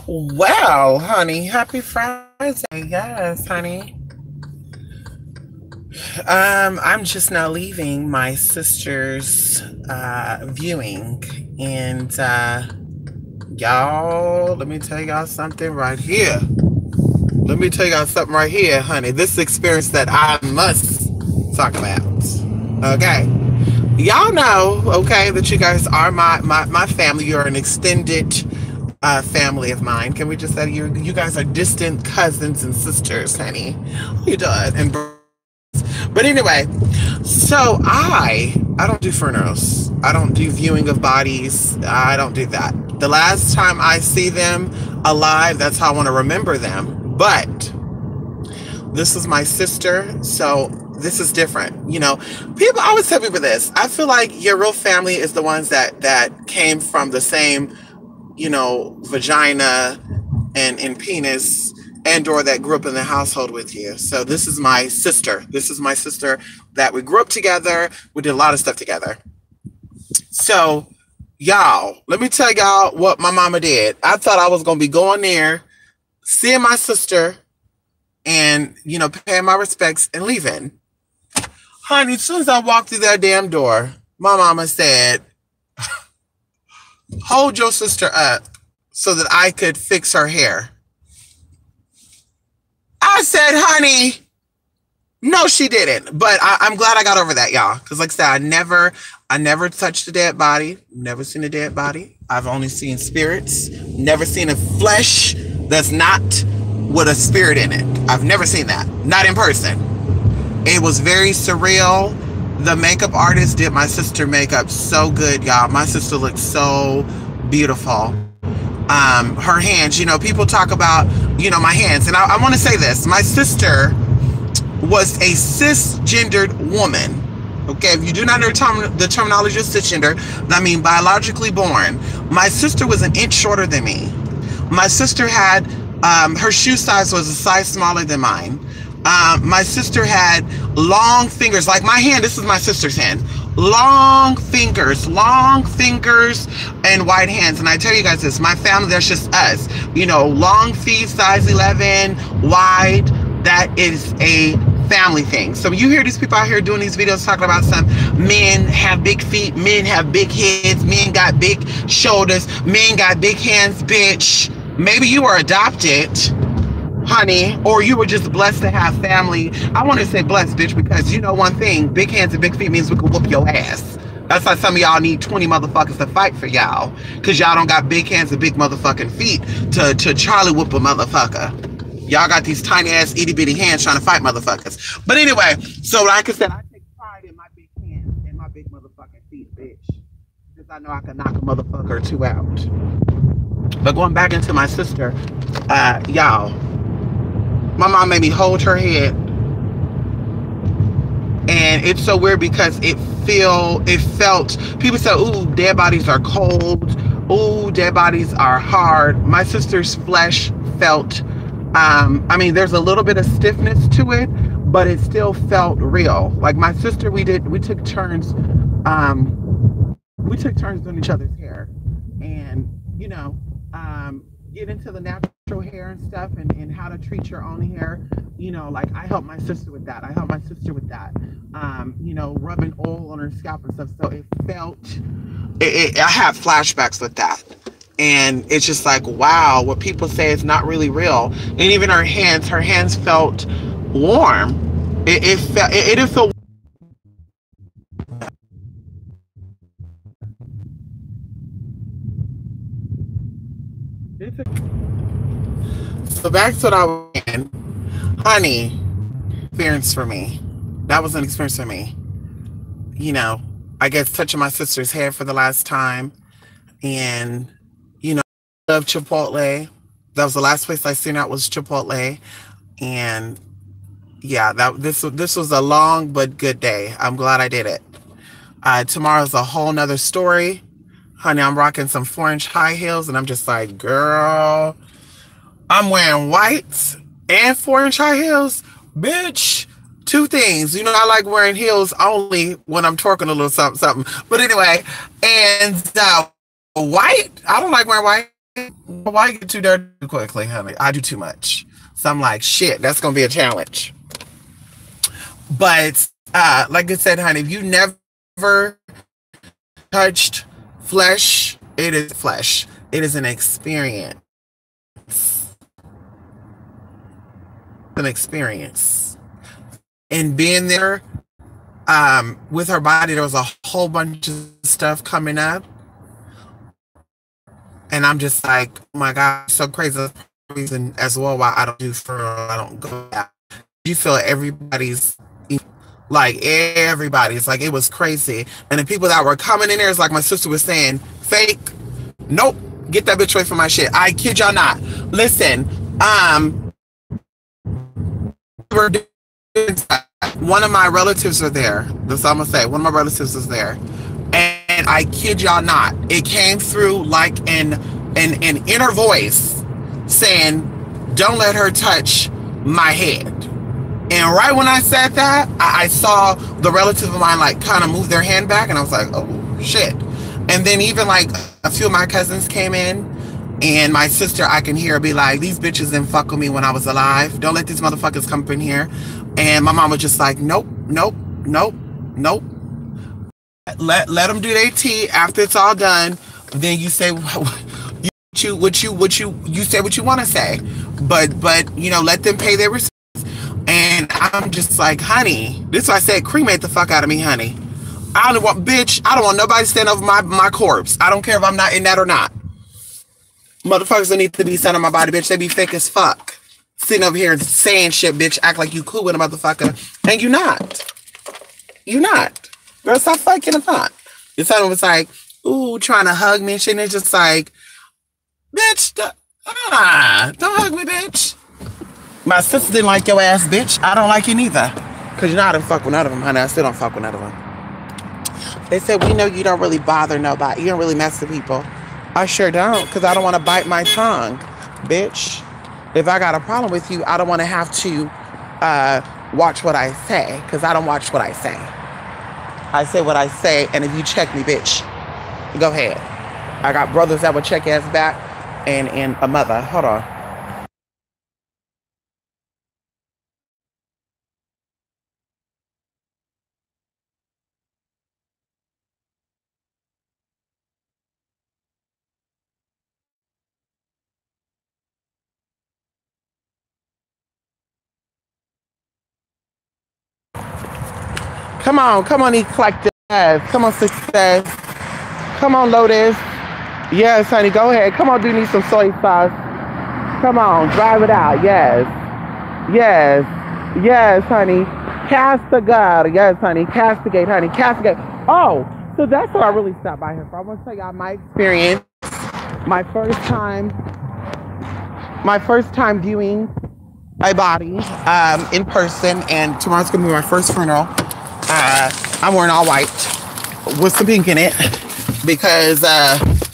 Well, honey, happy Friday. Yes, honey. I'm just now leaving my sister's viewing, and y'all, let me tell y'all something right here. Let me tell y'all something right here, honey. This experience that I must talk about. Okay. Y'all know, okay, that you guys are my family. You're an extended family of mine. Can we just say you guys are distant cousins and sisters, honey? You doing? And but anyway, so I don't do funerals. I don't do viewing of bodies. I don't do that. The last time I see them alive, that's how I want to remember them. But this is my sister, so this is different. People I always tell people this. I feel like your real family is the ones that came from the same, vagina and penis, and or that grew up in the household with you. So this is my sister. This is my sister that we grew up together. We did a lot of stuff together. So y'all, let me tell y'all what my mama did. I thought I was gonna be going there, seeing my sister, and paying my respects and leaving. Honey, as soon as I walked through that damn door, my mama said, hold your sister up so that I could fix her hair. I said, honey, no, she didn't. But I'm glad I got over that, y'all. Because like I said, I never touched a dead body. Never seen a dead body. I've only seen spirits. Never seen a flesh that's not with a spirit in it. I've never seen that. Not in person. It was very surreal. The makeup artist did my sister makeup so good, y'all. My sister looked so beautiful. Her hands, people talk about, my hands. And I want to say this. My sister was a cisgendered woman. Okay, if you do not know the terminology of cisgender, I mean biologically born. My sister was an inch shorter than me. My sister had, her shoe size was a size smaller than mine. My sister had long fingers, like my hand. This is my sister's hand. Long fingers and wide hands. And I tell you guys this, my family, that's just us. Long feet, size 11, wide. That is a family thing. So you hear these people out here doing these videos talking about some men have big feet, men have big heads, men got big shoulders, men got big hands, bitch. Maybe you were adopted, honey, or you were just blessed to have family. I want to say blessed, bitch, because you know one thing, big hands and big feet means we can whoop your ass. That's why some of y'all need 20 motherfuckers to fight for y'all, because y'all don't got big hands and big motherfucking feet to Charlie whoop a motherfucker. Y'all got these tiny ass itty bitty hands trying to fight motherfuckers. But anyway, so like I said, I take pride in my big hands and my big motherfucking feet, bitch, because I know I can knock a motherfucker or two out. But going back into my sister, y'all, my mom made me hold her head. And it's so weird because it felt, people say, ooh, dead bodies are cold. Ooh, dead bodies are hard. My sister's flesh felt, there's a little bit of stiffness to it, but it still felt real. Like my sister, we took turns doing each other's hair. And, get into the natural hair and stuff and how to treat your own hair. Like I helped my sister with that. Rubbing oil on her scalp and stuff. So it felt, I have flashbacks with that. And it's just like, wow, what people say is not really real. And even her hands felt warm. It didn't feel. So back to what I was saying, honey, experience for me. That was an experience for me. I guess touching my sister's hair for the last time, and love Chipotle. That was the last place I seen out was Chipotle, and yeah, this was a long but good day. I'm glad I did it. Tomorrow's a whole nother story. Honey, I'm rocking some 4-inch high heels, and I'm just like, girl, I'm wearing white and 4-inch high heels. Bitch, two things. I like wearing heels only when I'm twerking a little something. But anyway, and white, I don't like wearing white. why get too dirty too quickly, honey? I do too much. So I'm like, shit, that's gonna be a challenge. But like I said, honey, if you never touched flesh, it is flesh. It is an experience. An experience. And being there with her body, there was a whole bunch of stuff coming up. And I'm just like, oh my God, so crazy. That's the reason as well why I don't do I don't go out. You feel everybody's, like everybody's, like it was crazy. And the people that were coming in there, is like my sister was saying, fake. Nope, get that bitch away from my shit. I kid y'all not. Listen, one of my relatives are there. That's all I'm gonna say. One of my relatives is there. And I kid y'all not, it came through like an inner voice saying, don't let her touch my head. And right when I said that, I saw the relative of mine like kind of move their hand back, and I was like, oh shit. And then even like a few of my cousins came in, and my sister, I can hear her be like, these bitches didn't fuck with me when I was alive. Don't let these motherfuckers come up in here. And my mom was just like, nope, nope, nope, nope. Let them do their tea. After it's all done, then you say what you say what you want to say. But you know, let them pay their respects. And I'm just like, honey, this is why I said cremate the fuck out of me, honey. I don't want nobody to stand over my corpse. I don't care if I'm not in that or not. Motherfuckers don't need to be sent on my body, bitch. They be fake as fuck. Sitting over here saying shit, bitch. Act like you cool with a motherfucker. And you not. You not. Girl, stop fucking a fuck. Your son was like, ooh, trying to hug me and shit. And it's just like, bitch, don't hug me, bitch. My sister didn't like your ass, bitch. I don't like you neither. Because you know I didn't fuck with none of them, honey. I still don't fuck with none of them. They said, we know you don't really bother nobody. You don't really mess with people. I sure don't, because I don't want to bite my tongue, bitch. If I got a problem with you, I don't want to have to watch what I say, because I don't watch what I say. I say what I say, and if you check me, bitch, go ahead. I got brothers that will check ass back, and a mother. Hold on. Come on, eclectic ass. Come on, success. Come on, Lotus. Yes, honey, go ahead. Come on, do need some soy sauce. Come on, drive it out. Yes. Yes. Yes, honey. Castigate. Yes, honey. Castigate, honey. Castigate. Oh, so that's what I really stopped by here for. I want to tell y'all my experience. My first time viewing a body in person, and tomorrow's going to be my first funeral. I'm wearing all white with some pink in it because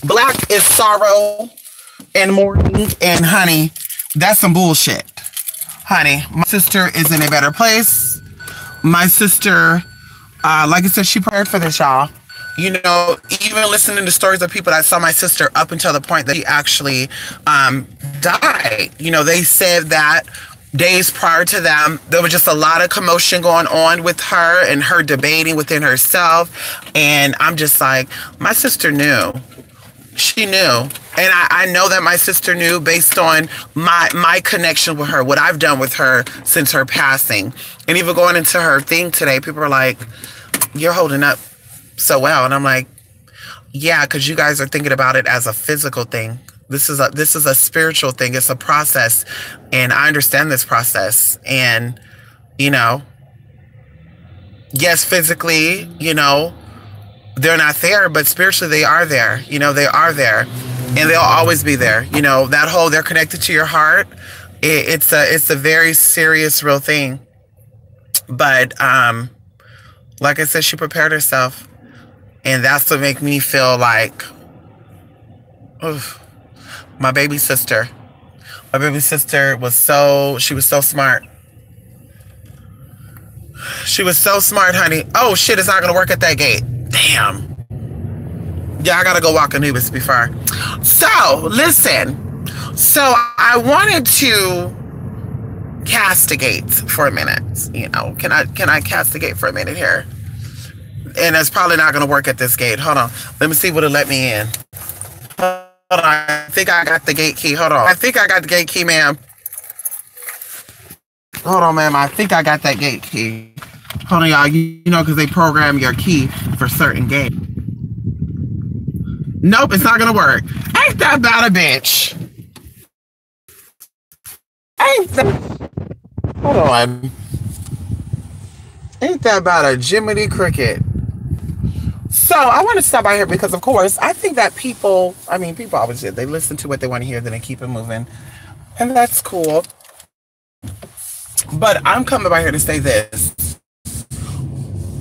black is sorrow and mourning, and honey, that's some bullshit. Honey, my sister is in a better place. My sister, like I said, she prepared for this, y'all. You know, even listening to stories of people that saw my sister up until the point that she actually died. You know, they said that days prior to them, there was just a lot of commotion going on with her and her debating within herself. And I'm just like, my sister knew. She knew. And I know that my sister knew based on my connection with her, what I've done with her since her passing. And even going into her thing today, people are like, you're holding up so well. And I'm like, yeah, because you guys are thinking about it as a physical thing. This is a spiritual thing. It's a process, and I understand this process. And you know, yes, physically, you know, they're not there, but spiritually they are there. You know, they are there, and they'll always be there. You know, that whole they're connected to your heart. It's a very serious, real thing. But like I said, she prepared herself, and that's what makes me feel like, oof. My baby sister was so smart. She was so smart, honey. Oh shit, it's not gonna work at that gate. Damn. Yeah, I gotta go walk Anubis before. So, listen. So, I wanted to castigate for a minute. You know, can I castigate for a minute here? And it's probably not gonna work at this gate. Hold on. Let me see what it'll let me in. Hold on. I think I got the gate key. Hold on. I think I got the gate key, ma'am. Hold on, ma'am. I think I got that gate key. Hold on, y'all. You know, because they program your key for certain games. Nope, it's not gonna work. Ain't that about a bitch? Ain't that... Hold on. Ain't that about a Jiminy Cricket? So I want to stop by here because, of course, I think that people always do. They listen to what they want to hear, then they keep it moving. And that's cool. But I'm coming by here to say this.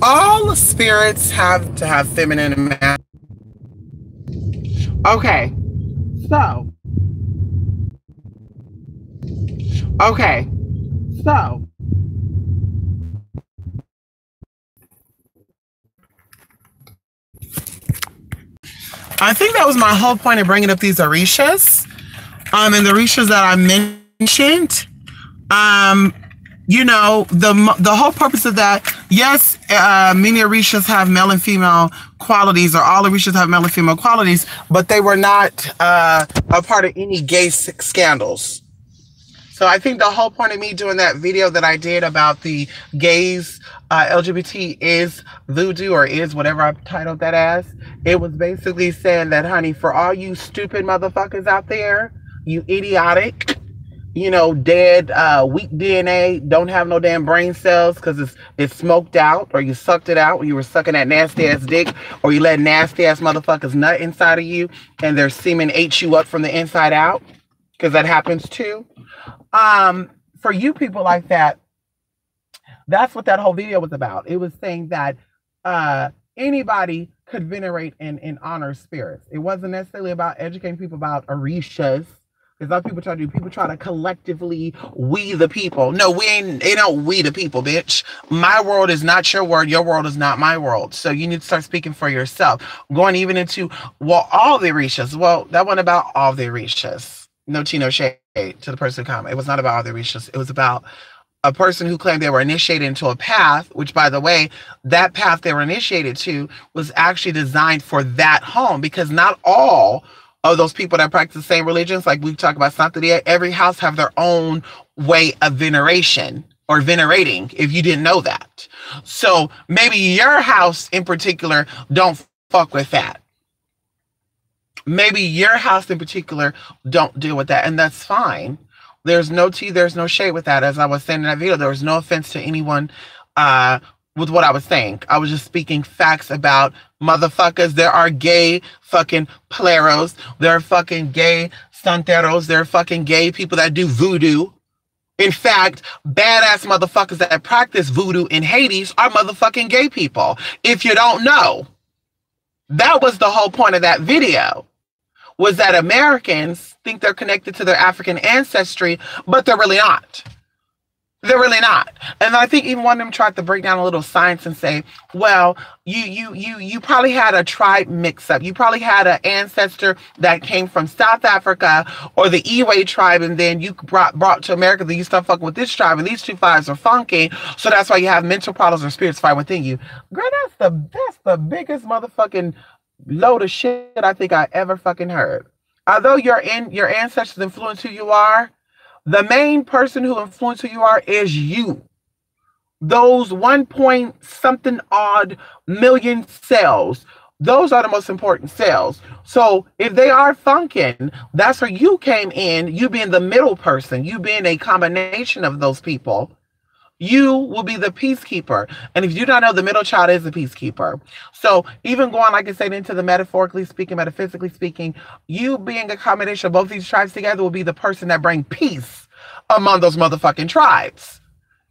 All spirits have to have feminine and masculine. Okay. So. I think that was my whole point of bringing up these Orishas. And the Orishas that I mentioned. You know, the whole purpose of that, yes, many Orishas have male and female qualities, or all Orishas have male and female qualities, but they were not a part of any gay scandals. So I think the whole point of me doing that video that I did about the gays, LGBT is voodoo, or is whatever I titled that as, it was basically saying that, honey, for all you stupid motherfuckers out there, you idiotic, you know, dead, weak DNA, don't have no damn brain cells because it's smoked out, or you sucked it out, or you were sucking that nasty ass dick, or you let nasty ass motherfuckers nut inside of you and their semen ate you up from the inside out, because that happens too. For you people like that, that's what that whole video was about. It was saying that anybody could venerate and honor spirits. It wasn't necessarily about educating people about Orishas. Because other people try to collectively we the people. No, they don't we the people, bitch. My world is not your world. Your world is not my world. So you need to start speaking for yourself. Going even into, well, all the Orishas. Well, that wasn't about all the Orishas. No tea, no shade to the person who commented. It was not about all the Orishas. It was about a person who claimed they were initiated into a path, which, by the way, that path they were initiated to was actually designed for that home, because not all of those people that practice the same religions, like we've talked about Santeria, every house have their own way of veneration or venerating, if you didn't know that. So maybe your house in particular don't fuck with that. Maybe your house in particular don't deal with that, and that's fine. There's no tea, there's no shade with that. As I was saying in that video, there was no offense to anyone with what I was saying. I was just speaking facts about motherfuckers. There are gay fucking pleros. There are fucking gay santeros. There are fucking gay people that do voodoo. In fact, badass motherfuckers that practice voodoo in Hades are motherfucking gay people. If you don't know, that was the whole point of that video. Was that Americans think they're connected to their African ancestry, but they're really not. They're really not. And I think even one of them tried to break down a little science and say, well, you probably had a tribe mix-up. You probably had an ancestor that came from South Africa or the Ewe tribe, and then you brought to America that you start fucking with this tribe, and these two tribes are funky, so that's why you have mental problems or spirits fight within you. Girl, that's the biggest motherfucking load of shit I think I ever fucking heard. Although your ancestors influence who you are, the main person who influences who you are is you. Those 1 point something odd million cells, those are the most important cells. So if they are funkin', that's where you came in, you being the middle person, you being a combination of those people. You will be the peacekeeper. And if you don't know, the middle child is the peacekeeper. So even going, like I said, into the metaphorically speaking, metaphysically speaking, you being a combination of both these tribes together will be the person that bring peace among those motherfucking tribes.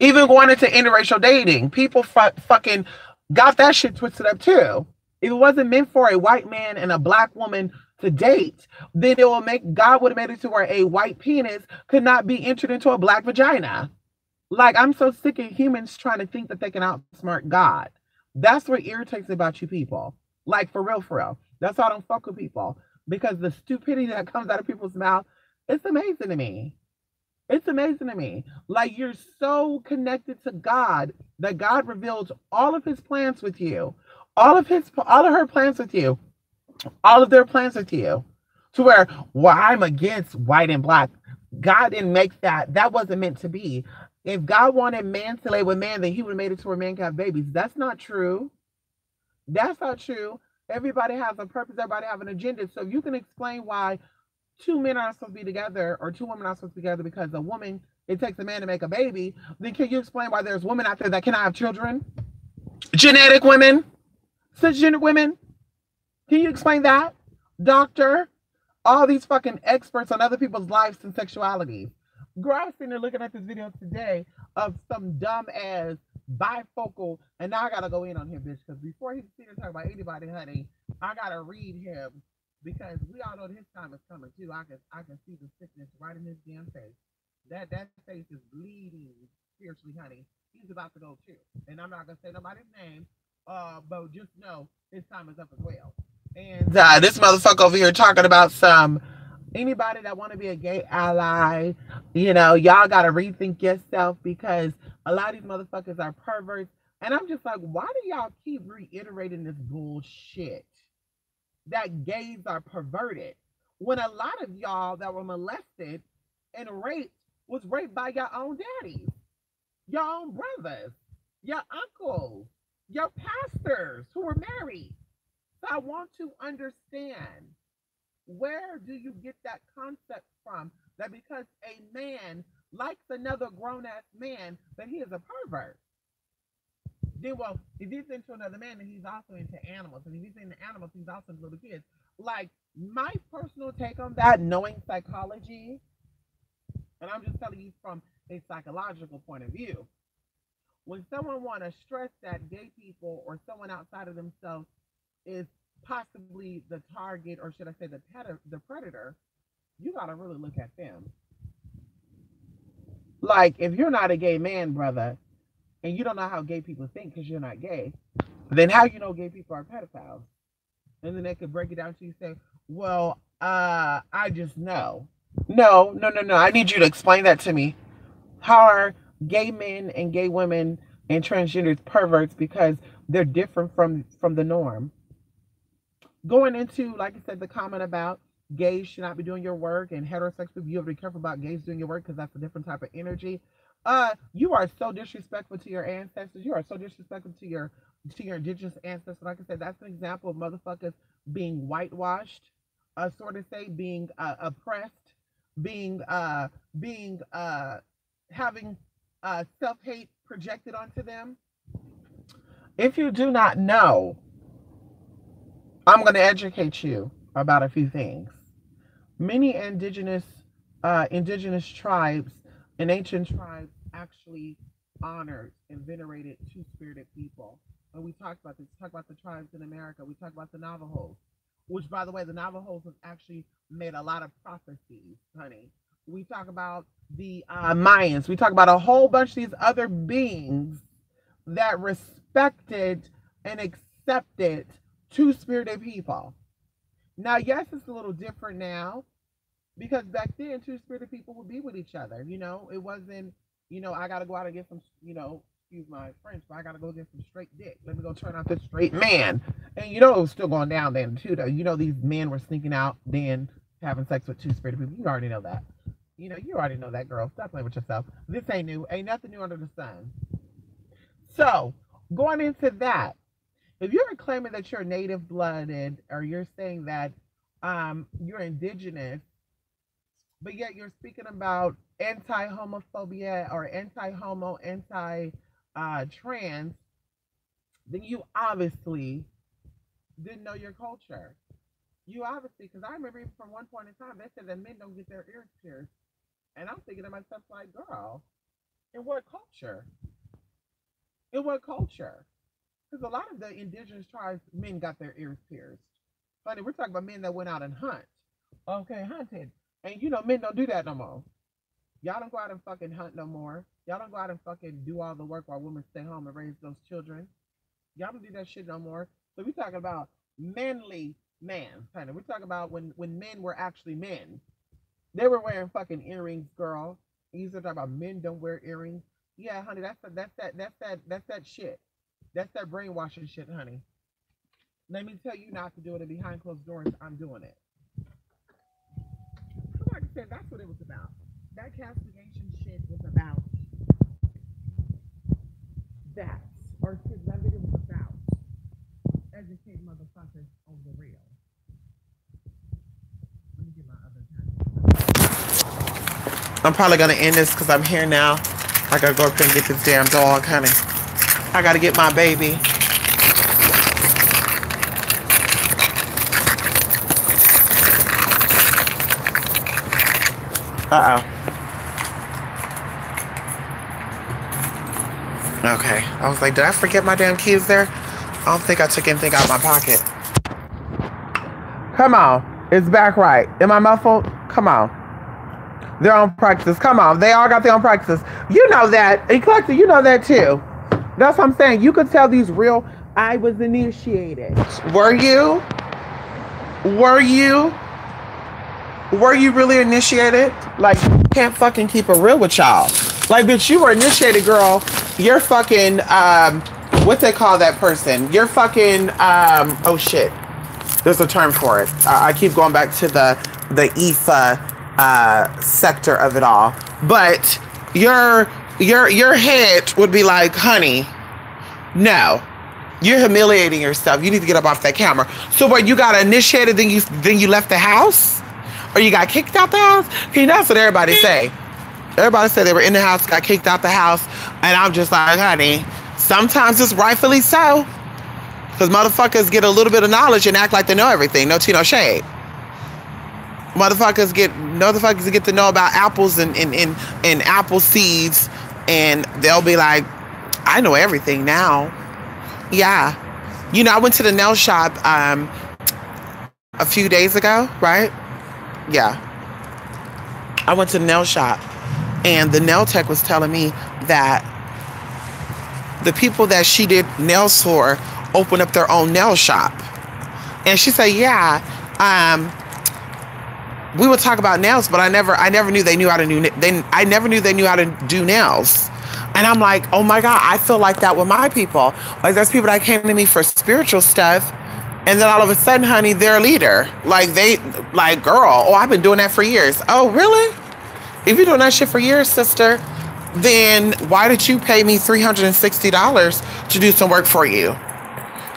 Even going into interracial dating, people fucking got that shit twisted up too. If it wasn't meant for a white man and a black woman to date, then God would have made it to where a white penis could not be entered into a black vagina. Like, I'm so sick of humans trying to think that they can outsmart God. That's what irritates me about you people. Like, for real, for real. That's why I don't fuck with people. Because the stupidity that comes out of people's mouth, it's amazing to me. It's amazing to me. Like you're so connected to God that God reveals all of his plans with you. All of her plans with you. All of their plans with you. To where, well, I'm against white and black. God didn't make that. That wasn't meant to be. If God wanted man to lay with man, then he would have made it to where man can have babies. That's not true. That's not true. Everybody has a purpose. Everybody has an agenda. So you can explain why two men are not supposed to be together or two women are not supposed to be together because a woman, it takes a man to make a baby. Then can you explain why there's women out there that cannot have children? Genetic women? Cisgender women? Can you explain that? Doctor? All these fucking experts on other people's lives and sexuality. Girl, I was sitting there looking at this video today of some dumb ass bifocal, and now I gotta go in on him, bitch, because before he can sit and talk about anybody, honey, I gotta read him because we all know his time is coming too. I can see the sickness right in his damn face. That face is bleeding spiritually, honey. He's about to go too, and I'm not gonna say nobody's name, but just know his time is up as well. And this motherfucker over here talking about some anybody that want to be a gay ally, y'all got to rethink yourself because a lot of these motherfuckers are perverts. And I'm just like, why do y'all keep reiterating this bullshit that gays are perverted when a lot of y'all that were molested and raped was raped by your own daddies, your own brothers, your uncles, your pastors who were married. So I want to understand, where do you get that concept from that because a man likes another grown ass man that he is a pervert? Then, well, if he's into another man, then he's also into animals, and if he's into animals, he's also into little kids. Like my personal take on that, knowing psychology, and I'm just telling you from a psychological point of view. When someone want to stress that gay people or someone outside of themselves is possibly the target, or should I say the predator, you got to really look at them. Like, if you're not a gay man, brother, and you don't know how gay people think because you're not gay, then how you know gay people are pedophiles? And then they could break it down to you and say, well, I just know. No. I need you to explain that to me. How are gay men and gay women and transgenders perverts because they're different from the norm? Going into, like I said, the comment about gays should not be doing your work and heterosexual people, you have to be careful about gays doing your work because that's a different type of energy. You are so disrespectful to your ancestors. You are so disrespectful to your indigenous ancestors. Like I said, that's an example of motherfuckers being whitewashed, sort of say, being oppressed, being having self-hate projected onto them. If you do not know, I'm going to educate you about a few things. Many indigenous tribes and ancient tribes actually honored and venerated two-spirited people. And we talked about this. We talked about the tribes in America. We talked about the Navajos, which, by the way, the Navajos have actually made a lot of prophecies, honey. We talk about the Mayans. We talk about a whole bunch of these other beings that respected and accepted two-spirited people. Now, yes, it's a little different now because back then two-spirited people would be with each other. It wasn't, I got to go out and get some, excuse my French, but I got to go get some straight dick. Let me go turn out this straight man. And it was still going down then too, though. These men were sneaking out then having sex with two-spirited people. You already know that. You already know that, girl. Stop playing with yourself. This ain't new. Ain't nothing new under the sun. So, going into that, if you're claiming that you're native blooded or you're saying that you're indigenous, but yet you're speaking about anti-homophobia or anti-homo, anti-trans, then you obviously didn't know your culture. You obviously, because I remember even from one point in time, they said that men don't get their ears pierced. And I'm thinking to myself, like, girl, in what culture? In what culture? Because a lot of the indigenous tribes, men got their ears pierced. Honey, we're talking about men that went out and hunt. Okay, hunted. And men don't do that no more. Y'all don't go out and fucking hunt no more. Y'all don't go out and fucking do all the work while women stay home and raise those children. Y'all don't do that shit no more. So we're talking about manly Man, honey, we're talking about when men were actually men. They were wearing fucking earrings, girl. You used to talk about men don't wear earrings. Yeah, honey, that's that shit. That's that brainwashing shit, honey. Let me tell you not to do it, and behind closed doors, I'm doing it. So like I said, that's what it was about. That castigation shit was about that. Or shit, that video was about educate motherfuckers on the real. Let me get my other pen. I'm probably gonna end this because I'm here now. I gotta go up and get this damn dog, honey. I gotta get my baby. Uh-oh. Okay. I was like, did I forget my damn keys there? I don't think I took anything out of my pocket. Come on. It's back right. Am I muffled? Come on. They're on practice. Come on. They all got their own practice. You know that. Eclectic, you know that too. That's what I'm saying. You could tell these real, I was initiated. Were you? Were you? Were you really initiated? Like, can't fucking keep it real with y'all. Like, bitch, you were initiated, girl. You're fucking, what they call that person? You're fucking, oh shit. There's a term for it. I keep going back to the IFA sector of it all. But your head would be like, honey, no. You're humiliating yourself. You need to get up off that camera. So what, you got initiated, then you left the house? Or you got kicked out the house? Okay, that's what everybody say. Everybody said they were in the house, got kicked out the house. And I'm just like, honey, sometimes it's rightfully so. Because motherfuckers get a little bit of knowledge and act like they know everything. No tea, no shade. Motherfuckers get to know about apples and apple seeds. And they'll be like, I know everything now. Yeah. You know, I went to the nail shop a few days ago, right? Yeah. I went to the nail shop and the nail tech was telling me that the people that she did nails for opened up their own nail shop. And she said, yeah, we would talk about nails, but I never knew they knew how to do I never knew they knew how to do nails. And I'm like, oh my God, I feel like that with my people. Like there's people that came to me for spiritual stuff. And then all of a sudden, honey, they're a leader. Like girl, oh, I've been doing that for years. Oh, really? If you're doing that shit for years, sister, then why did you pay me $360 to do some work for you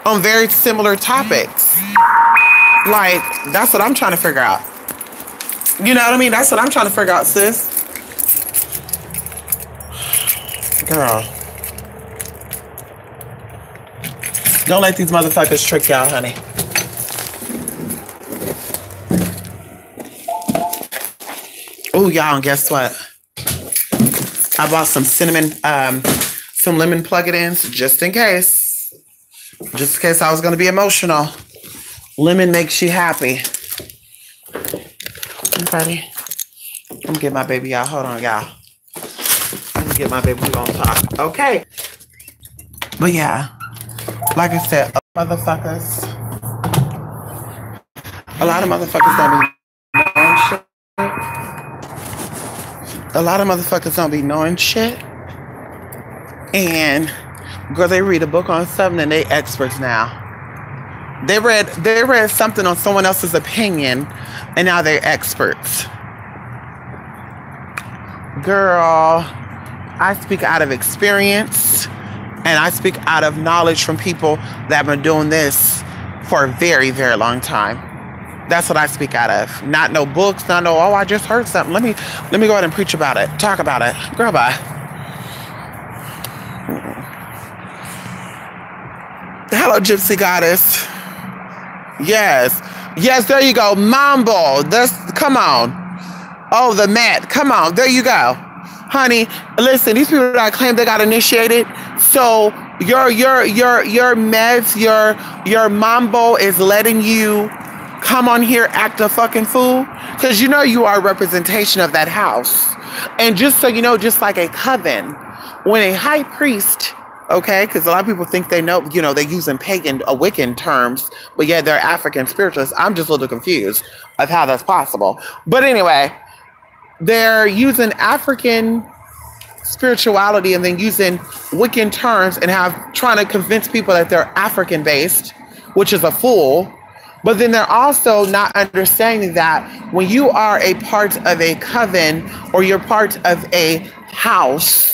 on very similar topics? Like, that's what I'm trying to figure out. You know what I mean? That's what I'm trying to figure out, sis. Girl. Don't let these motherfuckers trick y'all, honey. Oh, y'all, and guess what? I bought some cinnamon, some lemon plug-it-ins just in case. Just in case I was going to be emotional. Lemon makes you happy. Buddy. Let me get my baby out. Hold on, y'all. Let me get my baby. We're going to talk. Okay. But yeah. Like I said, a lot of motherfuckers don't be knowing shit. A lot of motherfuckers don't be knowing shit. And girl, they read a book on something and they experts now. They read something on someone else's opinion and now they're experts. Girl, I speak out of experience. And I speak out of knowledge from people that have been doing this for a very, very long time. That's what I speak out of. Not no books, not no, oh, I just heard something. Let me go ahead and preach about it. Talk about it. Girl, bye. Hello, Gypsy Goddess. Yes. Yes, there you go. Mambo. Come on. Oh, the mat. Come on. There you go. Honey, listen, these people that claim they got initiated, so your meds, your mambo is letting you come on here act a fucking fool, because you know you are a representation of that house. And just so you know, just like a coven, when a high priest Okay, because a lot of people think they know, you know, they're using pagan, Wiccan terms, but yet they're African spiritualists. I'm just a little confused of how that's possible. But anyway, they're using African spirituality and then using Wiccan terms and trying to convince people that they're African based, which is a fool. But then they're also not understanding that when you are a part of a coven or you're part of a house,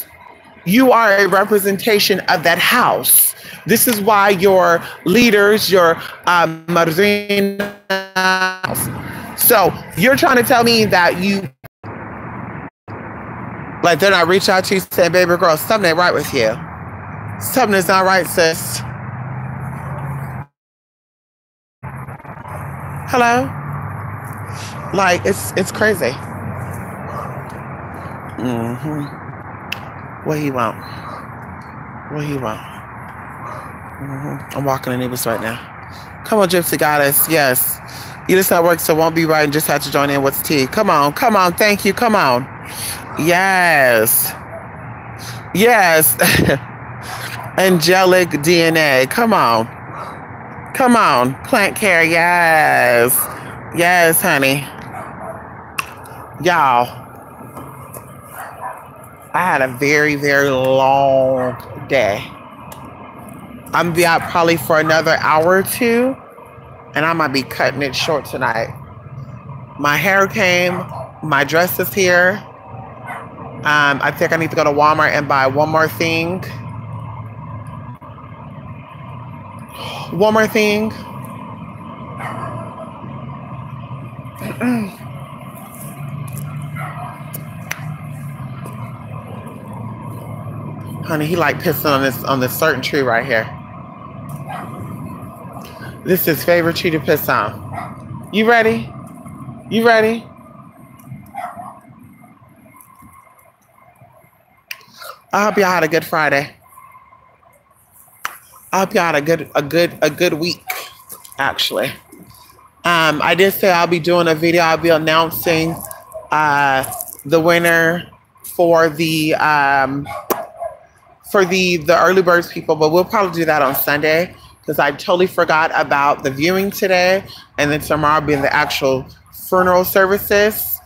you are a representation of that house. This is why your leaders, your madrinas. So you're trying to tell me that you, like, they're not reaching out to you saying, baby girl, something ain't right with you. Something is not right, sis. Hello? Like, it's crazy. Mm-hmm. What he want? What he want? Mm-hmm. I'm walking in Nebus right now. Come on, Gypsy Goddess. Yes. You just not work, so won't be right and just have to join in. What's tea? Come on. Come on. Thank you. Come on. Yes. Yes. Angelic DNA. Come on. Come on. Plant care. Yes. Yes, honey. Y'all. I had a very, very long day. I'm gonna be out probably for another hour or two, and I might be cutting it short tonight. My hair came, my dress is here. I think I need to go to Walmart and buy one more thing. One more thing. Honey, he like pissing on this certain tree right here. This is his favorite tree to piss on. You ready? You ready? I hope y'all had a good Friday. I hope y'all had a good week, actually. I did say I'll be doing a video. I'll be announcing the winner for the early birds people, but we'll probably do that on Sunday because I totally forgot about the viewing today, and then tomorrow being the actual funeral services.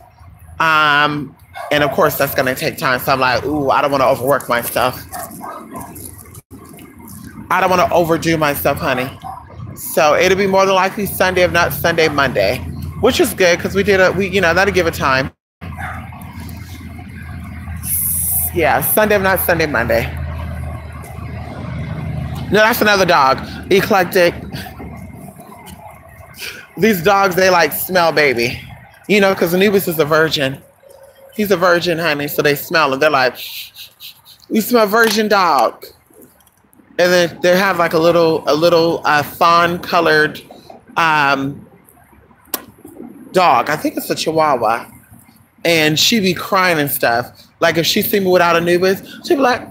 And of course that's gonna take time. So I'm like, ooh, I don't want to overwork myself. I don't want to overdo myself, honey. So it'll be more than likely Sunday, if not Sunday, Monday, which is good because that'll give it time. Yeah, Sunday, if not Sunday, Monday. No, that's another dog. Eclectic. These dogs, they like smell baby. You know, because Anubis is a virgin. He's a virgin, honey, so they smell it. They're like, we smell virgin dog. And then they have like a little fawn colored dog. I think it's a Chihuahua. And she be crying and stuff. Like if she see me without Anubis, she be like,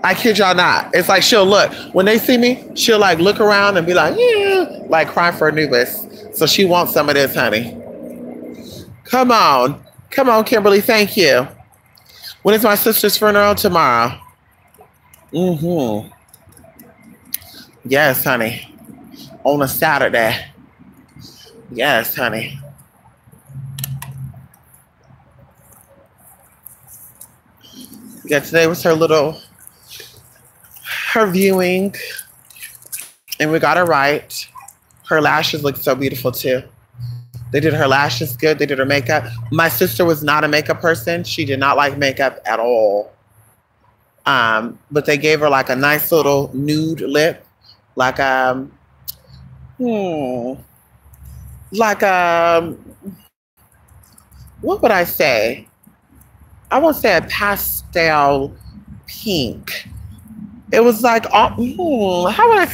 I kid y'all not. It's like she'll look. When they see me, she'll like look around and be like, like crying for Anubis. So she wants some of this, honey. Come on. Come on, Kimberly. Thank you. When is my sister's funeral? Tomorrow. Mm-hmm. Yes, honey. On a Saturday. Yes, honey. Yeah, today was her viewing. And we got her right. Her lashes look so beautiful too. They did her lashes good. They did her makeup. My sister was not a makeup person. She did not like makeup at all. But they gave her like a nice little nude lip. Like, what would I say? I won't say a pastel pink. It was like, how would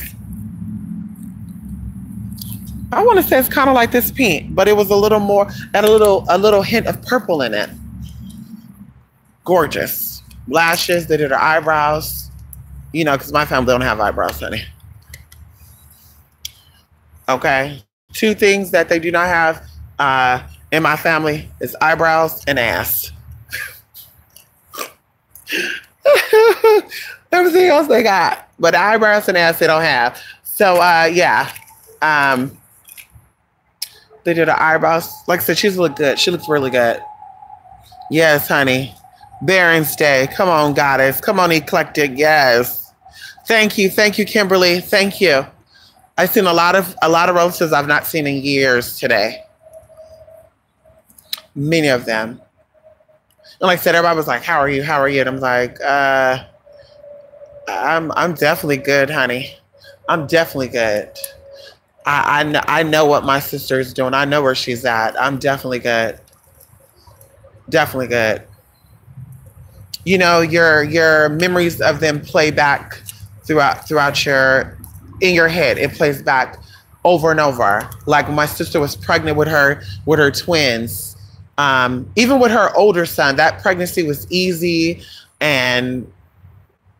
I want to say it's kind of like this pink, but it was a little more, and a little hint of purple in it. Gorgeous. Lashes, they did her eyebrows. You know, because my family don't have eyebrows, honey. Okay. Two things that they do not have in my family is eyebrows and ass. Everything else they got, but eyebrows and ass they don't have. So yeah, they did her eyebrows. Like I said, she's look good. She looks really good. Yes, honey. Barron's Day. Come on, goddess. Come on, eclectic. Yes. Thank you, Kimberly. Thank you. I've seen a lot of roses I've not seen in years today. Many of them. And like I said, everybody was like, "How are you? How are you?" And I'm like, I'm definitely good, honey. I'm definitely good. I know what my sister is doing. I know where she's at. I'm definitely good. Definitely good. You know, your memories of them play back throughout in your head. It plays back over and over. Like when my sister was pregnant with her twins. Even with her older son, that pregnancy was easy. And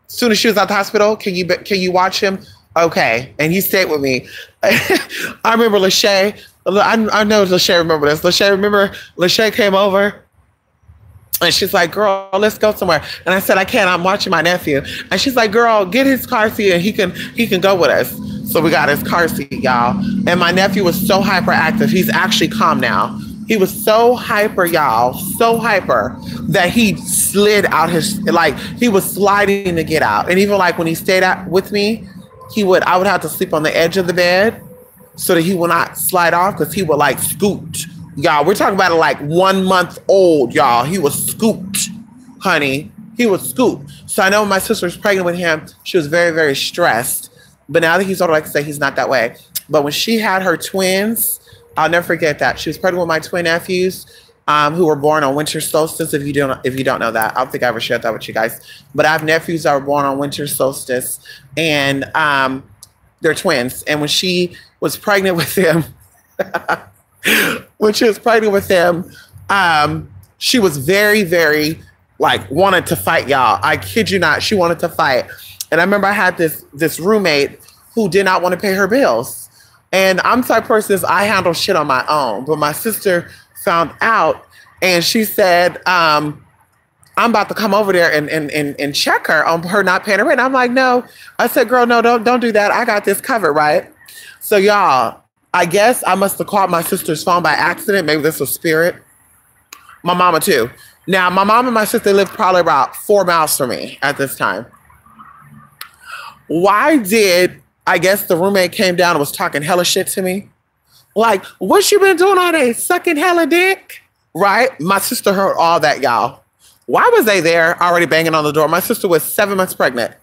as soon as she was at the hospital, can you watch him? Okay. And he stayed with me. I remember Lachey. I know Lachey remember this. Lachey came over and she's like, "Girl, let's go somewhere." And I said, "I can't. I'm watching my nephew." And she's like, "Girl, get his car seat and he can go with us." So we got his car seat, y'all. And my nephew was so hyperactive. He's actually calm now. He was so hyper, y'all, so hyper that he slid out he was sliding to get out. And even like when he stayed out with me, I would have to sleep on the edge of the bed so that he will not slide off because he would like scoot. Y'all, we're talking about it like 1 month old, y'all. He was scooped, honey. He was scooped. So I know when my sister was pregnant with him, she was very, very stressed. But now that he's older, like I say, he's not that way. But when she had her twins, I'll never forget that. She was pregnant with my twin nephews, who were born on winter solstice. If you don't know that, I don't think I ever shared that with you guys. But I have nephews that were born on winter solstice, and they're twins. And when she was pregnant with them, she was very, very like wanted to fight, y'all. I kid you not, she wanted to fight. And I remember I had this roommate who did not want to pay her bills. And I'm the type of person I handle shit on my own. But my sister found out and she said, I'm about to come over there and check her on her not paying her rent. I'm like, no. I said, girl, no, don't do that. I got this covered, right? So y'all, I guess I must have called my sister's phone by accident. Maybe this was spirit. My mama too. Now, my mom and my sister lived probably about 4 miles from me at this time. Why did I guess the roommate came down and was talking hella shit to me? Like, what you been doing all day? Sucking hella dick? Right? My sister heard all that, y'all. Why was they there already banging on the door? My sister was 7 months pregnant.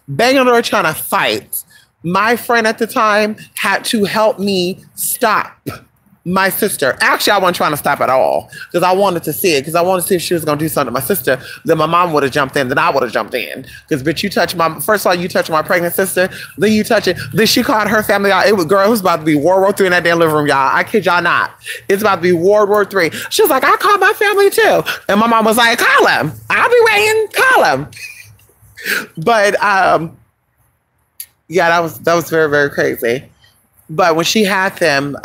Banging on the door trying to fight. My friend at the time had to help me stop my sister. Actually, I wasn't trying to stop at all because I wanted to see it, because I wanted to see if she was going to do something to my sister. Then my mom would have jumped in, then I would have jumped in. Because, bitch, first of all, you touch my pregnant sister, then you touch it. Then she called her family out. It was about to be World War III in that damn living room, y'all. I kid y'all not. It's about to be World War III. She was like, I called my family too. And my mom was like, call him. I'll be waiting. Call him. But, yeah, that was very, very crazy. But when she had them,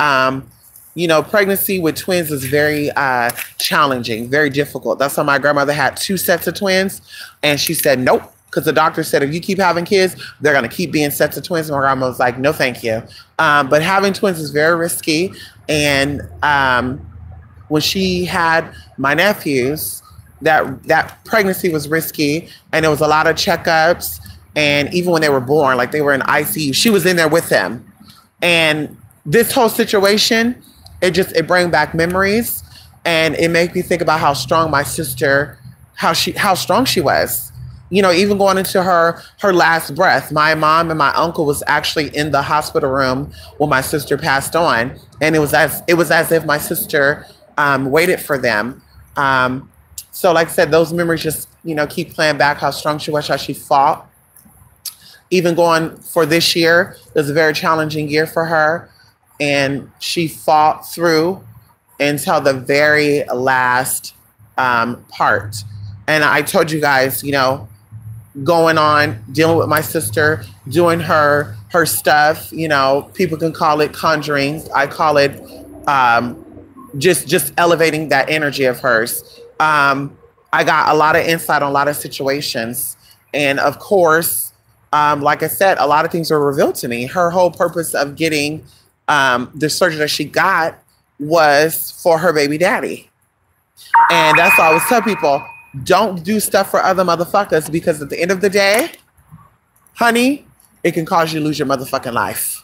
you know, pregnancy with twins is very challenging, very difficult. That's why my grandmother had 2 sets of twins. And she said, nope, because the doctor said, if you keep having kids, they're going to keep being sets of twins. And my grandma was like, no, thank you. But having twins is very risky. And when she had my nephews, that pregnancy was risky. And there was a lot of checkups. And even when they were born, like they were in ICU, she was in there with them. And this whole situation, it bring back memories, and it made me think about how strong my sister, how strong she was. You know, even going into her last breath. My mom and my uncle was actually in the hospital room when my sister passed on, and it was as if my sister waited for them. So, like I said, those memories just keep playing back. How strong she was, how she fought. Even going for this year, it was a very challenging year for her. And she fought through until the very last part. And I told you guys, going on, dealing with my sister, doing her stuff, people can call it conjurings. I call it just elevating that energy of hers. I got a lot of insight on a lot of situations. And of course, like I said, a lot of things were revealed to me. Her whole purpose of getting the surgery that she got was for her baby daddy. And that's why I always tell people, don't do stuff for other motherfuckers, because at the end of the day, honey, it can cause you to lose your motherfucking life.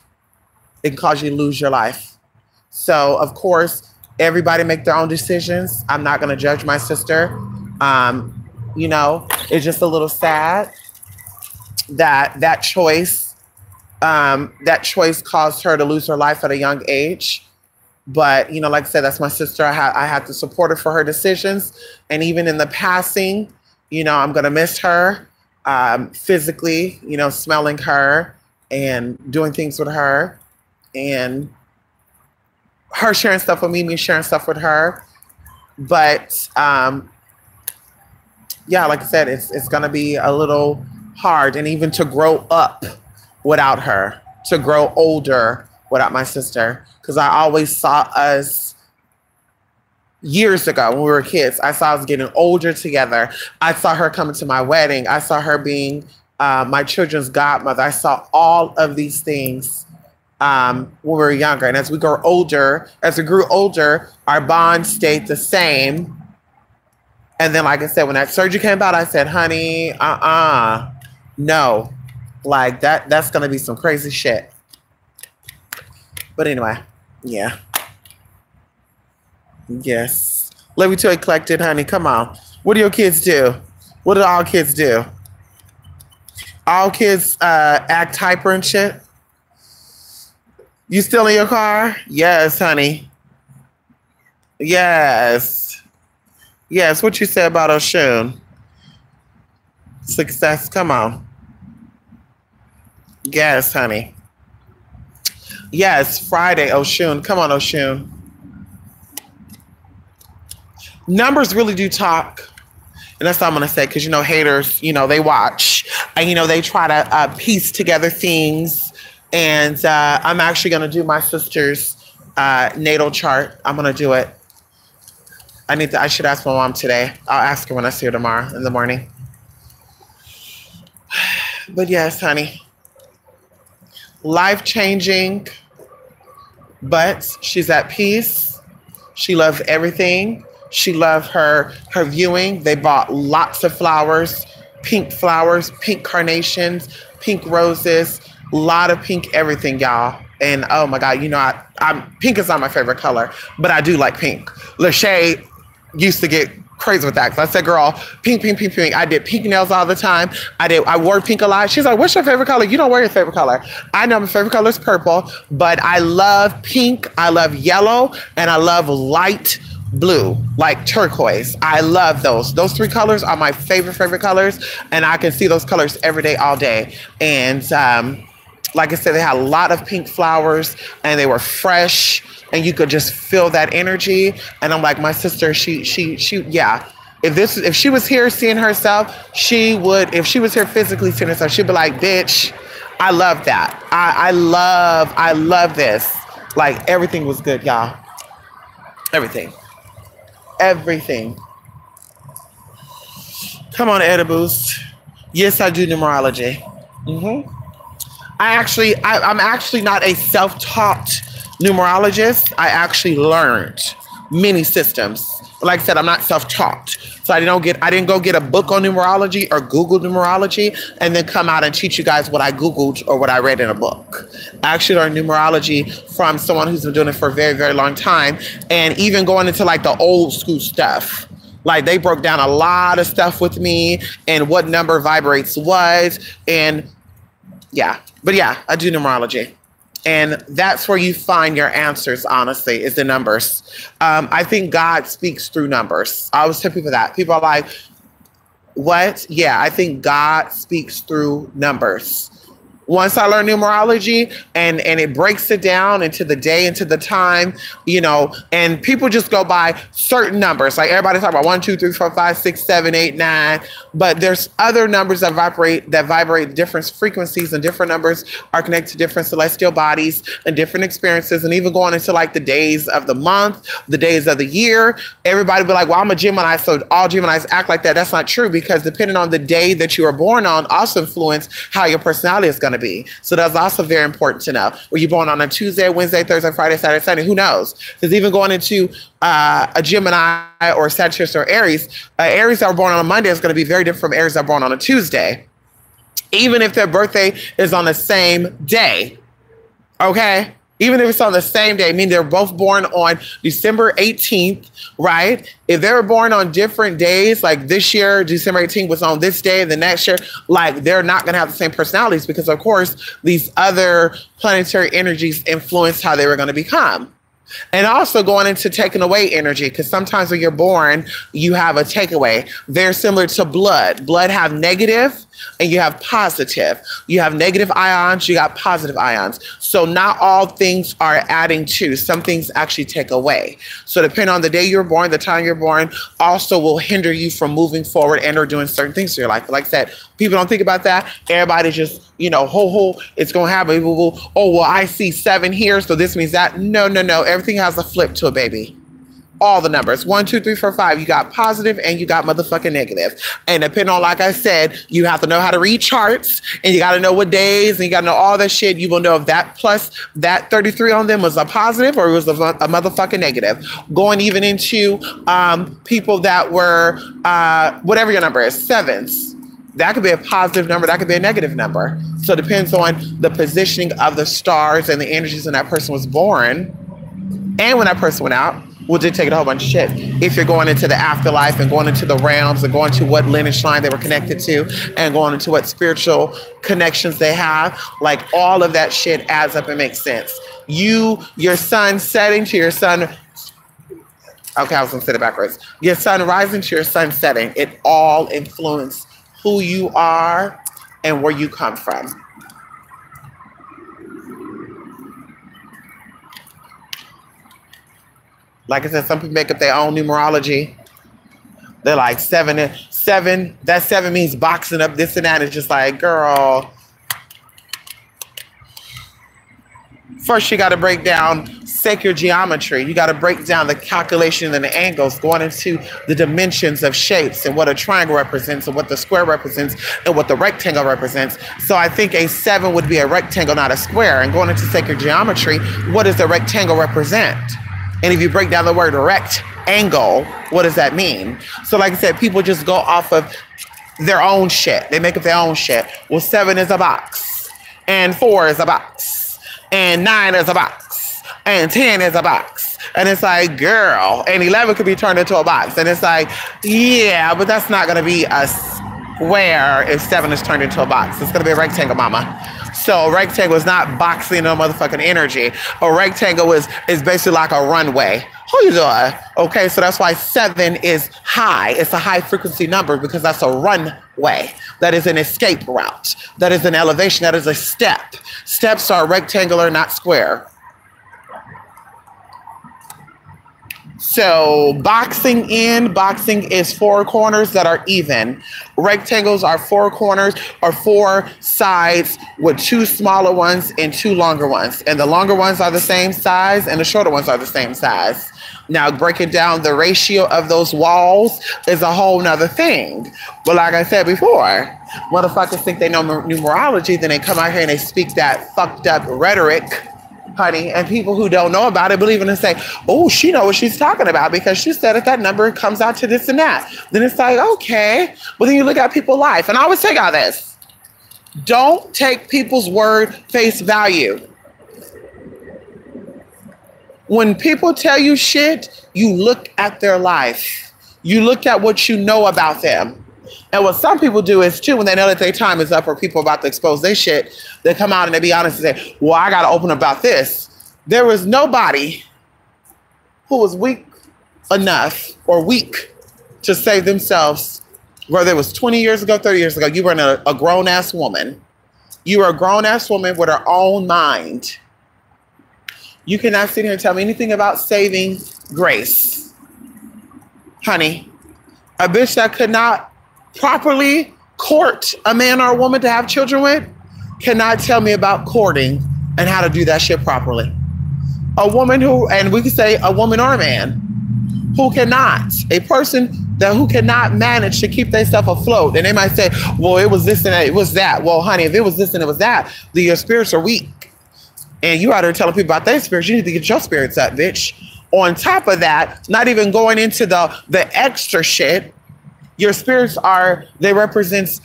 It can cause you to lose your life. So, of course, everybody make their own decisions. I'm not going to judge my sister. You know, it's just a little sad that that choice caused her to lose her life at a young age. But, you know, like I said, that's my sister. I had to support her for her decisions. And even in the passing, you know, I'm going to miss her physically, you know, smelling her and doing things with her, and her sharing stuff with me sharing stuff with her. But, yeah, like I said, it's going to be a little hard, and even to grow up without her, to grow older without my sister. Because I always saw us years ago when we were kids. I saw us getting older together. I saw her coming to my wedding. I saw her being my children's godmother. I saw all of these things when we were younger. And as we grew older, our bond stayed the same. And then, like I said, when that surgery came out, I said, honey, no. Like, that's going to be some crazy shit. But anyway, yeah. Yes. Love you too, Eclectic, honey. Come on. What do your kids do? What do all kids do? All kids act hyper and shit? You still in your car? Yes, honey. Yes. Yes, what you said about Oshun? Success, come on. Yes, honey. Yes, Friday, Oshun. Come on, Oshun. Numbers really do talk. And that's all I'm going to say, because, you know, haters, you know, they watch. And, you know, they try to piece together things. And I'm actually going to do my sister's natal chart. I'm going to do it. I should ask my mom today. I'll ask her when I see her tomorrow in the morning. But yes, honey. Life-changing. But she's at peace. She loves everything. She loved her viewing. They bought lots of flowers, pink carnations, pink roses, a lot of pink everything, y'all. And oh my God, you know, pink is not my favorite color, but I do like pink. Lachey used to get crazy with that, because I said, girl, pink, pink, pink, pink. I did pink nails all the time. I wore pink a lot. She's like, what's your favorite color? You don't wear your favorite color. I know my favorite color is purple, but I love pink, I love yellow, and I love light blue, like turquoise. I love those. Those three colors are my favorite colors, and I can see those colors every day, all day. And like I said, they had a lot of pink flowers, and they were fresh, and you could just feel that energy. And I'm like, my sister, she, yeah. If she was here seeing herself, she would. If she was here physically seeing herself, she'd be like, bitch, I love that. I love this. Like, everything was good, y'all. Everything. Come on, Edibles. Yes, I do numerology. I'm actually not a self-taught numerologist. I actually learned many systems. Like I said, I'm not self-taught. So I didn't go get a book on numerology or Google numerology and then come out and teach you guys what I Googled or what I read in a book. I actually learned numerology from someone who's been doing it for a very, very long time. And even going into like the old school stuff. Like, they broke down a lot of stuff with me and what number vibrates what. And yeah, but yeah, I do numerology. And that's where you find your answers, honestly, is the numbers. I think God speaks through numbers. I always tell people that. People are like, what? Yeah, I think God speaks through numbers. Once I learned numerology and it breaks it down into the day, into the time, you know, and people just go by certain numbers. Like everybody talk about 1, 2, 3, 4, 5, 6, 7, 8, 9. But there's other numbers that vibrate different frequencies, and different numbers are connected to different celestial bodies and different experiences, and even going into like the days of the month, the days of the year. Everybody be like, well, I'm a Gemini, so all Geminis act like that. That's not true, because depending on the day that you were born on also influence how your personality is going to be. So that's also very important to know. Were you born on a Tuesday, Wednesday, Thursday, Friday, Saturday, Sunday? Who knows? Because even going into a Gemini or Sagittarius or Aries, Aries that were born on a Monday is going to be very different from Aries that are born on a Tuesday, even if their birthday is on the same day. Okay? Even if it's on the same day, I mean, they're both born on December 18th, right? If they were born on different days, like this year, December 18th was on this day, the next year, like they're not going to have the same personalities, because of course, these other planetary energies influence how they were going to become. And also going into taking away energy, because sometimes when you're born, you have a takeaway. They're similar to blood. Blood have negative and you have positive. You have negative ions, you got positive ions. So not all things are adding to. Some things actually take away. So depending on the day you're born, the time you're born, also will hinder you from moving forward and or doing certain things in your life. But like I said, people don't think about that. Everybody just, you know, it's going to happen. Oh, well, I see 7 here, so this means that. No. Everything has a flip to it, baby. All the numbers, 1, 2, 3, 4, 5. You got positive and you got motherfucking negative. And depending on, like I said, you have to know how to read charts, and you got to know what days, and you got to know all that shit. You will know if that plus that 33 on them was a positive or it was a motherfucking negative. Going even into people that were, whatever your number is, 7s. That could be a positive number. That could be a negative number. So it depends on the positioning of the stars and the energies when that person was born and when that person went out. Will dictate a whole bunch of shit. If you're going into the afterlife and going into the realms and going to what lineage line they were connected to and going into what spiritual connections they have, like all of that shit adds up and makes sense. Your sun setting to your sun. Okay, I was going to say it backwards. Your sun rising to your sun setting. It all influences who you are and where you come from. Like I said, some people make up their own numerology. They're like 7. That 7 means boxing up this and that. It's just like, girl. First, you got to break down sacred geometry. You got to break down the calculation and the angles, going into the dimensions of shapes and what a triangle represents and what the square represents and what the rectangle represents. So I think a 7 would be a rectangle, not a square. And going into sacred geometry, what does the rectangle represent? And if you break down the word rectangle, what does that mean? So like I said, people just go off of their own shit. They make up their own shit. Well, 7 is a box, and 4 is a box, and 9 is a box, and 10 is a box. And it's like, girl, and 11 could be turned into a box. And it's like, yeah, but that's not going to be a square if 7 is turned into a box. It's going to be a rectangle, mama. So a rectangle is not boxing no motherfucking energy. A rectangle is basically like a runway. How you doing? Okay, so that's why 7 is high. It's a high frequency number because that's a runway. That is an escape route. That is an elevation. That is a step. Steps are rectangular, not square. So boxing is 4 corners that are even. Rectangles are 4 corners or 4 sides with 2 smaller ones and 2 longer ones. And the longer ones are the same size and the shorter ones are the same size. Now, breaking down the ratio of those walls is a whole nother thing. But like I said before, motherfuckers think they know numerology, then they come out here and they speak that fucked up rhetoric, honey, and people who don't know about it believe in it and say, oh, she knows what she's talking about because she said that number comes out to this and that. Then it's like, okay. But then you look at people's life. And I always tell y'all this. Don't take people's word face value. When people tell you shit, you look at their life. You look at what you know about them. And what some people do is, too, when they know that their time is up or people are about to expose their shit, they come out and they be honest and say, well, I got to open about this. There was nobody who was weak enough or weak to save themselves, whether it was 20 years ago, 30 years ago. You were a grown-ass woman. You are a grown-ass woman with her own mind. You cannot sit here and tell me anything about saving grace. Honey, a bitch that could not properly court a man or a woman to have children with cannot tell me about courting and how to do that shit properly. A woman who, and we could say a woman or a man, who cannot, a person who cannot manage to keep themselves afloat. And they might say, well, it was this and that, it was that. Well, honey, if it was this and it was that, then your spirits are weak. And you out there telling people about their spirits, you need to get your spirits up, bitch. On top of that, not even going into the extra shit, your spirits they represent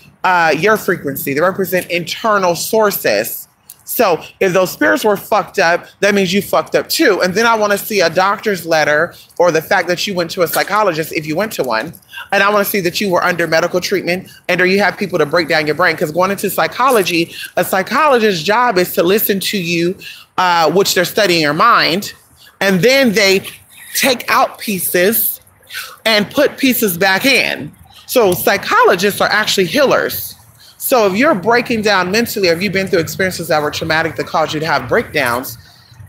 your frequency. They represent internal sources. So if those spirits were fucked up, that means you fucked up too. And then I want to see a doctor's letter or the fact that you went to a psychologist, if you went to one. And I want to see that you were under medical treatment and or you have people to break down your brain. Because going into psychology, a psychologist's job is to listen to you, which they're studying your mind. And then they take out pieces and put pieces back in. So psychologists are actually healers. So if you're breaking down mentally, or if you've been through experiences that were traumatic that caused you to have breakdowns,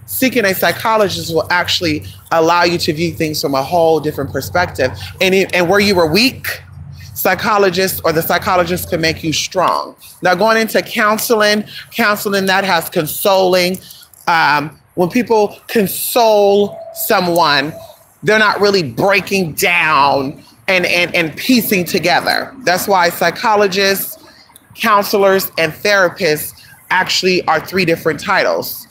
seeking a psychologist will actually allow you to view things from a whole different perspective. And where you were weak, the psychologist can make you strong. Now going into counseling that has consoling. When people console someone, they're not really breaking down and piecing together. That's why psychologists, counselors, and therapists actually are 3 different titles.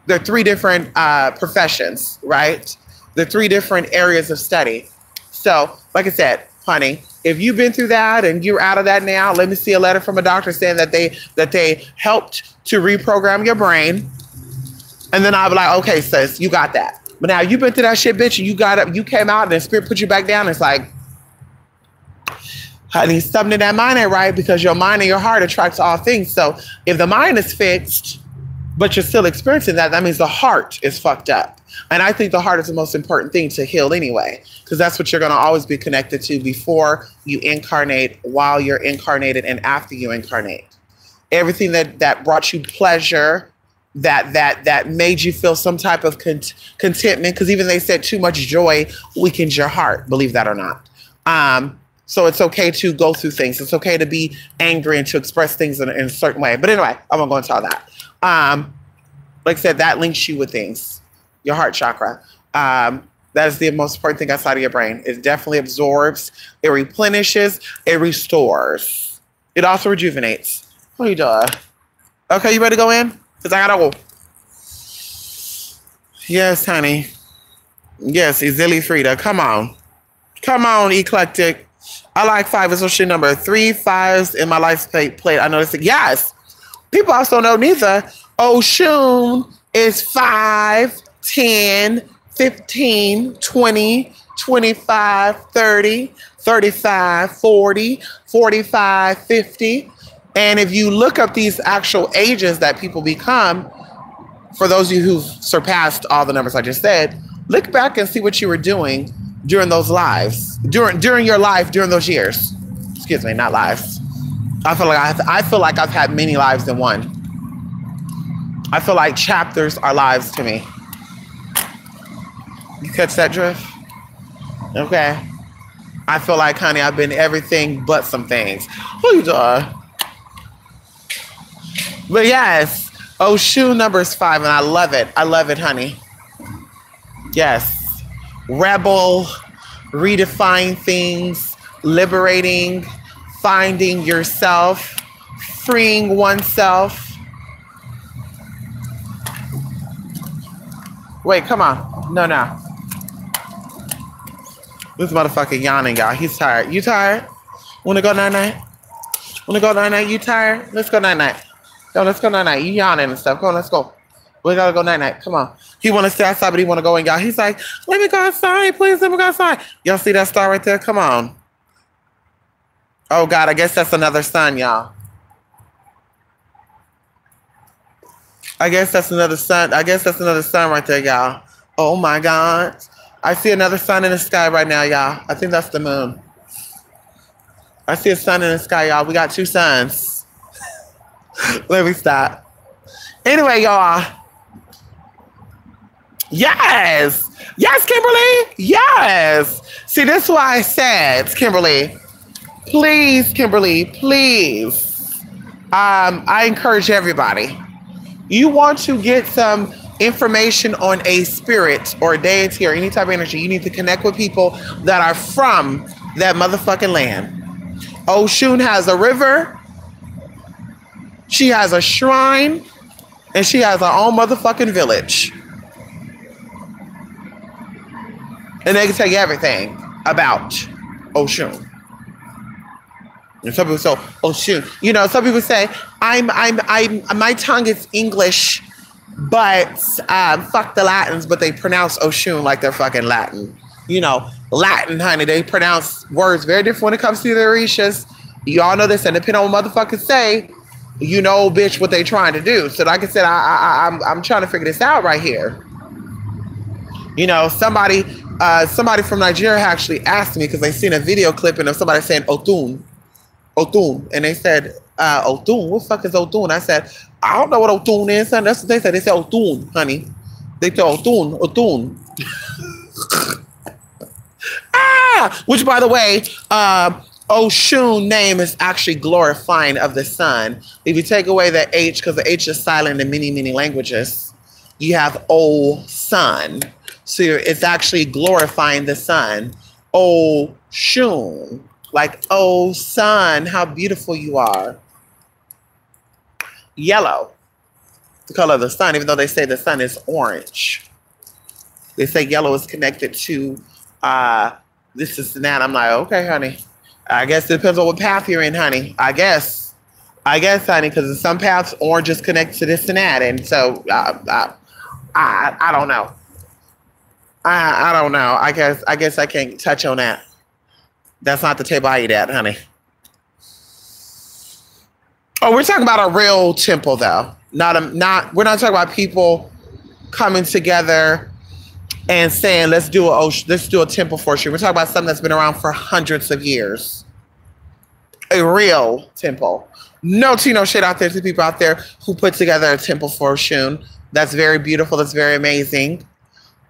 They're 3 different professions, right? They're 3 different areas of study. So, like I said, honey, if you've been through that and you're out of that now, let me see a letter from a doctor saying that they helped to reprogram your brain. And then I'll be like, okay, sis, you got that. But now you've been through that shit, bitch, and you got up, you came out and the spirit put you back down. It's like, honey, something in that mind ain't right, because your mind and your heart attracts all things. So if the mind is fixed, but you're still experiencing that, that means the heart is fucked up. And I think the heart is the most important thing to heal anyway, because that's what you're going to always be connected to before you incarnate, while you're incarnated, and after you incarnate. Everything that brought you pleasure, that made you feel some type of contentment, because even they said too much joy weakens your heart, believe that or not. So it's okay to go through things. It's okay to be angry and to express things in a certain way. But anyway, I'm gonna go into all that. Like I said, that links you with things, your heart chakra. That is the most important thing outside of your brain. It definitely absorbs, it replenishes, it restores. It also rejuvenates. What are you doing? Okay, you ready to go in? Because I gotta go. Yes, honey. Yes, Izili Frida. Come on. Come on, eclectic. I like 5 is shit number. 3 5s in my life plate. I noticed it. Yes. People also know neither. Oshun is 5, 10, 15, 20, 25, 30, 35, 40, 45, 50. And if you look up these actual ages that people become, for those of you who've surpassed all the numbers I just said, look back and see what you were doing during those lives, during your life, during those years. Excuse me, not lives. I feel like I've had many lives in one. I feel like chapters are lives to me. You catch that drift? Okay. I feel like, honey, I've been everything but some things. Who you doing? But yes, Oshun number is 5, and I love it. I love it, honey. Yes. Rebel, redefine things, liberating, finding yourself, freeing oneself. Wait, come on. No. This motherfucker yawning, y'all. He's tired. You tired? Wanna go night-night? Wanna go night-night? You tired? Let's go night-night. Yo, let's go night-night. You yawning and stuff. Come on, let's go. We gotta go night-night. Come on. He wanna stay outside, but he wanna go in, y'all. He's like, let me go outside. Please, let me go outside. Y'all see that star right there? Come on. Oh, God, I guess that's another sun, y'all. I guess that's another sun. I guess that's another sun right there, y'all. Oh, my God. I see another sun in the sky right now, y'all. I think that's the moon. I see a sun in the sky, y'all. We got 2 suns. Let me stop. Anyway, y'all. Yes. Yes, Kimberly. Yes. See, this is why I said, Kimberly, please, Kimberly, please. I encourage everybody. You want to get some information on a spirit or a deity or any type of energy, you need to connect with people that are from that motherfucking land. Oshun has a river. She has a shrine. And she has her own motherfucking village. And they can tell you everything about Oshun. And some people say, Oshun. You know, some people say, my tongue is English, but fuck the Latins, but they pronounce Oshun like they're fucking Latin. You know, Latin, honey, they pronounce words very different when it comes to the Orishas. You all know this, and depending on what motherfuckers say, you know, bitch, what they trying to do. So like I said, I'm trying to figure this out right here. You know, somebody from Nigeria actually asked me because they seen a video clipping of somebody saying Otun. And they said, Otun, what the fuck is Otun? I said, I don't know what Otun is. And that's what they said. They said Otun, honey. They said Otun. Which, by the way, Oshun name is actually glorifying of the sun. If you take away the H, because the H is silent in many, many languages, you have O sun. So it's actually glorifying the sun. Oshun. Like, oh, sun, how beautiful you are. Yellow. The color of the sun, even though they say the sun is orange. They say yellow is connected to this is that. I'm like, okay, honey. I guess it depends on what path you're in, honey. I guess, honey, because in some paths, orange is connected to this and that. And so, I don't know. I don't know. I guess I can't touch on that. That's not the table I eat at, honey. Oh, we're talking about a real temple, though. We're not talking about people coming together and saying, let's do a temple for you. We're talking about something that's been around for hundreds of years. A real temple. No tea, no shit out there to people out there who put together a temple for Oshun. That's very beautiful. That's very amazing.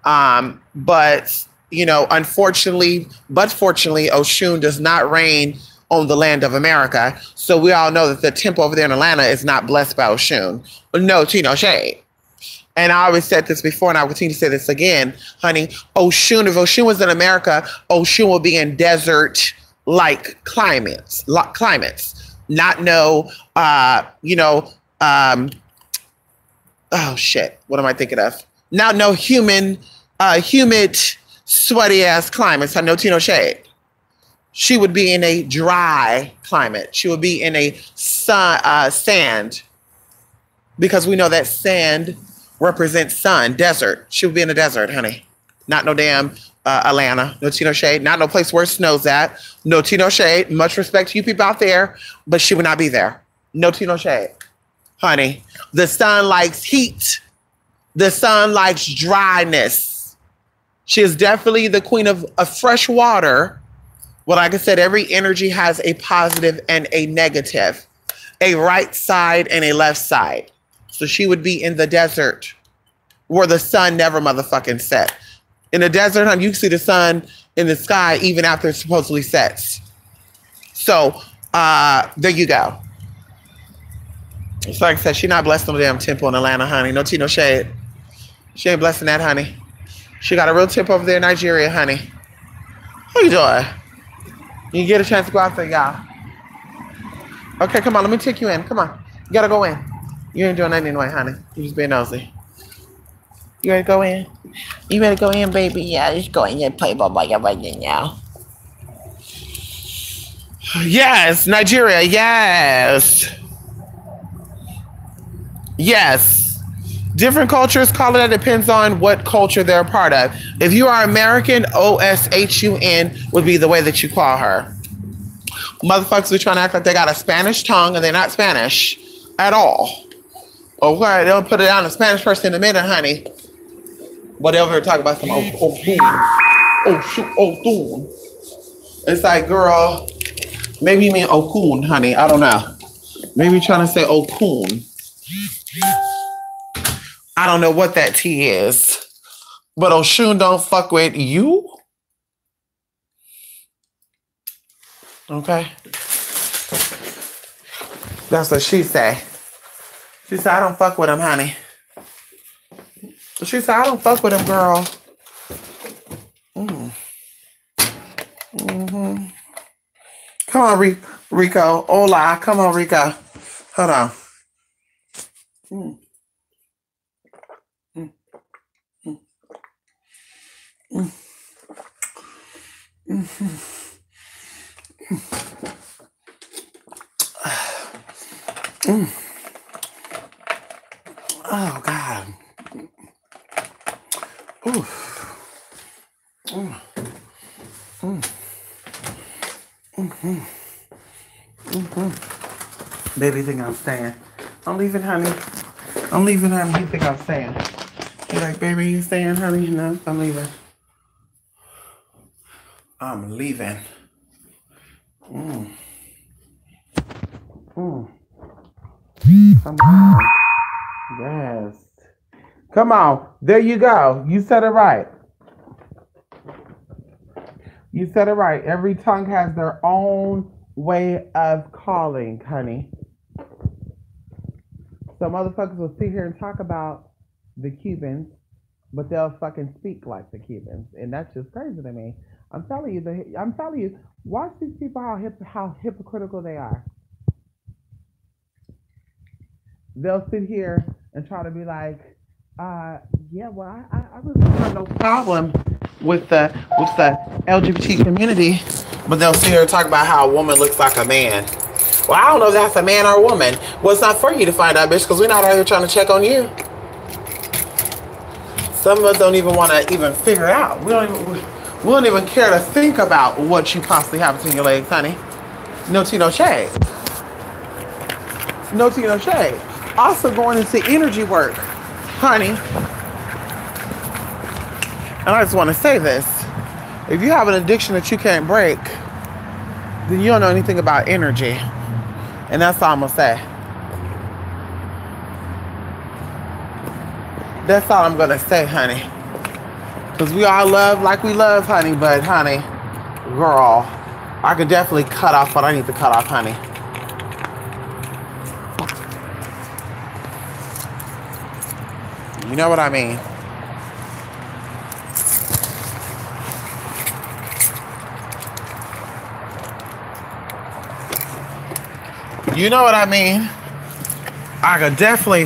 But, you know, fortunately, Oshun does not reign on the land of America. So we all know that the temple over there in Atlanta is not blessed by Oshun. No tea, no shade. And I always said this before, and I will continue to say this again, honey. Oshun, if Oshun was in America, Oshun will be in desert-like climates. Not no, oh shit, what am I thinking of? Not no humid, sweaty-ass climates. No tea, no shade. She would be in a dry climate. She would be in a sand, because we know that sand represents sun, desert. She would be in a desert, honey. Not no damn Atlanta. No tea, no shade. Not no place where it snows at. No tea, no shade. Much respect to you people out there, but she would not be there. No tea, no shade. Honey, the sun likes heat. The sun likes dryness. She is definitely the queen of fresh water. Well, like I said, every energy has a positive and a negative, a right side and a left side. So she would be in the desert where the sun never motherfucking set. In the desert, honey, you can see the sun in the sky even after it supposedly sets. So there you go. So like I said, she's not blessed on the damn temple in Atlanta, honey. No tea, no shade. She ain't blessing that, honey. She got a real temple over there in Nigeria, honey. What you doing? You get a chance to go out there, y'all. Okay, come on. Let me take you in. Come on. You gotta go in. You ain't doing nothing anyway, honey. You just being nosy. You ready to go in? You ready to go in, baby? Yeah, just go in and play ball right now. Yes, Nigeria. Yes. Yes. Different cultures call it. It depends on what culture they're a part of. If you are American, O-S-H-U-N would be the way that you call her. Motherfuckers be trying to act like they got a Spanish tongue and they're not Spanish at all. Okay, they'll put it on a Spanish person in a minute, honey. But they'll ever talk about some Otun. It's like, girl, maybe you mean Okun, honey. I don't know. Maybe trying to say Okun. I don't know what that T is. But Oshun don't fuck with you? Okay. That's what she say. She said, I don't fuck with him, honey. She said, I don't fuck with him, girl. Mm-hmm. Come on, Rico. Hola. Come on, Rico. Hold on. Mm. Mm. Mm. Mm. Mm. Mm. Oh, God. Ooh. Mm. Mm. Mm-hmm. Mm-hmm. Baby think I'm staying. I'm leaving, honey. I'm leaving, honey. You think I'm staying. You're like, baby, you staying, honey? No, I'm leaving. I'm leaving. Mm. Mm. Come on. Yes. Come on. There you go. You said it right. You said it right. Every tongue has their own way of calling, honey. So motherfuckers will sit here and talk about the Cubans, but they'll fucking speak like the Cubans, and that's just crazy to me. I'm telling you. Watch these people how hypocritical they are. They'll sit here and try to be like, yeah, well, I really don't have no problem with the LGBT community, but they'll sit here and talk about how a woman looks like a man. Well, I don't know if that's a man or a woman. Well, it's not for you to find out, bitch, because we're not out here trying to check on you. Some of us don't even want to even figure it out. We don't even care to think about what you possibly have between your legs, honey. No tea, no shade. No tea, no shade. Also going into energy work, honey. And I just want to say this. If you have an addiction that you can't break, then you don't know anything about energy. And that's all I'm going to say. That's all I'm going to say, honey. Because we all love like we love, honey. But, honey, girl, I can definitely cut off what I need to cut off, honey. You know what I mean? You know what I mean? I could definitely,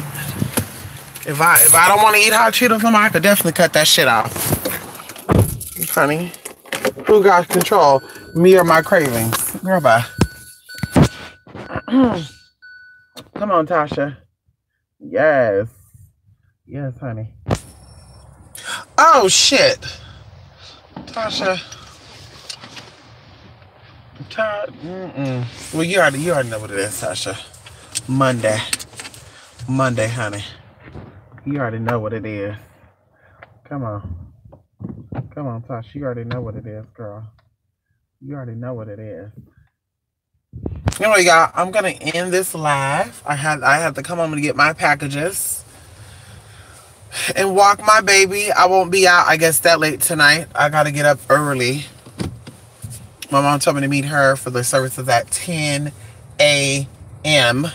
if I don't want to eat hot Cheetos no more, I could definitely cut that shit off. Honey, who got control? Me or my cravings? Girl, bye. Come on, Tasha. Yes. Yes, honey. Oh, shit. Tasha. Well, you already know what it is, Tasha. Monday, honey. You already know what it is. Come on, Tasha. You already know what it is, girl. You already know what it is. Anyway, y'all, I'm gonna end this live. I had to come home and get my packages and walk my baby. I won't be out, I guess, that late tonight. I gotta get up early. My mom told me to meet her for the services at 10 a.m.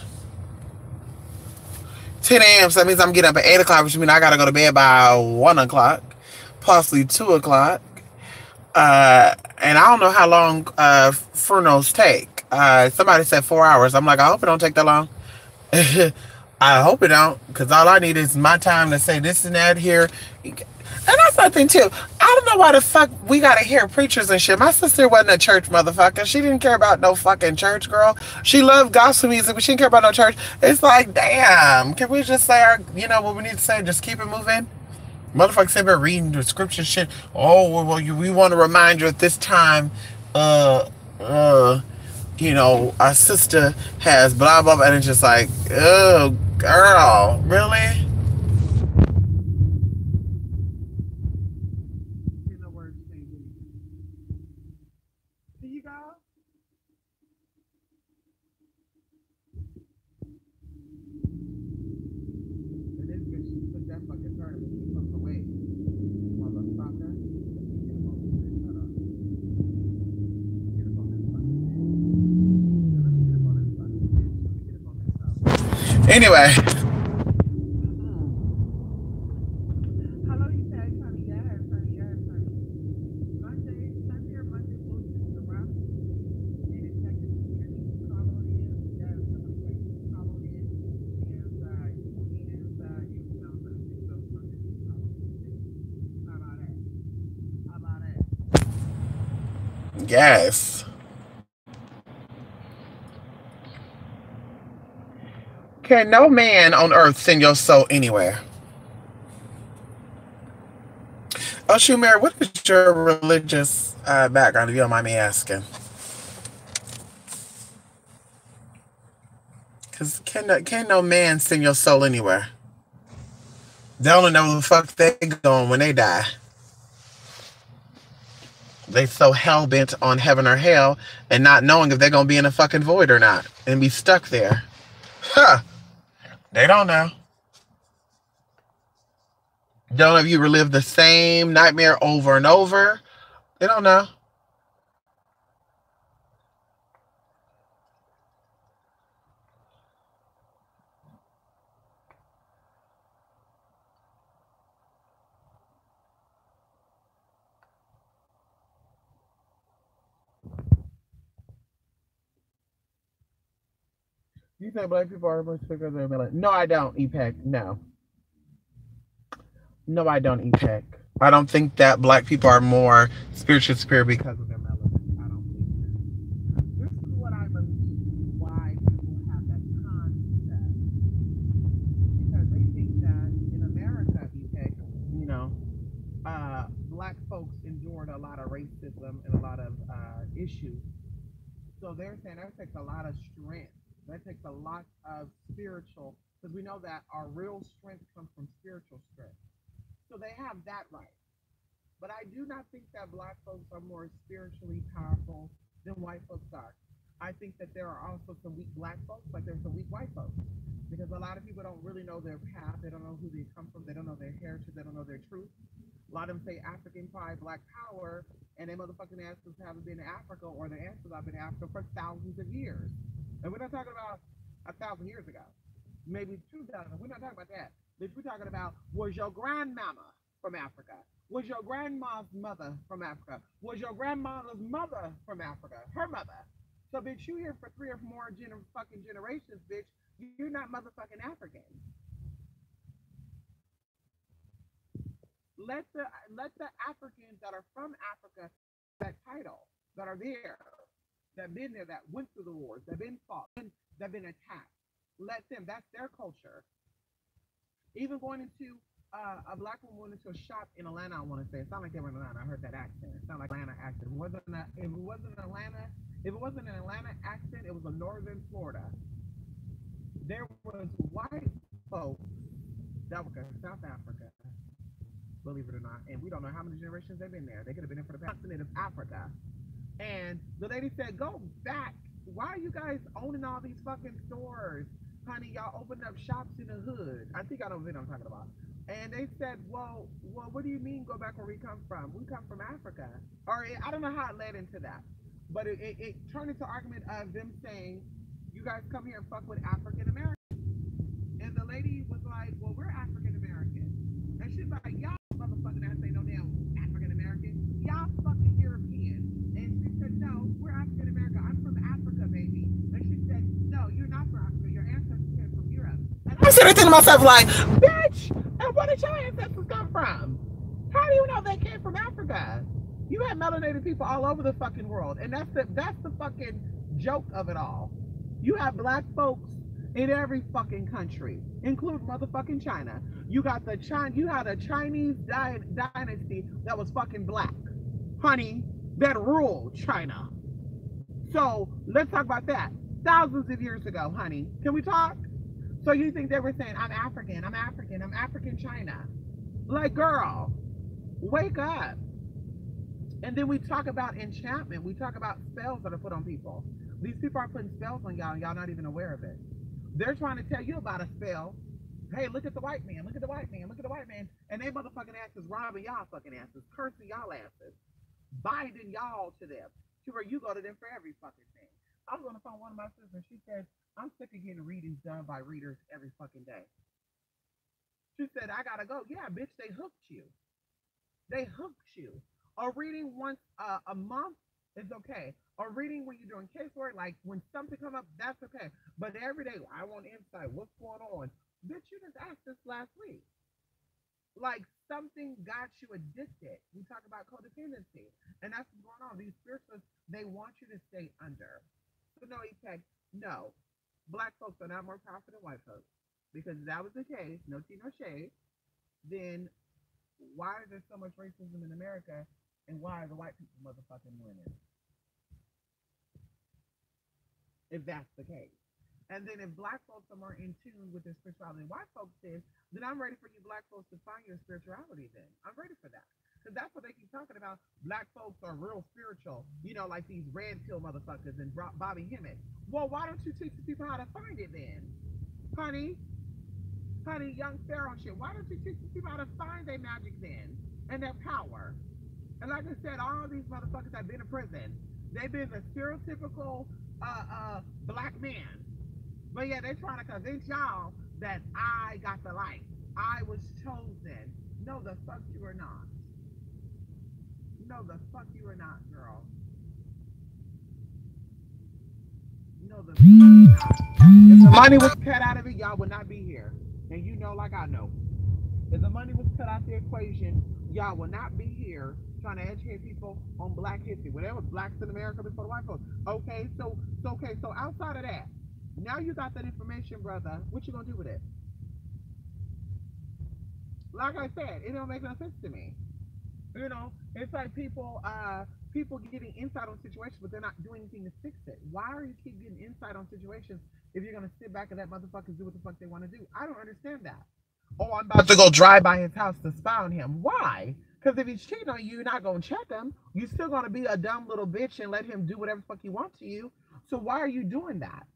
10 a.m. So that means I'm getting up at 8 o'clock, which means I gotta go to bed by 1 o'clock, possibly 2 o'clock. And I don't know how long funerals take. Somebody said 4 hours. I'm like, I hope it don't take that long. I hope it don't, because all I need is my time to say this and that here. And that's nothing too. I don't know why the fuck we gotta hear preachers and shit. My sister wasn't a church motherfucker. She didn't care about no fucking church, girl. She loved gospel music, but she didn't care about no church. It's like, damn, can we just say our, what we need to say? Just keep it moving. Motherfuckers sit there reading the scripture shit. Oh, well, we want to remind you at this time, our sister has blah, blah, blah. And it's just like, oh, girl, really? Anyway. Yes. Can no man on earth send your soul anywhere? Oh, shoot, Mary, what is your religious background, if you don't mind me asking? Because can no man send your soul anywhere? They only know where the fuck they going when they die. They so hell-bent on heaven or hell and not knowing if they're going to be in a fucking void or not and be stuck there. Huh. They don't know. Don't know if you relive the same nightmare over and over. They don't know. You think black people are much bigger than melanin? No, I don't, EPEC. No. No, I don't, EPEC. I don't think that black people are more spiritually superior because of their melanin. I don't think that. This is what I believe why people have that concept. Because they think that in America, EPEC, you know, black folks endured a lot of racism and a lot of issues. So they're saying that takes a lot of strength. That takes a lot of spiritual, because we know that our real strength comes from spiritual strength. So they have that right. But I do not think that black folks are more spiritually powerful than white folks are. I think that there are also some weak black folks, like there's some weak white folks. Because a lot of people don't really know their path. They don't know who they come from. They don't know their heritage. They don't know their truth. A lot of them say African pride, black power, and they motherfucking asses haven't been to Africa, or their ancestors have been in Africa for thousands of years. And we're not talking about 1,000 years ago, maybe 2,000. We're not talking about that. We're talking about, was your grandmama from Africa? Was your grandma's mother from Africa? Was your grandmother's mother from Africa? Her mother. So, bitch, you here for 3 or more fucking generations, bitch. You're not motherfucking African. Let the Africans that are from Africa that title, that are there, that been there, that went through the wars, that been fought, that been attacked. Let them. That's their culture. Even going into a black woman went into a shop in Atlanta. I want to say it sounded like they were in Atlanta. I heard that accent. It sounded like Atlanta accent. If it wasn't Atlanta, if it wasn't an Atlanta accent, it was a northern Florida. There was white folks that were in South Africa, believe it or not, and we don't know how many generations they've been there. They could have been there for the continent of Africa. And the lady said, "Go back. Why are you guys owning all these fucking stores? Honey, y'all opened up shops in the hood." I think I know what I'm talking about. And they said, well, what do you mean go back where we come from? We come from Africa. Or I don't know how it led into that. But it turned into an argument of them saying, you guys come here and fuck with African Americans. And the lady was like, well, we're African American. And she's like, y'all motherfucking ass ain't no damn African American. Y'all fucking European. And she said, no, we're African American. I'm from Africa, baby. And she said, no, you're not from Africa. Your ancestors came from Europe. And I'm sitting there thinking to myself, like, bitch, and where did your ancestors come from? How do you know they came from Africa? You have melanated people all over the fucking world. And that's the fucking joke of it all. You have black folks in every fucking country, including motherfucking China. You had a Chinese dynasty that was fucking black, honey, that ruled China. So let's talk about that. Thousands of years ago, honey. Can we talk? So you think they were saying, I'm African China. Like, girl, wake up. And then we talk about enchantment. We talk about spells that are put on people. These people are putting spells on y'all, and y'all not even aware of it. They're trying to tell you about a spell. Hey, look at the white man. Look at the white man. Look at the white man. And they motherfucking asses robbing y'all fucking asses, cursing y'all asses, binding y'all to them, to where you go to them for every fucking thing. I was on the phone with one of my sisters. She said, I'm sick of getting readings done by readers every fucking day. She said, I gotta go. Yeah, bitch, they hooked you. They hooked you. A reading once a month is okay. A reading when you're doing casework, like when something come up, that's okay. But every day, I want insight. What's going on? Bitch, you just asked this last week. Like something got you addicted. We talk about codependency, and that's what's going on. These spiritualists, they want you to stay under. So no, effect. No, black folks are not more powerful than white folks, because if that was the case, no tea, no shade, then why is there so much racism in America, and why are the white people motherfucking winning? If that's the case. And then if black folks are more in tune with their spirituality than white folks is, then I'm ready for you black folks to find your spirituality then. I'm ready for that. Because that's what they keep talking about. Black folks are real spiritual, you know, like these red pill motherfuckers and Bobby Hemmett. Well, why don't you teach the people how to find it then? Honey, young Pharaoh shit. Why don't you teach the people how to find their magic then and their power? And like I said, all these motherfuckers have been in prison. They've been the stereotypical black man. But yeah, they're trying to convince y'all that I got the light. I was chosen. No, the fuck you are not. No, the fuck you are not, girl. No, the fuck you are not. If the money was cut out of it, y'all would not be here. And you know like I know. If the money was cut out the equation, y'all will not be here trying to educate people on black history. When there was blacks in America before the white folks. Okay, so outside of that, now you got that information, brother. What you gonna do with it? Like I said, it don't make no sense to me. You know, it's like people getting insight on situations, but they're not doing anything to fix it. Why are you keep getting insight on situations if you're gonna sit back and let motherfuckers do what the fuck they want to do? I don't understand that. Oh, I'm about to go drive by his house to spy on him. Why? Because if he's cheating on you, you're not gonna check him. You're still gonna be a dumb little bitch and let him do whatever the fuck he wants to you. So why are you doing that?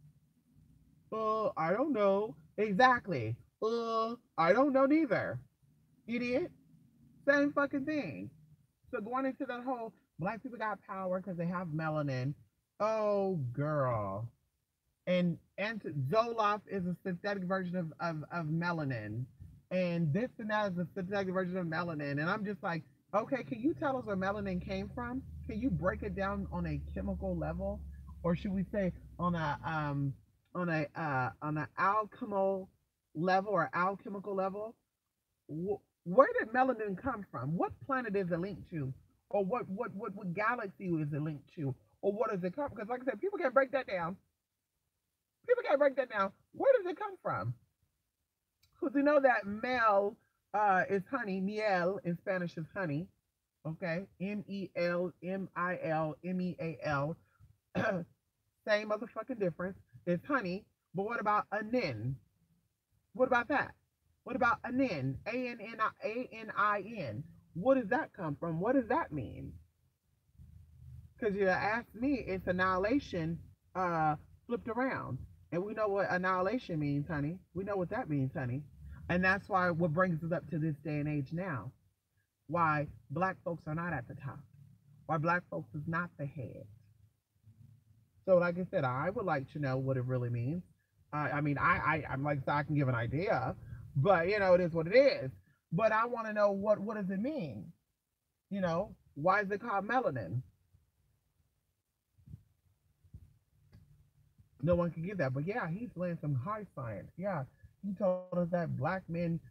I don't know. Exactly. I don't know neither. Idiot. Same fucking thing. So going into that whole black people got power because they have melanin. Oh, girl. And Zoloft is a synthetic version of melanin. And this and that is a synthetic version of melanin. And I'm just like, okay, can you tell us where melanin came from? Can you break it down on a chemical level? Or should we say on an alchemical level or alchemical level? Where did melanin come from? What planet is it linked to? Or what galaxy is it linked to? Or what does it come from? Because like I said, people can't break that down. Where does it come from? Because we know that mel is honey. Miel in Spanish is honey. Okay? MELMILMEAL. Same motherfucking difference. It's honey. But what about anin? What about that? What about anin? ANIN. What does that come from? What does that mean? Because you asked me, it's annihilation flipped around. And we know what annihilation means, honey. We know what that means, honey. And that's why what brings us up to this day and age now. Why black folks are not at the top. Why black folks is not the head. So like I said, I would like to know what it really means. I'm like, so I can give an idea, but you know, it is what it is. But I want to know what does it mean? You know, why is it called melanin? No one can give that. But yeah, he's laying some high science. Yeah, he told us that black men,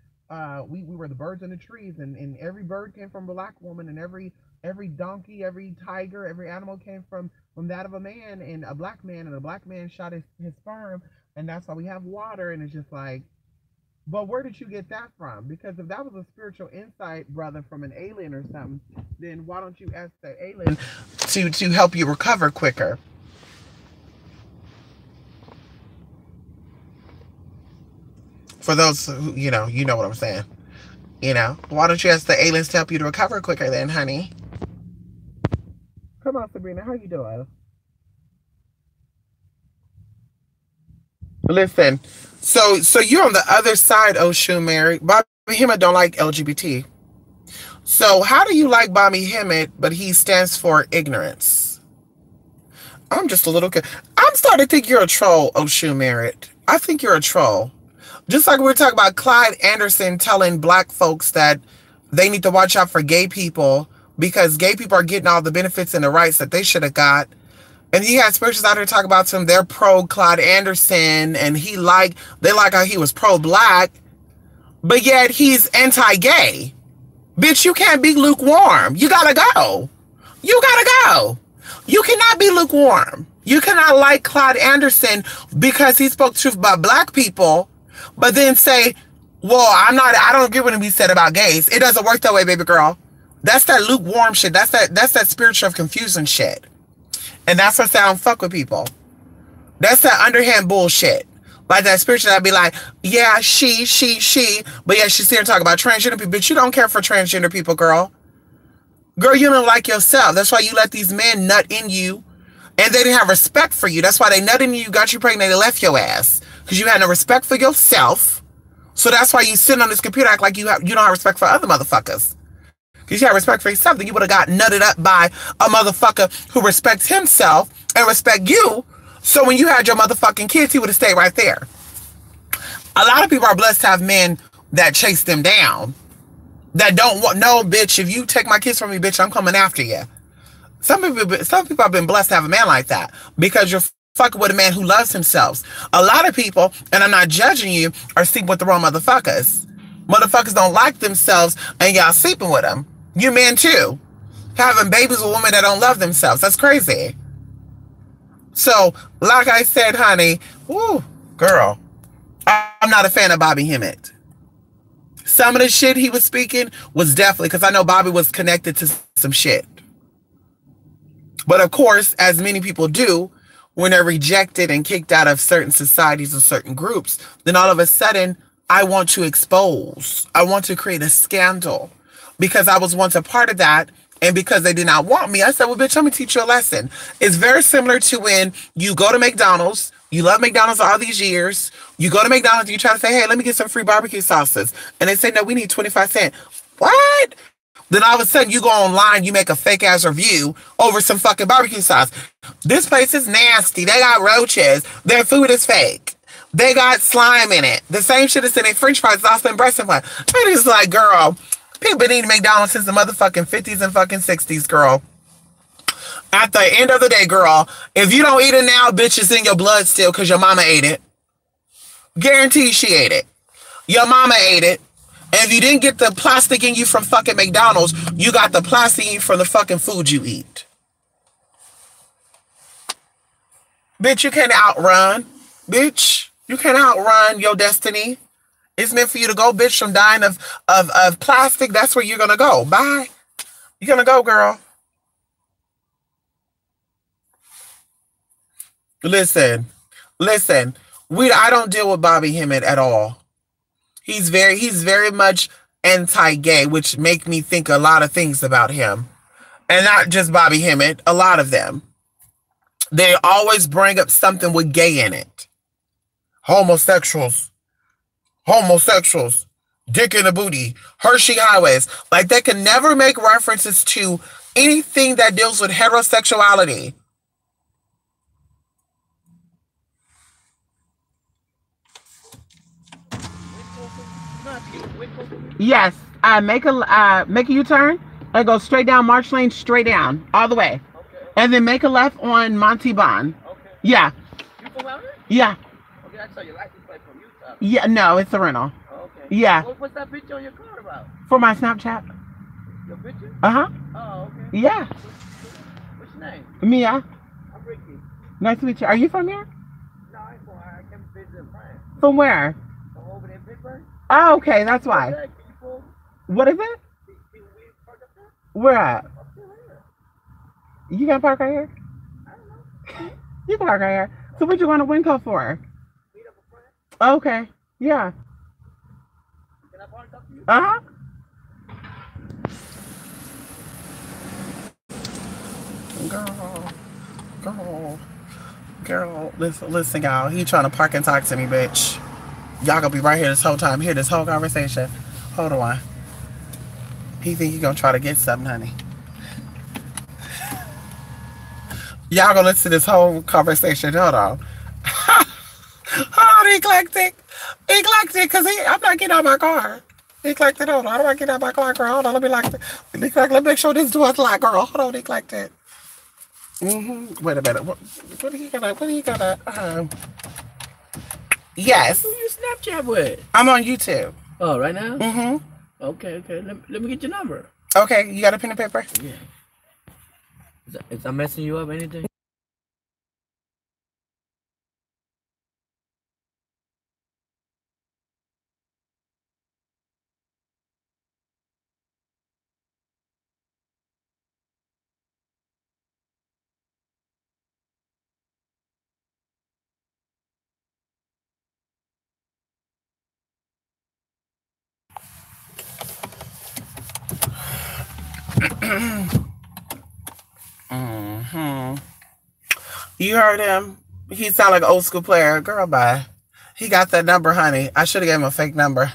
we were the birds in the trees, and every bird came from a black woman, and every donkey, every tiger, every animal came from that of a man, and a black man, and a black man shot his sperm, and that's why we have water. And it's just like, but where did you get that from? Because if that was a spiritual insight, brother, from an alien or something, then why don't you ask the alien to help you recover quicker? For those who, you know what I'm saying. You know, why don't you ask the aliens to help you to recover quicker then, honey? Come on, Sabrina, how you doing? Listen, so you're on the other side, Oshun Mary. Bobby Hemmett don't like LGBT. So how do you like Bobby Hemmett, but he stands for ignorance? I'm just a little kid. I'm starting to think you're a troll, Oshun Merritt. I think you're a troll. Just like we were talking about Clyde Anderson telling black folks that they need to watch out for gay people because gay people are getting all the benefits and the rights that they should have got. And you had spirituals out here talk about some, they're pro Clyde Anderson and they like how he was pro-black, but yet he's anti-gay. Bitch, you can't be lukewarm. You gotta go. You gotta go. You cannot be lukewarm. You cannot like Clyde Anderson because he spoke truth about black people, but then say, well, I don't agree with him he said about gays. It doesn't work that way, baby girl. That's that lukewarm shit. That's that spiritual of confusion shit. And that's what I don't fuck with people. That's that underhand bullshit. Like that spiritual that'd be like, yeah, she, but yeah, she's here and talk about transgender people. But you don't care for transgender people, girl. Girl, you don't like yourself. That's why you let these men nut in you. And they didn't have respect for you. That's why they nutted in you, got you pregnant, they left your ass. Because you had no respect for yourself. So that's why you sit on this computer act like you don't have respect for other motherfuckers. Because you have respect for yourself, then you would have got nutted up by a motherfucker who respects himself and respect you. So when you had your motherfucking kids, he would have stayed right there. A lot of people are blessed to have men that chase them down. That don't want, no, bitch, if you take my kids from me, bitch, I'm coming after you. Some people have been blessed to have a man like that because you're fucking with a man who loves himself. A lot of people, and I'm not judging you, are sleeping with the wrong motherfuckers. Motherfuckers don't like themselves and y'all sleeping with them. You men too. Having babies with women that don't love themselves. That's crazy. So, like I said, honey, woo, girl, I'm not a fan of Bobby Hemmett. Some of the shit he was speaking was definitely, because I know Bobby was connected to some shit. But of course, as many people do, when they're rejected and kicked out of certain societies or certain groups, then all of a sudden, I want to expose. I want to create a scandal. Because I was once a part of that, and because they did not want me, I said, well, bitch, let me teach you a lesson. It's very similar to when you go to McDonald's, you love McDonald's all these years, you go to McDonald's, you try to say, hey, let me get some free barbecue sauces. And they say, no, we need 25 cents. What? Then all of a sudden, you go online, you make a fake-ass review over some fucking barbecue sauce. This place is nasty. They got roaches. Their food is fake. They got slime in it. The same shit is in their french fries, sauce, and breast implant. And it's like, girl, people been eating McDonald's since the motherfucking 50s and fucking 60s, girl. At the end of the day, girl, if you don't eat it now, bitch, it's in your blood still because your mama ate it. Guarantee she ate it. Your mama ate it. And if you didn't get the plastic in you from fucking McDonald's, you got the plastic in you from the fucking food you eat. Bitch, you can't outrun. Bitch, you can't outrun your destiny. It's meant for you to go, bitch, from dying of plastic. That's where you're going to go. Bye. You're going to go, girl. Listen. I don't deal with Bobby Hemmett at all. He's very much anti-gay, which make me think a lot of things about him. And not just Bobby Hemmett, a lot of them. They always bring up something with gay in it. Homosexuals, dick in the booty, Hershey highways. Like, they can never make references to anything that deals with heterosexuality. Yes, make a U-turn and go straight down March Lane, straight down, all the way. Okay. And then make a left on Montalban. Okay. Yeah. You from out here? Yeah. Okay, I saw your license plate from Utah. Yeah, no, it's a rental. Okay. Yeah. What's that picture on your car about? For my Snapchat. Your picture? Uh-huh. Oh, okay. Yeah. What's your name? Mia. I'm Ricky. Nice to meet you. Are you from here? No, I ain't from here. I came to visit in France. From where? From over there in Pittsburgh. Oh, okay, that's why. What is it? Where at? You can park right here? I don't know. You can park right here. So what you going to Winco for? Meet up a friend. Okay, yeah. Can I park up to you? Uh-huh. Girl, listen, y'all. He trying to park and talk to me, bitch. Y'all gonna be right here this whole time. Hear this whole conversation. Hold on. He think he gonna try to get something, honey. Y'all gonna listen to this whole conversation. Hold on. Hold on, eclectic. Eclectic, because I'm not getting out of my car. Eclectic, hold on. How do I get out of my car, girl? Hold on, let me lock it. Eclectic, let me make sure this door's locked, girl. Hold on, eclectic. Wait a minute. What are you gonna, yes. Who you Snapchat with? I'm on YouTube. Oh, right now? Okay. Let me get your number. Okay, you got a pen and paper? Yeah. Is I messing you up anything? You heard him. He sound like an old school player. Girl, bye. He got that number, honey. I should have gave him a fake number.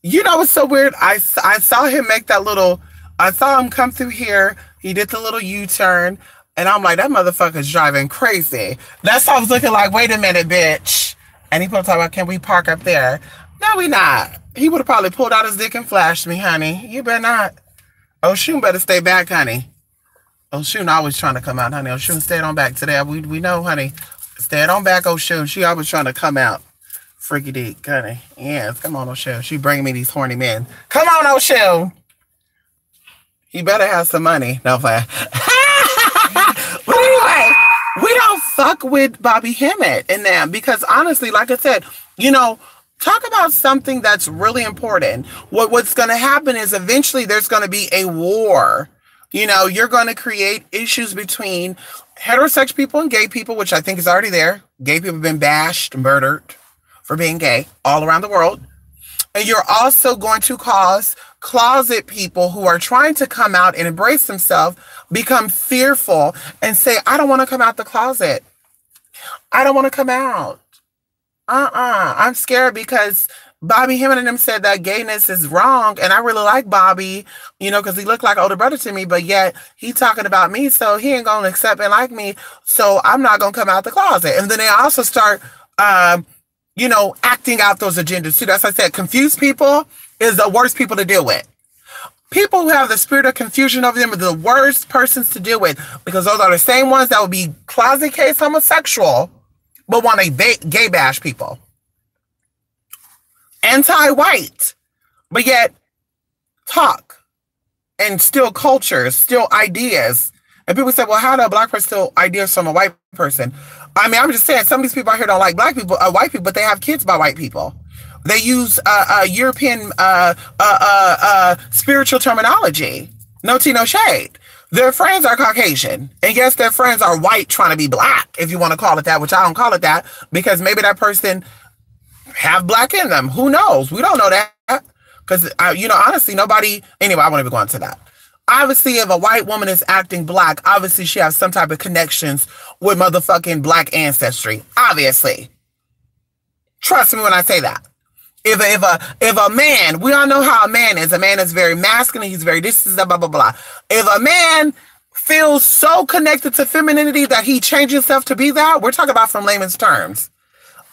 You know what's so weird? I saw him make that little... I saw him come through here. He did the little U-turn. And I'm like, that motherfucker's driving crazy. That's why I was looking like, wait a minute, bitch. And he put talking about, can we park up there? No, we not. He would have probably pulled out his dick and flashed me, honey. You better not. Oshun better stay back, honey. Oshun always trying to come out, honey. Oshun, stay on back today. We know, honey. Stay on back, Oshun. She always trying to come out. Freaky deek, honey. Yes, come on, Oshun. She bringing me these horny men. Come on, Oshun. You better have some money. No, fine. But anyway, we don't fuck with Bobby Hemmett and them because honestly, like I said, you know, talk about something that's really important. What's going to happen is eventually there's going to be a war. You know, you're going to create issues between heterosexual people and gay people, which I think is already there. Gay people have been bashed, murdered for being gay all around the world. And you're also going to cause closet people who are trying to come out and embrace themselves become fearful and say, I don't want to come out the closet. I don't want to come out. I'm scared because Bobby Hemmett and them said that gayness is wrong. And I really like Bobby, you know, because he looked like an older brother to me, but yet he talking about me. So he ain't going to accept and like me. So I'm not going to come out the closet. And then they also start, you know, acting out those agendas too. That's why I said confused people is the worst people to deal with. People who have the spirit of confusion over them are the worst persons to deal with because those are the same ones that would be closet case homosexual but want to gay bash people. Anti-white, but yet talk and steal cultures, steal ideas. And people say, well, how do a black person steal ideas from a white person? I mean, I'm just saying, some of these people out here don't like black people, white people, but they have kids by white people. They use European spiritual terminology. No tea, no shade. Their friends are Caucasian. And yes, their friends are white trying to be black, if you want to call it that, which I don't call it that, because maybe that person have black in them. Who knows? We don't know that. Because, you know, honestly, nobody... Anyway, I won't even go into that. Obviously, if a white woman is acting black, obviously she has some type of connections with motherfucking black ancestry. Obviously. Trust me when I say that. If a man, we all know how a man is. A man is very masculine. He's very this is blah, blah, blah. If a man feels so connected to femininity that he changes himself to be that, we're talking about from layman's terms.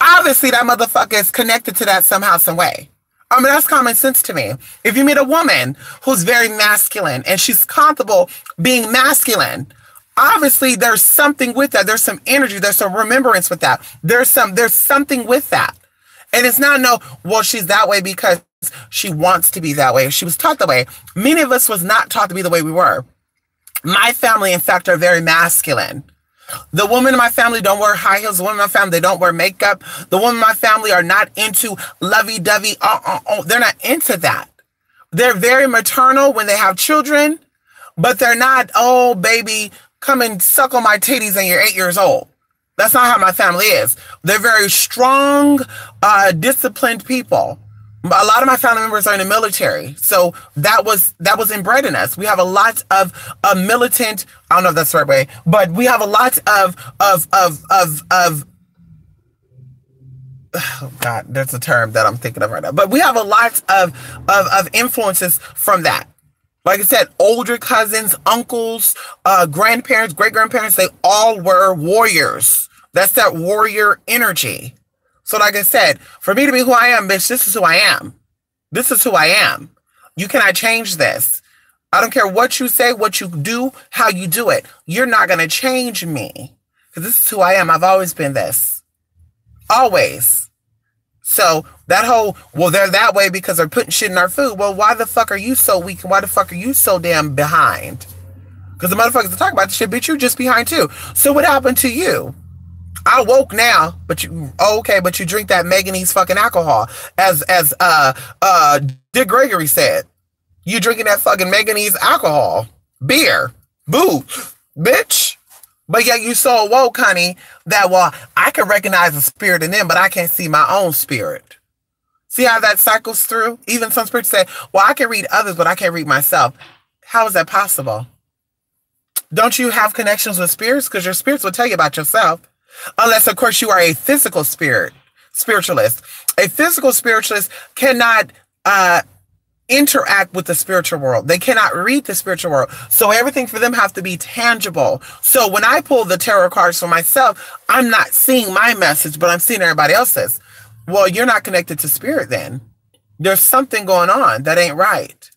Obviously, that motherfucker is connected to that somehow, some way. I mean, that's common sense to me. If you meet a woman who's very masculine and she's comfortable being masculine, obviously there's something with that. There's some energy. There's some remembrance with that. There's something with that. And it's not well, she's that way because she wants to be that way. She was taught that way. Many of us was not taught to be the way we were. My family, in fact, are very masculine. The women in my family don't wear high heels. The women in my family, they don't wear makeup. The women in my family are not into lovey-dovey. They're not into that. They're very maternal when they have children, but they're not, oh, baby, come and suck on my titties and you're 8 years old. That's not how my family is. They're very strong, disciplined people. A lot of my family members are in the military. So that was inbred in us. We have a lot of militant, I don't know if that's the right way, but we have a lot of oh God, there's a term that I'm thinking of right now. But we have a lot of influences from that. Like I said, older cousins, uncles, grandparents, great-grandparents, they all were warriors. That's that warrior energy. So like I said, for me to be who I am, bitch, this is who I am. This is who I am. You cannot change this. I don't care what you say, what you do, how you do it. You're not going to change me. Because this is who I am. I've always been this. Always. So that whole, well, they're that way because they're putting shit in our food. Well, why the fuck are you so weak? And why the fuck are you so damn behind? Because the motherfuckers that talk about this shit, bitch, you're just behind too. So what happened to you? I woke now, but you, okay, but you drink that manganese fucking alcohol. As Dick Gregory said. You drinking that fucking manganese alcohol. Beer. Boo. Bitch. But yet you so woke, honey, that, well, I can recognize the spirit in them, but I can't see my own spirit. See how that cycles through? Even some spirits say, well, I can read others, but I can't read myself. How is that possible? Don't you have connections with spirits? Because your spirits will tell you about yourself. Unless, of course, you are a physical spiritualist. A physical spiritualist cannot interact with the spiritual world. They cannot read the spiritual world. So everything for them has to be tangible. So when I pull the tarot cards for myself, I'm not seeing my message, but I'm seeing everybody else's. Well, you're not connected to spirit then. There's something going on that ain't right.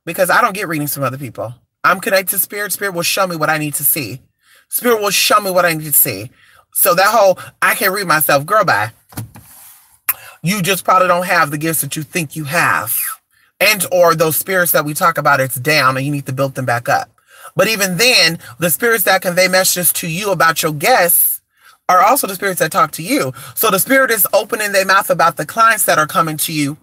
Because I don't get readings from other people. I'm connected to spirit. Spirit will show me what I need to see. Spirit will show me what I need to see. So that whole, I can't read myself, girl, bye. You just probably don't have the gifts that you think you have. And or those spirits that we talk about, it's down and you need to build them back up. But even then, the spirits that convey messages to you about your guests are also the spirits that talk to you. So the spirit is opening their mouth about the clients that are coming to you.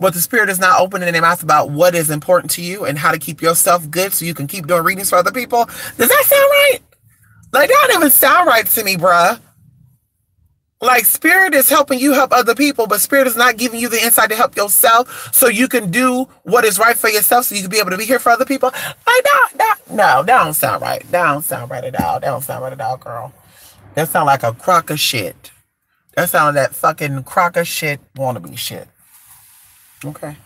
But the spirit is not opening their mouth about what is important to you and how to keep yourself good so you can keep doing readings for other people. Does that sound right? Like, that don't even sound right to me, bruh. Like, spirit is helping you help other people, but spirit is not giving you the insight to help yourself so you can do what is right for yourself so you can be able to be here for other people. Like, no, that don't sound right. That don't sound right at all. That don't sound right at all, girl. That sound like a crock of shit. That sound like that fucking crock of shit wannabe shit. Okay.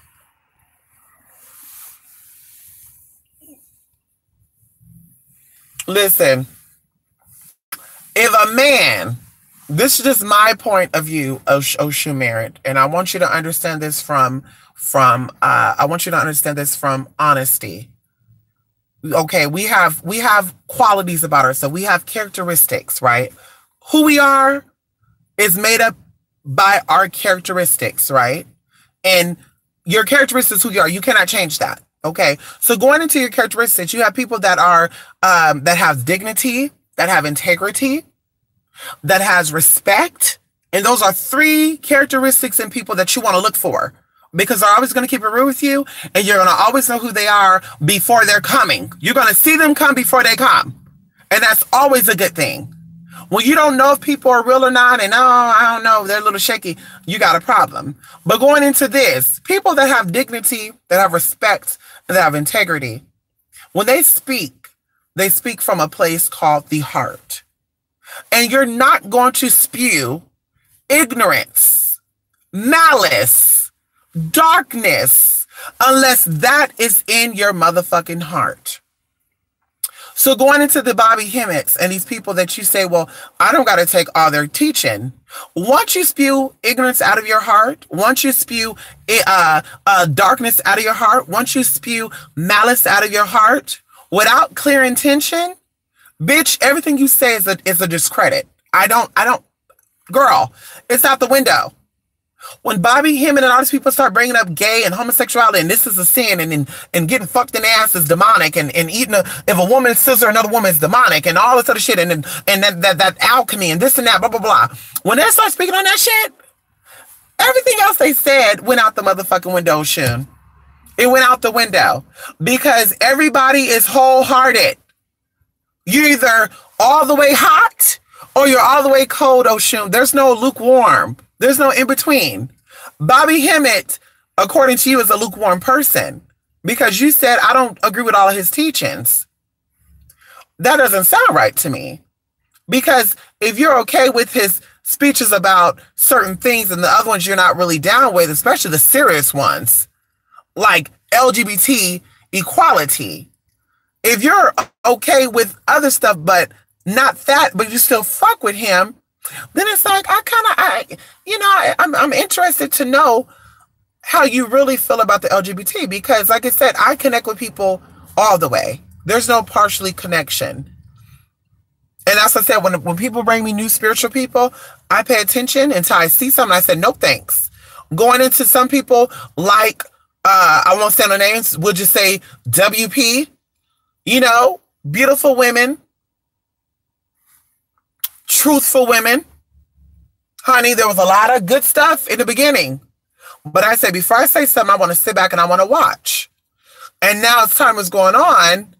Listen. If a man, this is just my point of view of Oshun Merit, and I want you to understand this from honesty. Okay, we have qualities about ourselves. We have characteristics, right? Who we are is made up by our characteristics, right? And your characteristics, who you are, you cannot change that. Okay, so going into your characteristics, you have people that are that have dignity, that have integrity, that has respect. And those are three characteristics in people that you want to look for because they're always going to keep it real with you and you're going to always know who they are before they're coming. You're going to see them come before they come. And that's always a good thing. When you don't know if people are real or not and, oh, I don't know, they're a little shaky, you got a problem. But going into this, people that have dignity, that have respect, that have integrity, when they speak from a place called the heart. And you're not going to spew ignorance, malice, darkness, unless that is in your motherfucking heart. So going into the Bobby Hemmets and these people that you say, well, I don't got to take all their teaching. Once you spew ignorance out of your heart, once you spew darkness out of your heart, once you spew malice out of your heart, without clear intention, bitch, everything you say is a discredit. I don't, girl, it's out the window. When Bobby Hemmett and all these people start bringing up gay and homosexuality and this is a sin and getting fucked in the ass is demonic and eating if a woman scissor another woman is demonic and all this other shit and that alchemy and this and that, blah, blah, blah. When they start speaking on that shit, everything else they said went out the motherfucking window, Shun. It went out the window because everybody is wholehearted. You're either all the way hot or you're all the way cold, Oshun. There's no lukewarm. There's no in between. Bobby Hemmett, according to you, is a lukewarm person because you said, I don't agree with all of his teachings. That doesn't sound right to me because if you're okay with his speeches about certain things and the other ones you're not really down with, especially the serious ones, like LGBT equality. If you're okay with other stuff, but not that, but you still fuck with him, then it's like, I'm interested to know how you really feel about the LGBT, because like I said, I connect with people all the way. There's no partially connection. And as I said, when people bring me new spiritual people, I pay attention until I see something. I said, no thanks. Going into some people like, I won't say no names, we'll just say WP, beautiful women, truthful women. Honey, there was a lot of good stuff in the beginning. But I said, before I say something, I want to sit back and I want to watch. And now as time is going on,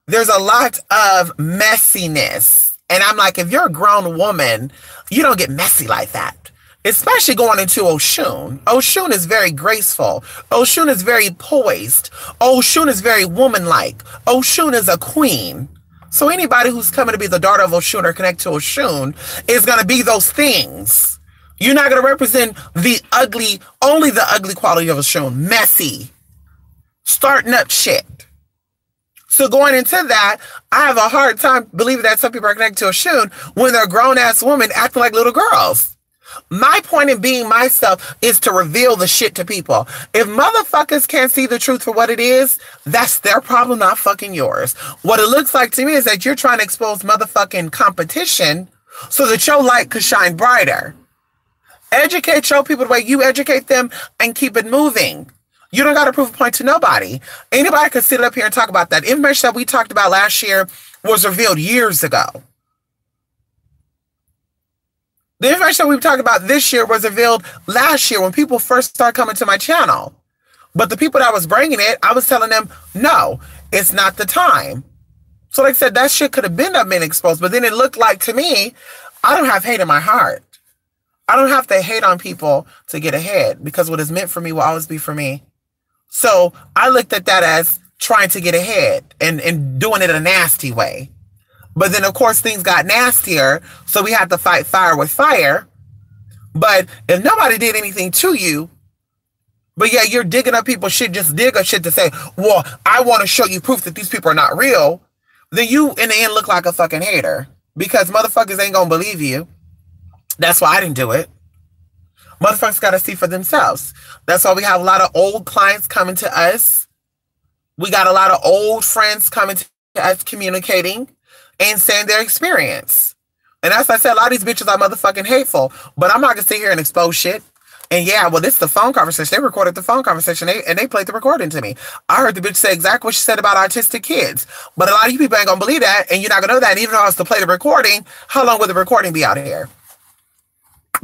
there's a lot of messiness. And I'm like, if you're a grown woman, you don't get messy like that. Especially going into Oshun. Oshun is very graceful. Oshun is very poised. Oshun is very womanlike. Oshun is a queen. So anybody who's coming to be the daughter of Oshun or connect to Oshun is going to be those things. You're not going to represent only the ugly quality of Oshun. Messy. Starting up shit. So going into that, I have a hard time believing that some people are connected to Oshun when they're grown-ass women acting like little girls. My point in being myself is to reveal the shit to people. If motherfuckers can't see the truth for what it is, that's their problem, not fucking yours. What it looks like to me is that you're trying to expose motherfucking competition so that your light could shine brighter. Educate your people the way you educate them and keep it moving. You don't got to prove a point to nobody. Anybody could sit up here and talk about that. Information that we talked about last year was revealed years ago. The information that we talked about this year was revealed last year when people first started coming to my channel. But the people that was bringing it, I was telling them, no, it's not the time. So like I said, that shit could have been exposed. But then it looked like to me, I don't have hate in my heart. I don't have to hate on people to get ahead, because what is meant for me will always be for me. So I looked at that as trying to get ahead and doing it in a nasty way. But then, of course, things got nastier, so we had to fight fire with fire. But if nobody did anything to you, but yeah, you're digging up people's shit, just dig up shit to say, well, I want to show you proof that these people are not real, then you, in the end, look like a fucking hater. Because motherfuckers ain't gonna believe you. That's why I didn't do it. Motherfuckers got to see for themselves. That's why we have a lot of old clients coming to us. We got a lot of old friends coming to us communicating and saying their experience. And as I said, a lot of these bitches are motherfucking hateful. But I'm not going to sit here and expose shit. And yeah, well, this is the phone conversation. They recorded the phone conversation and they played the recording to me. I heard the bitch say exactly what she said about autistic kids. But a lot of you people ain't going to believe that. And you're not going to know that. And even though I was to play the recording, how long will the recording be out here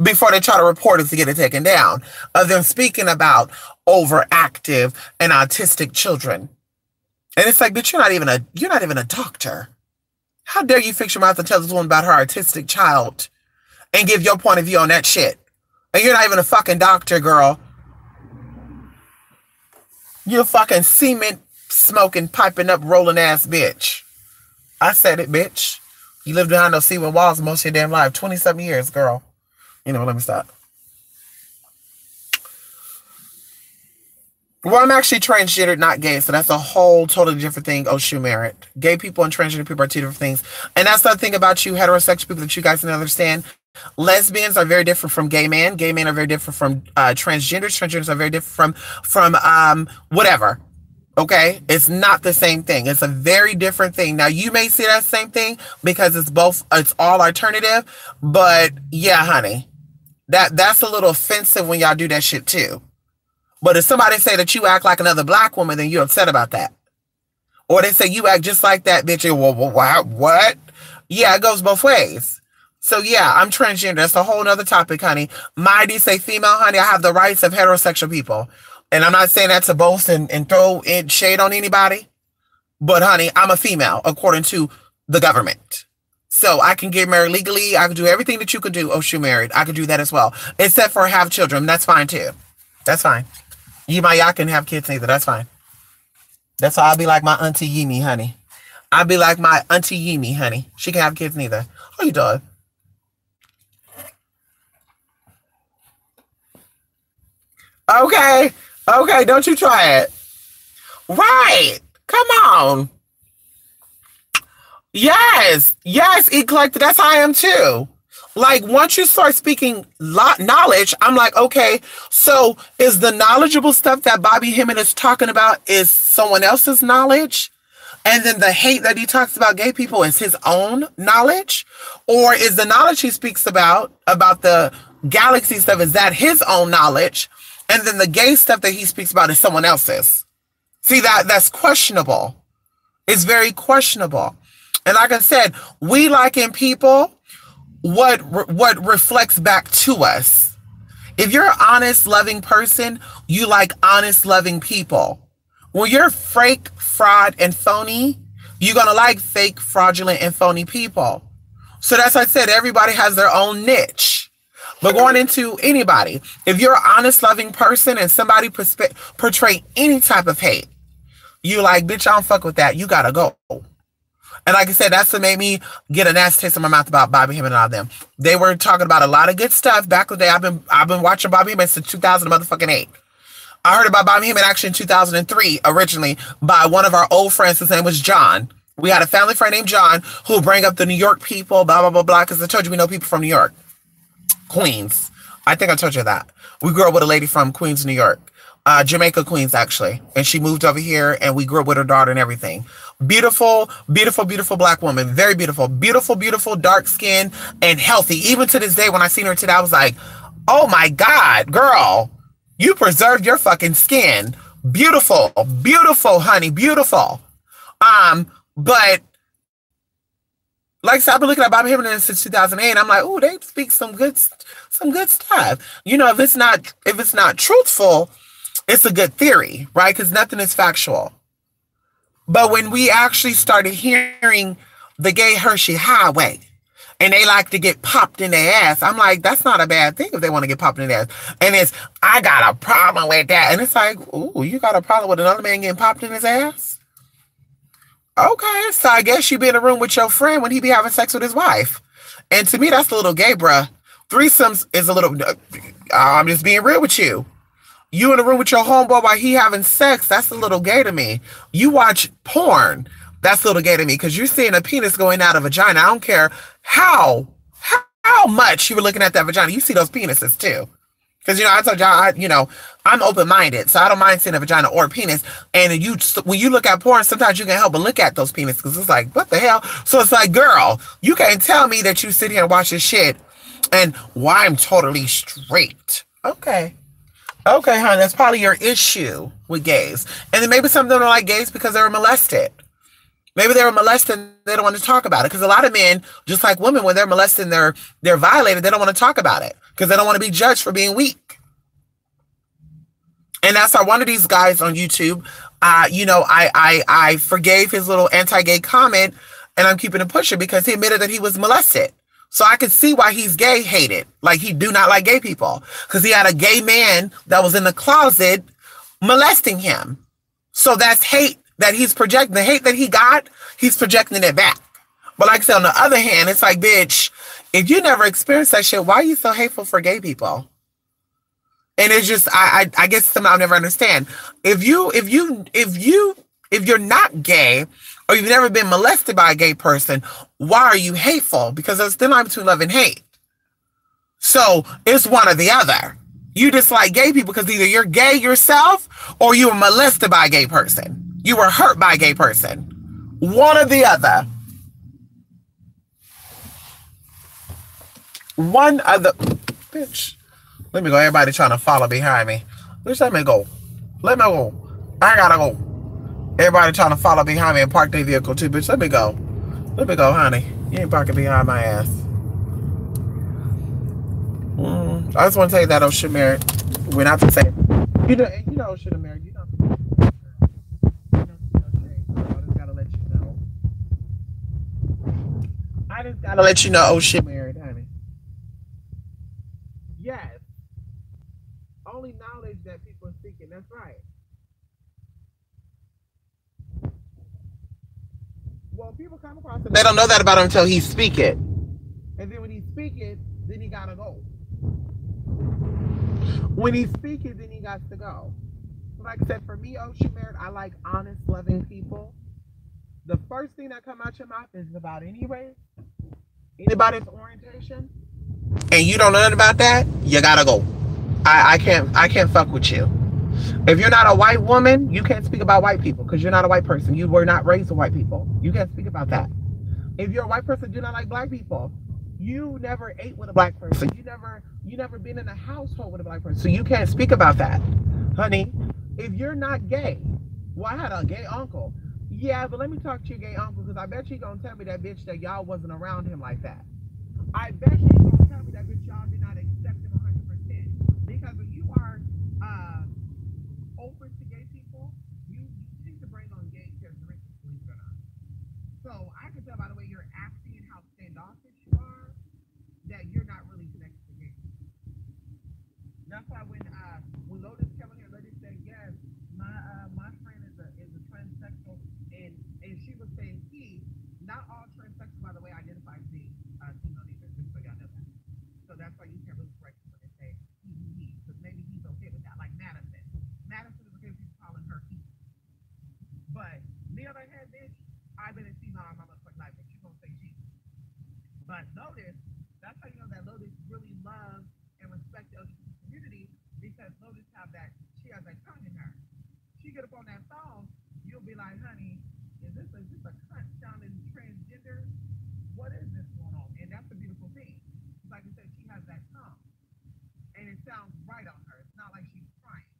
before they try to report it to get it taken down? Of them speaking about overactive and autistic children. And it's like, bitch, you're not even a doctor. How dare you fix your mouth and tell this woman about her autistic child and give your point of view on that shit? And you're not even a fucking doctor, girl. You're a fucking cement smoking, piping up, rolling ass bitch. I said it, bitch. You lived behind those cement walls most of your damn life. 20-something years, girl. You know, let me stop. Well, I'm actually transgender, not gay, so that's a whole totally different thing. Oh, shoot, merit. Gay people and transgender people are two different things. And that's the thing about you heterosexual people that you guys can understand. Lesbians are very different from gay men. Gay men are very different from transgenders. Transgenders are very different from whatever. Okay? It's not the same thing. It's a very different thing. Now, you may see that same thing because it's all alternative. But, yeah, honey, that's a little offensive when y'all do that shit, too. But if somebody say that you act like another black woman, then you're upset about that. Or they say you act just like that, bitch. Well, what? Yeah, it goes both ways. So yeah, I'm transgender. That's a whole nother topic, honey. My ID say female, honey. I have the rights of heterosexual people. And I'm not saying that to boast and throw in shade on anybody. But honey, I'm a female according to the government. So I can get married legally. I can do everything that you could do. Oh, shoot, married. I could do that as well. Except for have children. That's fine too. That's fine. Y'all can have kids neither. That's fine. That's how I'll be like my auntie Yemi, honey. I'll be like my auntie Yemi, honey. She can have kids neither. How you doing? Okay. Okay, don't you try it. Right. Come on. Yes, yes, eclectic. That's how I am too. Like once you start speaking knowledge, I'm like, okay, so is the knowledgeable stuff that Bobby Hemming is talking about is someone else's knowledge? And then the hate that he talks about gay people is his own knowledge? Or is the knowledge he speaks about the galaxy stuff, is that his own knowledge? And then the gay stuff that he speaks about is someone else's? See, that's questionable. It's very questionable. And like I said, we like in people what reflects back to us. If you're an honest, loving person, you like honest, loving people. When you're fake, fraud, and phony, you're going to like fake, fraudulent, and phony people. So that's why I said everybody has their own niche. But going into anybody, if you're an honest, loving person and somebody portray any type of hate, you like, bitch, I don't fuck with that. You got to go. And like I said, that's what made me get a nasty taste in my mouth about Bobby Hemming and all them. They were talking about a lot of good stuff back in the day. I've been watching Bobby Hemming since 2008. I heard about Bobby Hemming actually in 2003 originally by one of our old friends. His name was John. We had a family friend named John who would bring up the New York people, blah, blah, blah, blah. Because I told you we know people from New York. Queens. I think I told you that. We grew up with a lady from Queens, New York. Jamaica, Queens, actually. And she moved over here and we grew up with her daughter and everything. Beautiful, beautiful, beautiful black woman. Very beautiful. Beautiful, beautiful, dark skin and healthy. Even to this day, when I seen her today, I was like, oh my God, girl, you preserved your fucking skin. Beautiful, beautiful, honey, beautiful. But like I said, I've been looking at Bobby Hemming since 2008. I'm like, oh, they speak some good stuff. You know, if it's not truthful, it's a good theory, right? Because nothing is factual. But when we actually started hearing the gay Hershey Highway, and they like to get popped in their ass, I'm like, that's not a bad thing if they want to get popped in their ass. And it's, I got a problem with that. And it's like, ooh, you got a problem with another man getting popped in his ass? Okay, so I guess you be in a room with your friend when he be having sex with his wife. And to me, that's a little gay, bruh. Threesomes is a little, I'm just being real with you. You in a room with your homeboy while he having sex, that's a little gay to me. You watch porn, that's a little gay to me because you're seeing a penis going out of a vagina. I don't care how much you were looking at that vagina. You see those penises too. Because, I told y'all, I'm open-minded, so I don't mind seeing a vagina or a penis. And when you look at porn, sometimes you can't help but look at those penises because it's like, what the hell? So it's like, girl, you can't tell me that you sit here and watch this shit and why I'm totally straight. Okay, honey, that's probably your issue with gays. And then maybe some of them don't like gays because they were molested. Maybe they were molested and they don't want to talk about it. Because a lot of men, just like women, when they're molested and they're violated, they don't want to talk about it. Because they don't want to be judged for being weak. And that's how one of these guys on YouTube, I forgave his little anti-gay comment, and I'm keeping it pushing because he admitted that he was molested. So I could see why he's gay hated. Like, he do not like gay people. Because he had a gay man that was in the closet molesting him. So that's hate that he's projecting. The hate that he got, he's projecting it back. But like I said, on the other hand, it's like, bitch, if you never experienced that shit, why are you so hateful for gay people? And it's just, I guess something I'll never understand. If you're not gay, or you've never been molested by a gay person, why are you hateful? Because there's still line between love and hate. So it's one or the other. You dislike gay people because either you're gay yourself or you were molested by a gay person. You were hurt by a gay person. One or the other. One other. Bitch. Let me go. Everybody trying to follow behind me. Bitch, let me go. Let me go. I gotta go. Everybody trying to follow behind me and park their vehicle too, bitch. Let me go. Let me go, honey. You ain't parking behind my ass. I just want to tell you that Ocean married. We're not to say. You know Ocean married. You know. I just gotta let you know. I just gotta let you know Ocean married, honey. Yes. Only knowledge that people are seeking. That's right. Well, people come across it, they don't know that about him until he speak it. And then when he speak it, then he gotta go. When he speak it, then he got to go. like I said, for me, Ocean Merit, I like honest, loving people. The first thing that come out your mouth is about any race, anybody's orientation, and you don't know nothing about that, you gotta go. I can't fuck with you. If you're not a white woman, you can't speak about white people because you're not a white person. You were not raised with white people. You can't speak about that. If you're a white person, do not like black people. You never ate with a black person. You never been in a household with a black person. So you can't speak about that. Honey, if you're not gay, well, I had a gay uncle. Yeah, but let me talk to your gay uncle because I bet you gonna tell me that bitch that y'all wasn't around him like that. I bet you gonna tell me that bitch y'all did not accept him 100%. Because when you are open to gay people, you seem to bring on gay characteristics, believe it or not. So I can tell by the way you're acting and how standoffish you are that you're not really connected to gay people. That's why when Lotus came in here, Lotus said, yes, my friend is a transsexual, and she was saying not all transsexuals, by the way, identify as being female either, just so y'all know that. So that's why you can't really correct when they say he, because maybe he's okay with that, like Madison. Madison is okay with people calling her he. But me on the other hand, bitch, I've been a female all my motherfucking life, but you gonna say she. But Lotus, that's how you know that Lotus really loves and respects the LGBT community, because Lotus she has that tongue in her. She get up on that phone, you'll be like, honey, is this a cunt sounding transgender? What is this going on? And that's a beautiful thing. Like I said, she has that tongue. And it sounds right on her. It's not like she's crying.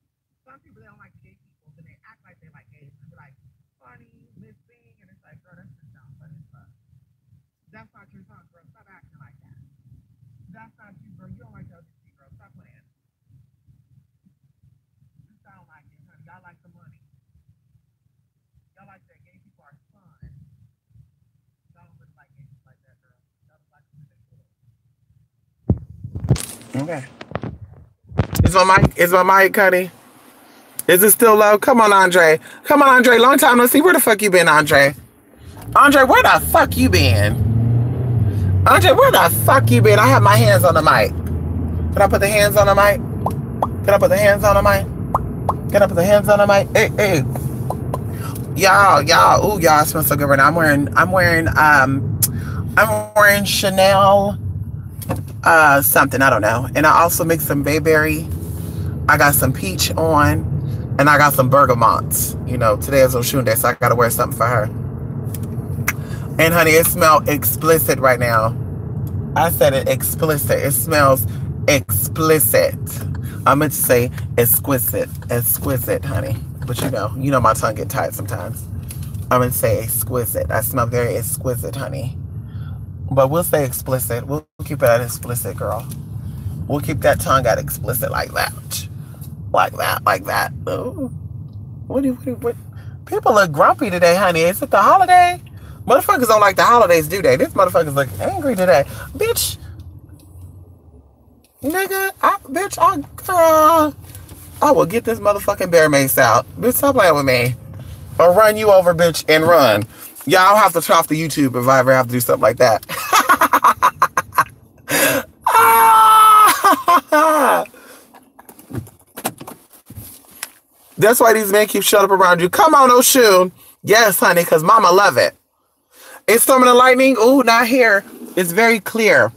Some people, they don't like gay people, then they act like they like gays. And they're like, funny, Miss Thing, and it's like, girl, that just sounds funny as fuck. That's not your tongue, girl. Stop acting like that. That's not you, girl. You don't like LGBT, girl. Stop playing. You sound like it, honey. Y'all like the money. Y'all like that gay people are fun. Y'all don't really like gay people like that, girl. Y'all don't like them in their. Okay. Is my mic, honey? Is it still low? Come on, Andre. Come on, Andre. Long time no see. Where the fuck you been, Andre? Andre, where the fuck you been? Andre, where the fuck you been? I have my hands on the mic. Can I put the hands on the mic? Can I put the hands on the mic? Can I put the hands on the mic? Hey. Y'all, ooh, y'all smell so good right now. I'm wearing Chanel something, I don't know. And I also mixed some bayberry. I got some peach on, and I got some bergamots. You know, today is Oshun Day, so I gotta wear something for her. And honey, it smells explicit right now. I said it explicit. It smells explicit. I meant to say exquisite, honey. But you know my tongue get tight sometimes. I'm gonna say exquisite. I smell very exquisite, honey. But we'll say explicit. We'll keep it at explicit, girl. We'll keep that tongue at explicit like that. Like that. Ooh. What? People look grumpy today, honey. Is it the holiday? Motherfuckers don't like the holidays, do they? This motherfuckers look angry today. Bitch. Nigga, I will get this motherfucking bear mace out. Bitch, stop playing with me. Or run you over, bitch, and run. Y'all have to turn off the YouTube if I ever have to do something like that. That's why these men keep shut up around you. Come on, Oshun. Yes, honey, because mama love it. It's Storming and Lightning. Ooh, not here. It's very clear.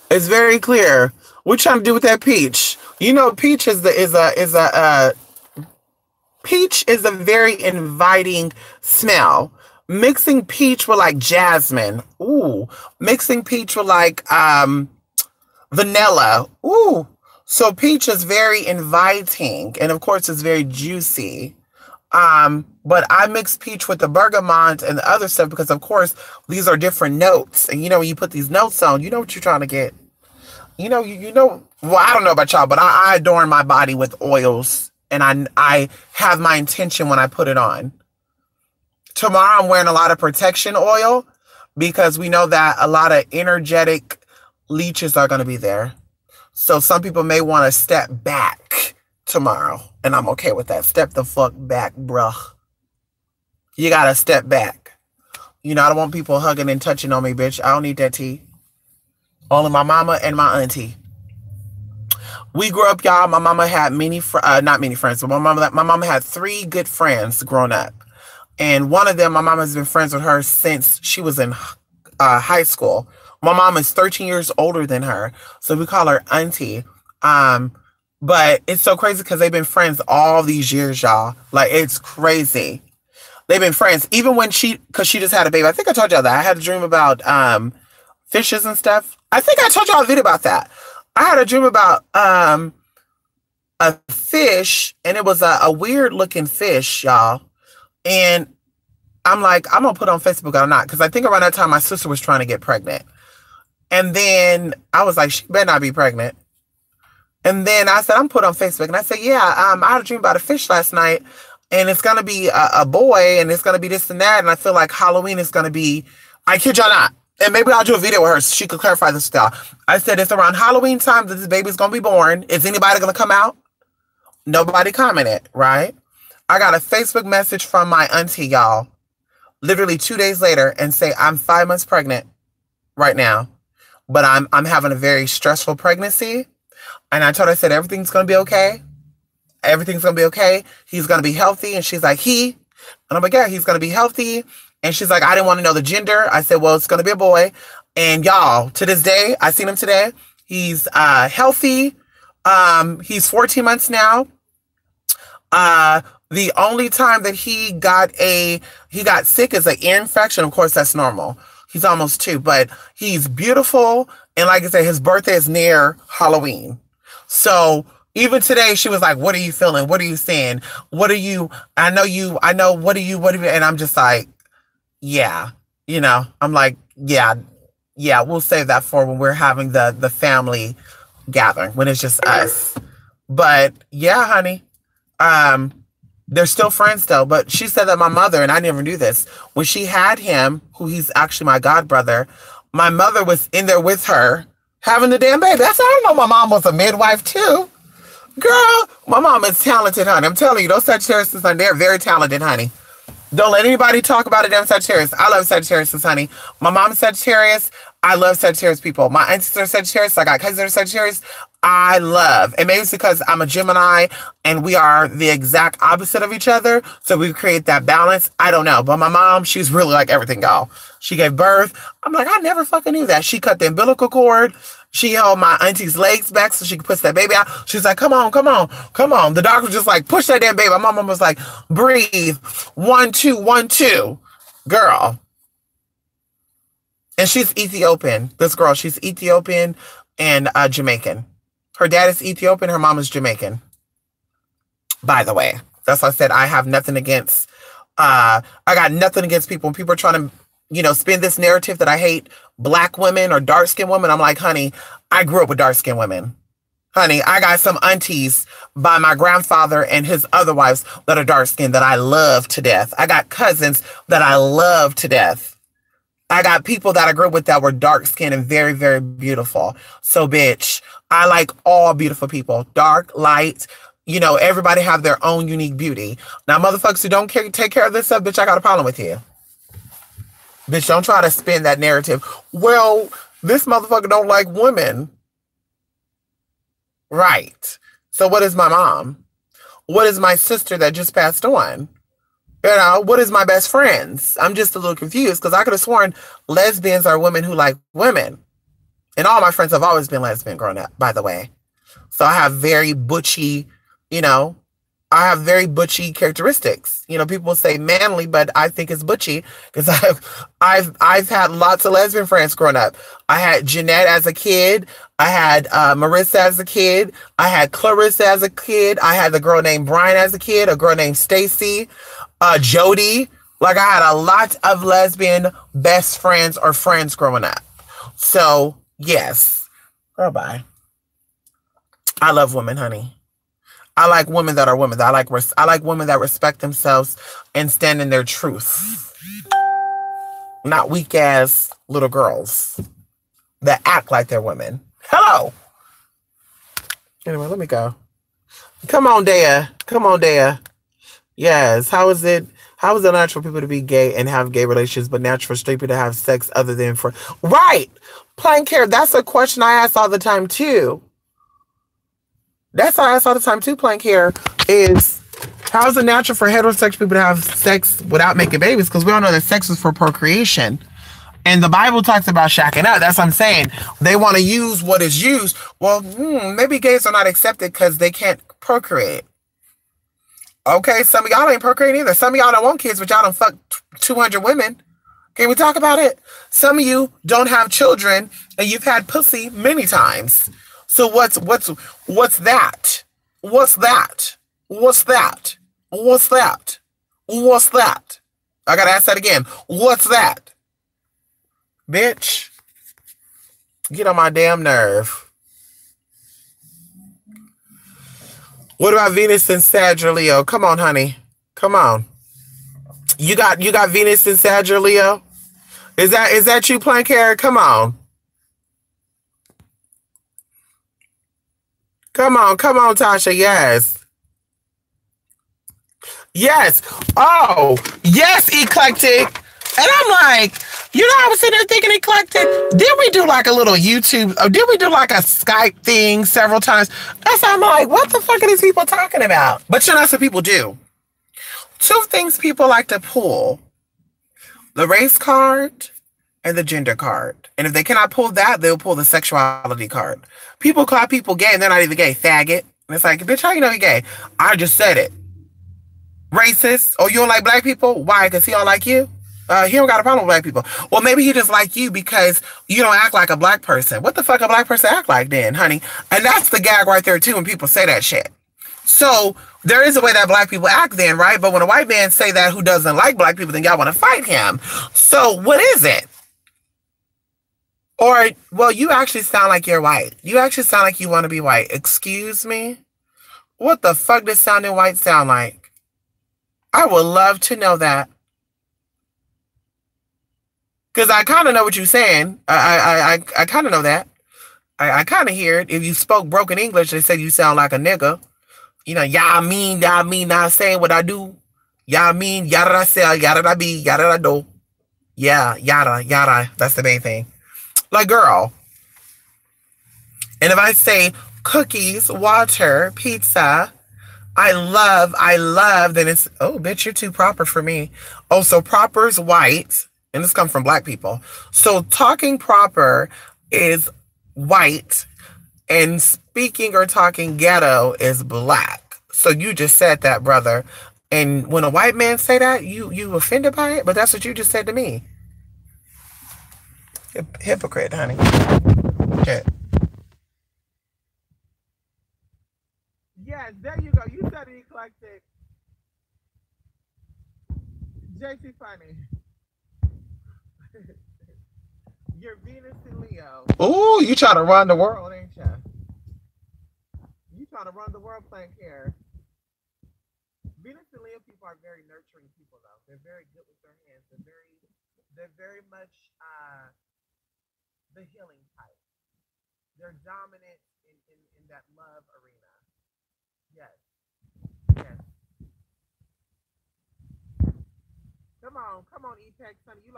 It's very clear. What you trying to do with that peach? You know, peach is a very inviting smell. Mixing peach with like jasmine. Ooh. Mixing peach with like vanilla. Ooh. So peach is very inviting, and of course it's very juicy. But I mix peach with the bergamot and the other stuff because of course these are different notes. And you know, when you put these notes on, you know what you're trying to get. You know, well, I don't know about y'all, but I adorn my body with oils, and I have my intention when I put it on. Tomorrow I'm wearing a lot of protection oil because we know that a lot of energetic leeches are going to be there. So some people may want to step back tomorrow, and I'm okay with that. Step the fuck back, bruh. You got to step back. You know, I don't want people hugging and touching on me, bitch. I don't need that tea. Only my mama and my auntie. We grew up, y'all. My mama had not many friends, but my mama had 3 good friends growing up. And one of them, my mom has been friends with her since she was in high school. My mom is 13 years older than her, so we call her auntie. But it's so crazy because they've been friends all these years, y'all. Like, it's crazy. They've been friends even when because she just had a baby. I think I told y'all that. I had a dream about fishes and stuff. I think I told y'all a video about that. I had a dream about a fish, and it was a weird looking fish, y'all. And I'm like, I'm gonna put it on Facebook or not, because I think around that time my sister was trying to get pregnant. And then I was like, she better not be pregnant. And then I said, I'm put on Facebook, and I said, yeah, I had a dream about a fish last night, and it's gonna be a boy, and it's gonna be this and that, and I feel like Halloween is gonna be, I kid y'all not. And maybe I'll do a video with her so she could clarify this stuff. I said, it's around Halloween time that this baby's going to be born. Is anybody going to come out? Nobody commented, right? I got a Facebook message from my auntie, y'all, literally 2 days later, and say, I'm 5 months pregnant right now, but I'm having a very stressful pregnancy. And I told her, I said, everything's going to be okay. Everything's going to be okay. He's going to be healthy. And she's like, and I'm like, yeah, he's going to be healthy. And she's like, I didn't want to know the gender. I said, well, it's going to be a boy. And y'all, to this day, I seen him today. He's healthy. He's 14 months now. The only time that he got sick is an ear infection. Of course, that's normal. He's almost 2, but he's beautiful. And like I said, his birthday is near Halloween. So even today, she was like, what are you feeling? What are you saying? What are you, I know, what are you, and I'm just like, yeah, I'm like, yeah, we'll save that for when we're having the family gathering, when it's just us. But yeah, honey, they're still friends though. But she said that my mother, and I never knew this, when she had him, who he's actually my god brother, my mother was in there with her having the damn baby. That's how I know my mom was a midwife too. Girl, my mom is talented, honey. I'm telling you, those Sagittarius, honey, they're very talented, honey. Don't let anybody talk about a damn Sagittarius. I love Sagittarius, honey. My mom's Sagittarius. I love Sagittarius people. My aunties are Sagittarius. I got cousins that are Sagittarius. I love. And maybe it's because I'm a Gemini and we are the exact opposite of each other. So we create that balance. I don't know. But my mom, she's really like everything, y'all. She gave birth. I'm like, I never fucking knew that. She cut the umbilical cord. She held my auntie's legs back so she could push that baby out. She's like, come on. The doctor was just like, push that damn baby. My mom was like, breathe. 1, 2, 1, 2. Girl. And she's Ethiopian. This girl, she's Ethiopian and Jamaican. Her dad is Ethiopian. Her mom is Jamaican. By the way, that's why I said I have nothing against, I got nothing against people. When people are trying to, spin this narrative that I hate black women or dark-skinned women, I'm like, honey, I grew up with dark-skinned women. Honey, I got some aunties by my grandfather and his other wives that are dark-skinned that I love to death. I got cousins that I love to death. I got people that I grew up with that were dark-skinned and very, very beautiful. So, bitch, I like all beautiful people. Dark, light, everybody have their own unique beauty. Now, motherfuckers who don't take care of this stuff, bitch, I got a problem with you. Bitch, don't try to spin that narrative. Well, this motherfucker don't like women. Right. So what is my mom? What is my sister that just passed on? What is my best friends? I'm just a little confused because I could have sworn lesbians are women who like women. And all my friends have always been lesbian growing up, by the way. So I have very butchy, I have very butchy characteristics. People will say manly, but I think it's butchy because I've had lots of lesbian friends growing up. I had Jeanette as a kid. I had Marissa as a kid. I had Clarissa as a kid. I had the girl named Brian as a kid, a girl named Stacy, Jody. Like I had a lot of lesbian best friends or friends growing up. So yes, girl, bye. I love women, honey. I like women that are women. I like women that respect themselves and stand in their truth. Not weak ass little girls that act like they're women. Hello. Anyway, let me go. Come on, Dea. Yes. How is it natural for people to be gay and have gay relations, but natural for straight people to have sex other than for right? Plain care. That's a question I ask all the time too. That's how I ask all the time too, Plank here, is how is it natural for heterosexual people to have sex without making babies? Because we all know that sex is for procreation. And the Bible talks about shacking up. That's what I'm saying. They want to use what is used. Well, maybe gays are not accepted because they can't procreate. Okay, some of y'all ain't procreating either. Some of y'all don't want kids, but y'all don't fuck 200 women. Can we talk about it? Some of you don't have children, and you've had pussy many times. So what's that? What's that? What's that? What's that? What's that? I gotta ask that again. What's that? Bitch, get on my damn nerve. What about Venus and Sagittarius Leo? Come on, honey. Come on. You got Venus and Sagittarius Leo? Is that you, Plank Hair? Come on. Come on, Tasha. Yes. Yes. Oh, yes, eclectic. And I'm like, I was sitting there thinking, eclectic, did we do like a little YouTube, or did we do like a Skype thing several times? That's how I'm like, what the fuck are these people talking about? But that's what people do. Two things people like to pull: the race card and the gender card. And if they cannot pull that, they'll pull the sexuality card. People call people gay and they're not even gay. Faggot. And it's like, bitch, how you know you're gay? I just said it. Racist. Oh, you don't like black people? Why? Because he don't like you? He don't got a problem with black people. Well, maybe he just like you because you don't act like a black person. What the fuck a black person act like then, honey? And that's the gag right there, too, when people say that shit. So there is a way that black people act then, right? But when a white man say that who doesn't like black people, then y'all want to fight him. So what is it? Or, well, you actually sound like you're white. You actually sound like you want to be white. Excuse me? What the fuck does sounding white sound like? I would love to know that. Because I kind of know what you're saying. I kind of know that. I kind of hear it. If you spoke broken English, they say you sound like a nigga. Y'all mean, not saying what I do. Y'all mean, yada I say, yada I be, yada I do. Yeah, yada. That's the main thing. Like, girl. And if I say cookies, water, pizza, I love, then it's, oh, bitch, you're too proper for me. Oh, so proper's white. And this comes from black people. So talking proper is white, and speaking or talking ghetto is black. So you just said that, brother. And when a white man say that, you offended by it? But that's what you just said to me. Hypocrite, honey. Shit. Yes, there you go. You said it, eclectic. JC funny. You're Venus and Leo. Oh, you trying to run the world, ain't you? You trying to run the world, Plank here. Venus and Leo people are very nurturing people, though. They're very good with their hands. They're very much the healing type. They're dominant in that love arena. Yes. Yes. Come on, E-Tex, honey. You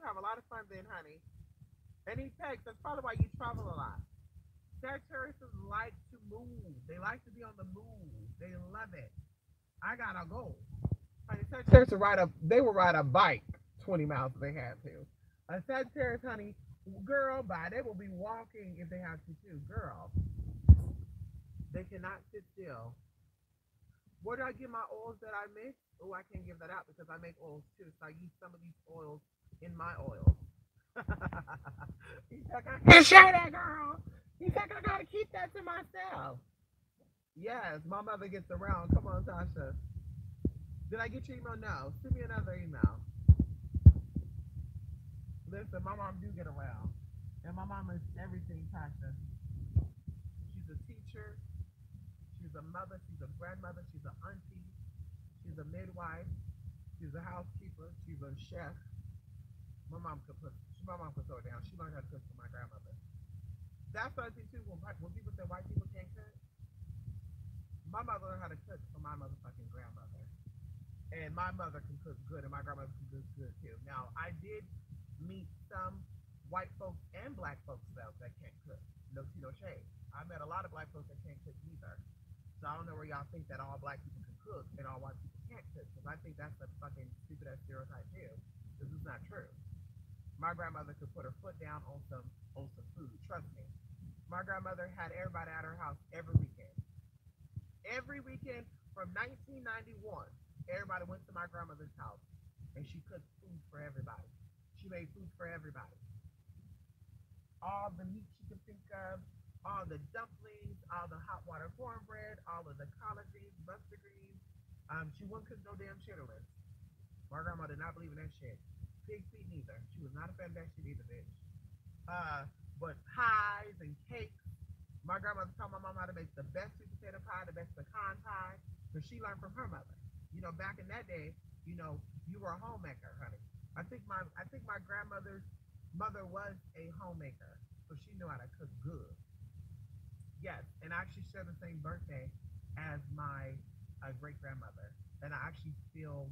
have a lot of fun then, honey. And E-Tex, that's probably why you travel a lot. Sagittarius like to move. They like to be on the move. They love it. I gotta go. Honey, Sagittarius will ride a bike 20 miles if they had to. A Sagittarius, honey, girl, bye. They will be walking if they have to too. Girl. They cannot sit still. Where do I get my oils that I mix? Oh, I can't give that out because I make oils too. So I use some of these oils in my oils. He's like, I can't share that, girl. He's like, I gotta keep that to myself. Yes, my mother gets around. Come on, Tasha. Did I get your email? No. Send me another email. Listen, my mom do get around. And my mom is everything, Tasha. She's a teacher. She's a mother. She's a grandmother. She's an auntie. She's a midwife. She's a housekeeper. She's a chef. My mom could throw it down. She learned how to cook from my grandmother. That's what I think too. When people say white people can't cook, my mother learned how to cook from my motherfucking grandmother. And my mother can cook good, and my grandmother can cook good too. Now, I did meet some white folks and black folks though that can't cook. No tea, no shade. I met a lot of black folks that can't cook either. So I don't know where y'all think that all black people can cook and all white people can't cook. Because I think that's a fucking stupid ass stereotype too. This is not true. My grandmother could put her foot down on some food. Trust me. My grandmother had everybody at her house every weekend. Every weekend from 1991, everybody went to my grandmother's house and she cooked food for everybody. She made food for everybody. All the meat she could think of, all the dumplings, all the hot water cornbread, all of the collard greens, mustard greens. She wouldn't cook no damn chitterlings. My grandma did not believe in that shit. Pig feet neither. She was not a fan of that shit either, bitch. But pies and cakes. My grandmother taught my mom how to make the best sweet potato pie, the best pecan pie, because she learned from her mother. You know, back in that day, you were a homemaker, honey. I think my grandmother's mother was a homemaker, so she knew how to cook good. Yes, and I actually share the same birthday as my great grandmother, and I actually feel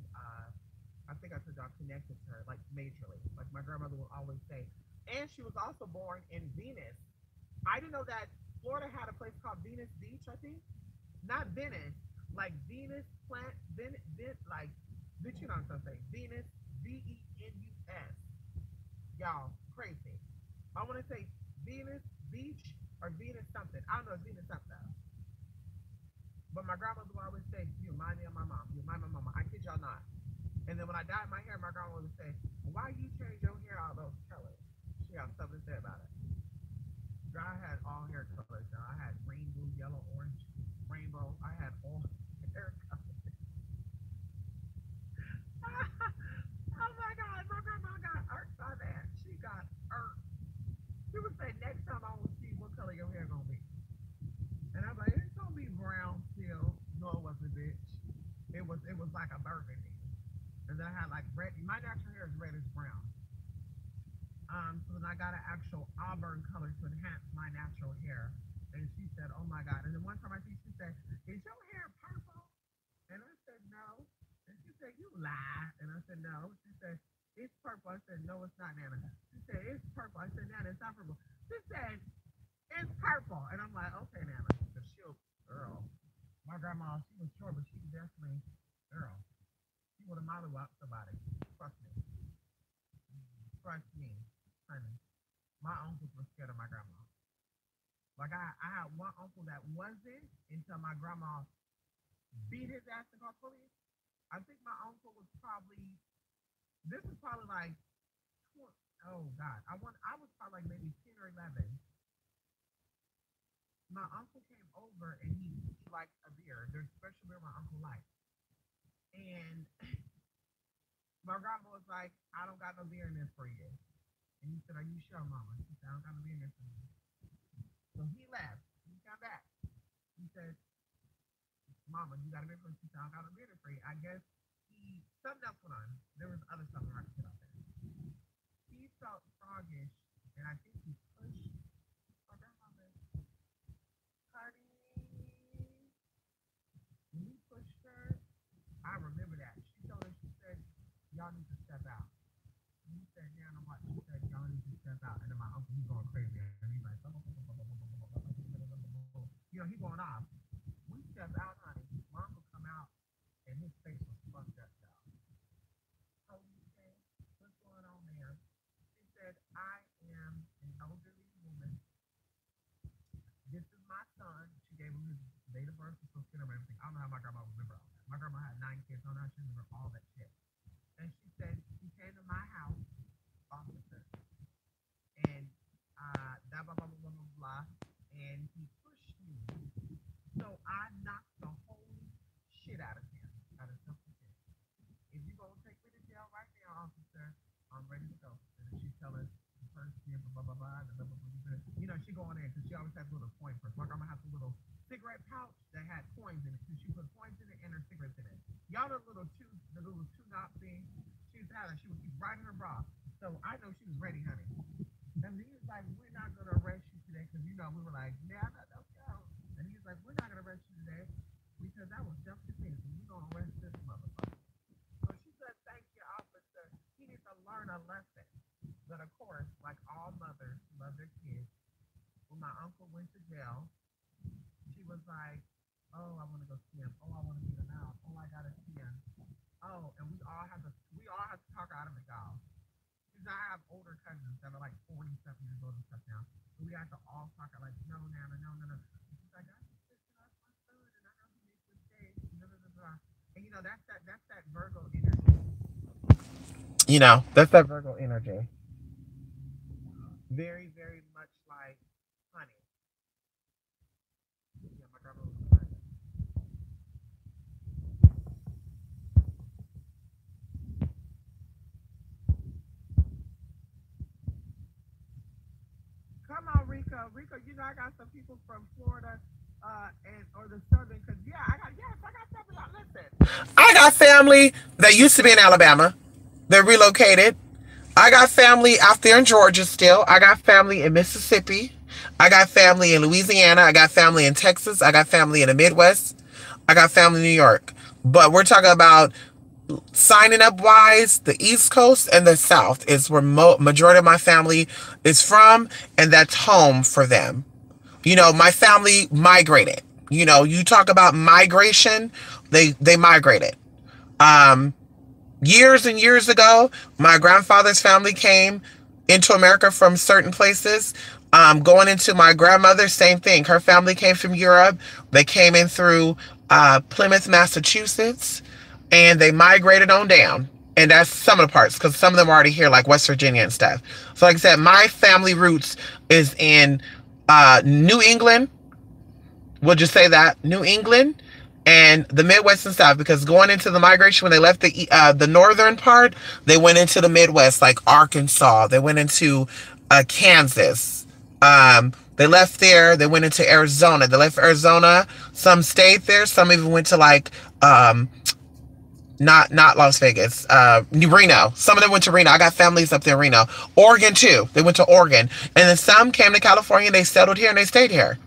I think I told y'all connected to her like majorly. Like my grandmother will always say, and she was also born in Venus. I didn't know that Florida had a place called Venus Beach. I think not Venice, like Venus plant, like bitch. You know what I'm saying? Venus, Venus. Y'all crazy. I want to say Venus Beach or Venus something. I don't know, it's Venus something. But my grandmother would always say, "You remind me of my mom. You remind me of my mama." I kid y'all not. And then when I dyed my hair, my grandma would say, "Why you change your hair all those colors?" She got something to say about it. Girl, I had all hair colors. Y'all. I had green, blue, yellow, orange, rainbow. I had all hair colors. Oh my God, my grandma got irked by that. She got irked. She would say, "Next time I will see what color your hair gonna be." And I'm like, "It's gonna be brown still." No, it wasn't, bitch. It was like a burgundy. And then I had like red. My natural hair is reddish brown. So then I got an actual auburn color to enhance my natural hair. And she said, "Oh my God." And then one time I think she said, "Is your hair purple?" And I said, "No." And she said, "You lie." And I said, "No." She said, "It's purple." I said, "No, it's not, Nana." She said, "It's purple." I said, "Nana, it's not purple." She said, "It's purple." And I'm like, "Okay, Nana." Because she'll, girl. My grandma, she was short, but she definitely, girl, she would have mollywhopped somebody. Trust me. Trust me, honey. My uncles were scared of my grandma. Like I had one uncle that wasn't until my grandma beat his ass and called police. I think my uncle was probably this is probably like oh God. I was probably like maybe 10 or 11. My uncle came over and he liked a beer. There's a special beer my uncle liked. And my grandma was like, "I don't got no beer in this for you." And he said, "Are you sure, mama?" She said, "I don't got no beer in this for you." So he left. He got back. He said, "Mama, you got a beer for me?" She said, "I don't got no beer for you." I guess he something else went on. There was other stuff I could put out there. He felt froggish and I think he pushed my grandmother. Honey, when he pushed her, I remember that. She told her, she said, "Y'all need to step out." And he said, "Yeah, and what?" She said, "Y'all need to step out." And then my uncle, he going crazy. And he's like, he going off. We stepped out, honey. My uncle come out, and his face was fucked up, y'all. "Oh, you said, what's going on there?" She said, "I am an elderly woman. This is my son." She gave him his date of birth, social security, and everything. I don't know how my grandma remember all that. My grandma had 9 kids. I don't know how she remember all that shit. And she said, "He came to my house, officer, and blah, blah, blah, blah, blah, blah, blah, and he pushed me. So I knocked the whole shit out of him, out of self-defense. If you gonna take me to jail right now, officer, I'm ready to go." And she's telling the person, blah, blah, blah, blah, blah, blah, blah, blah. She going in because she always has a little coin purse. My grandma has a little cigarette pouch that had coins in it. So she put coins in it and her cigarettes in it. Y'all know the little two knot thing? She used to have that. She would keep right in her bra. So I know she was ready, honey. And he was like, "We're not going to arrest you today," because, we were like, "Yeah, let's go." And he was like, "We're not going to arrest you today because that was self-defense. And we're going to arrest this motherfucker." So she said, "Thank you, officer. He needs to learn a lesson." But of course, like all mothers who love their kids, when my uncle went to jail, she was like, "Oh, I want to go see him. Oh, I want to get him out. Oh, I gotta see him. Oh," and we all have to talk her out of it, y'all. Because I have older cousins that are like 40 something years old and stuff now. So we have to all talk her like, "No, Nana, no, no, no." And she's like, "I just said that's my son, and I know he makes mistakes." And, and that's that Virgo energy. That's that Virgo energy. Very, very much like honey. Yeah, my grandma was like, "Come on, Rico. Rico, I got some people from Florida and or the southern, because I got family out. Listen, I got family that used to be in Alabama. They're relocated. I got family out there in Georgia still. I got family in Mississippi. I got family in Louisiana. I got family in Texas. I got family in the Midwest. I got family in New York. But we're talking about signing up wise, the East Coast and the South is where majority of my family is from, and that's home for them. My family migrated. You talk about migration, they migrated. Um, Years and years ago, my grandfather's family came into America from certain places. Going into my grandmother, same thing. Her family came from Europe. They came in through Plymouth, Massachusetts, and they migrated on down. And that's some of the parts, because some of them are already here, like West Virginia and stuff. So like I said, my family roots is in New England. We'll just say that, New England and the Midwest and South, because going into the migration, when they left the northern part, they went into the Midwest, like Arkansas. They went into Kansas. They left there. They went into Arizona. They left Arizona. Some stayed there. Some even went to like not Las Vegas, Reno. Some of them went to Reno. I got families up there in Reno. Oregon too. They went to Oregon, and then some came to California. And they settled here and they stayed here.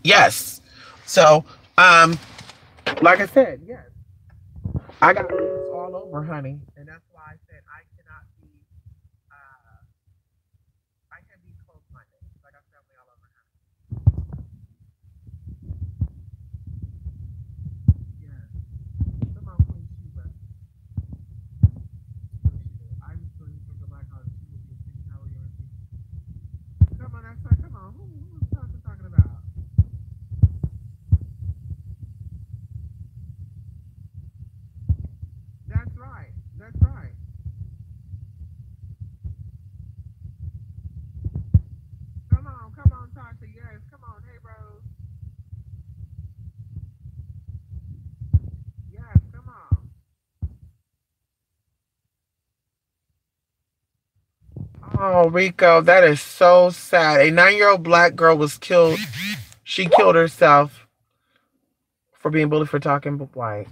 Yes. So, like I said, yes, I got roots all over, honey, and that's why I said I cannot be, I can be close-minded. I got family all over, honey. Yeah. Come on, Queen Sheba. I just told you something like how she would be a big tower. Come on, that's right. Come on. Who's talking about? That's right. That's right. Come on, Tasha. Yes, come on. Hey, Rose. Yes, come on. Oh, Rico, that is so sad. A 9-year-old black girl was killed. She killed herself for being bullied for talking white.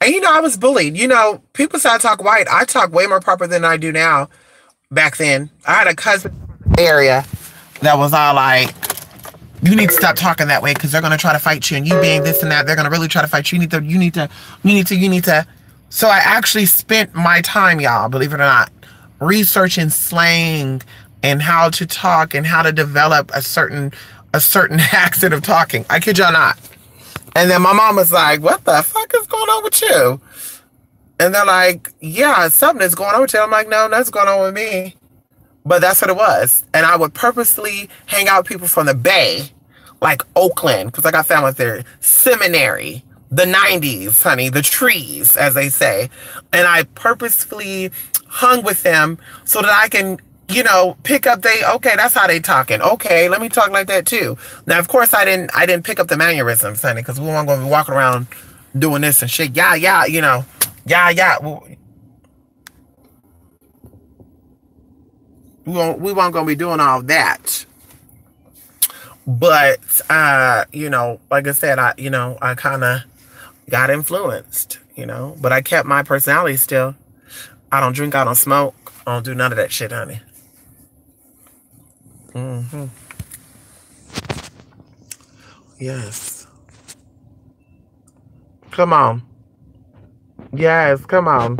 And I was bullied. People say I talk white. I talk way more proper than I do now. Back then, I had a cousin from the area that was all like, "You need to stop talking that way because they're gonna try to fight you, and you being this and that, they're gonna really try to fight you. You need to." So I actually spent my time, y'all, believe it or not, researching slang and how to talk and how to develop a certain accent of talking. I kid y'all not. And then my mom was like, "What the fuck is going on with you?" And they're like, "Yeah, something is going on with you." I'm like, "No, nothing's going on with me." But that's what it was. And I would purposely hang out with people from the Bay, like Oakland, because I got family there, Seminary, the 90s, honey, the trees, as they say. And I purposefully hung with them so that I can, pick up okay, that's how they talking. Okay, let me talk like that too. Now, of course, I didn't pick up the mannerisms, honey, because we weren't going to be walking around doing this and shit. Yeah, yeah, yeah. We weren't going to be doing all that. But, like I said, I kind of got influenced, but I kept my personality still. I don't drink, I don't smoke, I don't do none of that shit, honey. Mm-hmm. Yes. Come on. Yes, come on.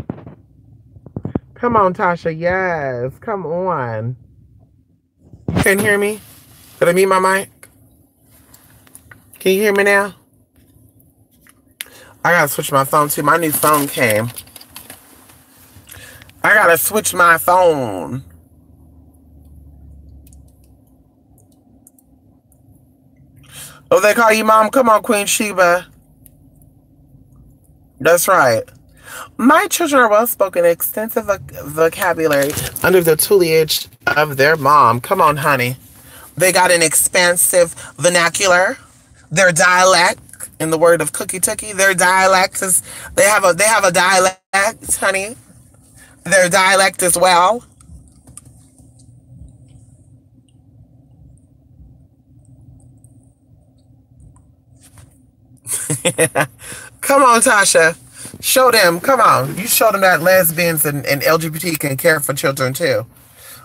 Come on, Tasha. Yes, come on. You can hear me? Did I mute my mic? Can you hear me now? I gotta switch my phone too. My new phone came. I gotta switch my phone. Oh, they call you mom? Come on, Queen Sheba. That's right. My children are well-spoken, extensive vocabulary under the tutelage of their mom. Come on, honey. They got an expansive vernacular. Their dialect, in the word of Cookie Tookie, their dialect is they have a dialect, honey. Their dialect as well. Come on, Tasha. Show them. Come on. You show them that lesbians and LGBT can care for children too.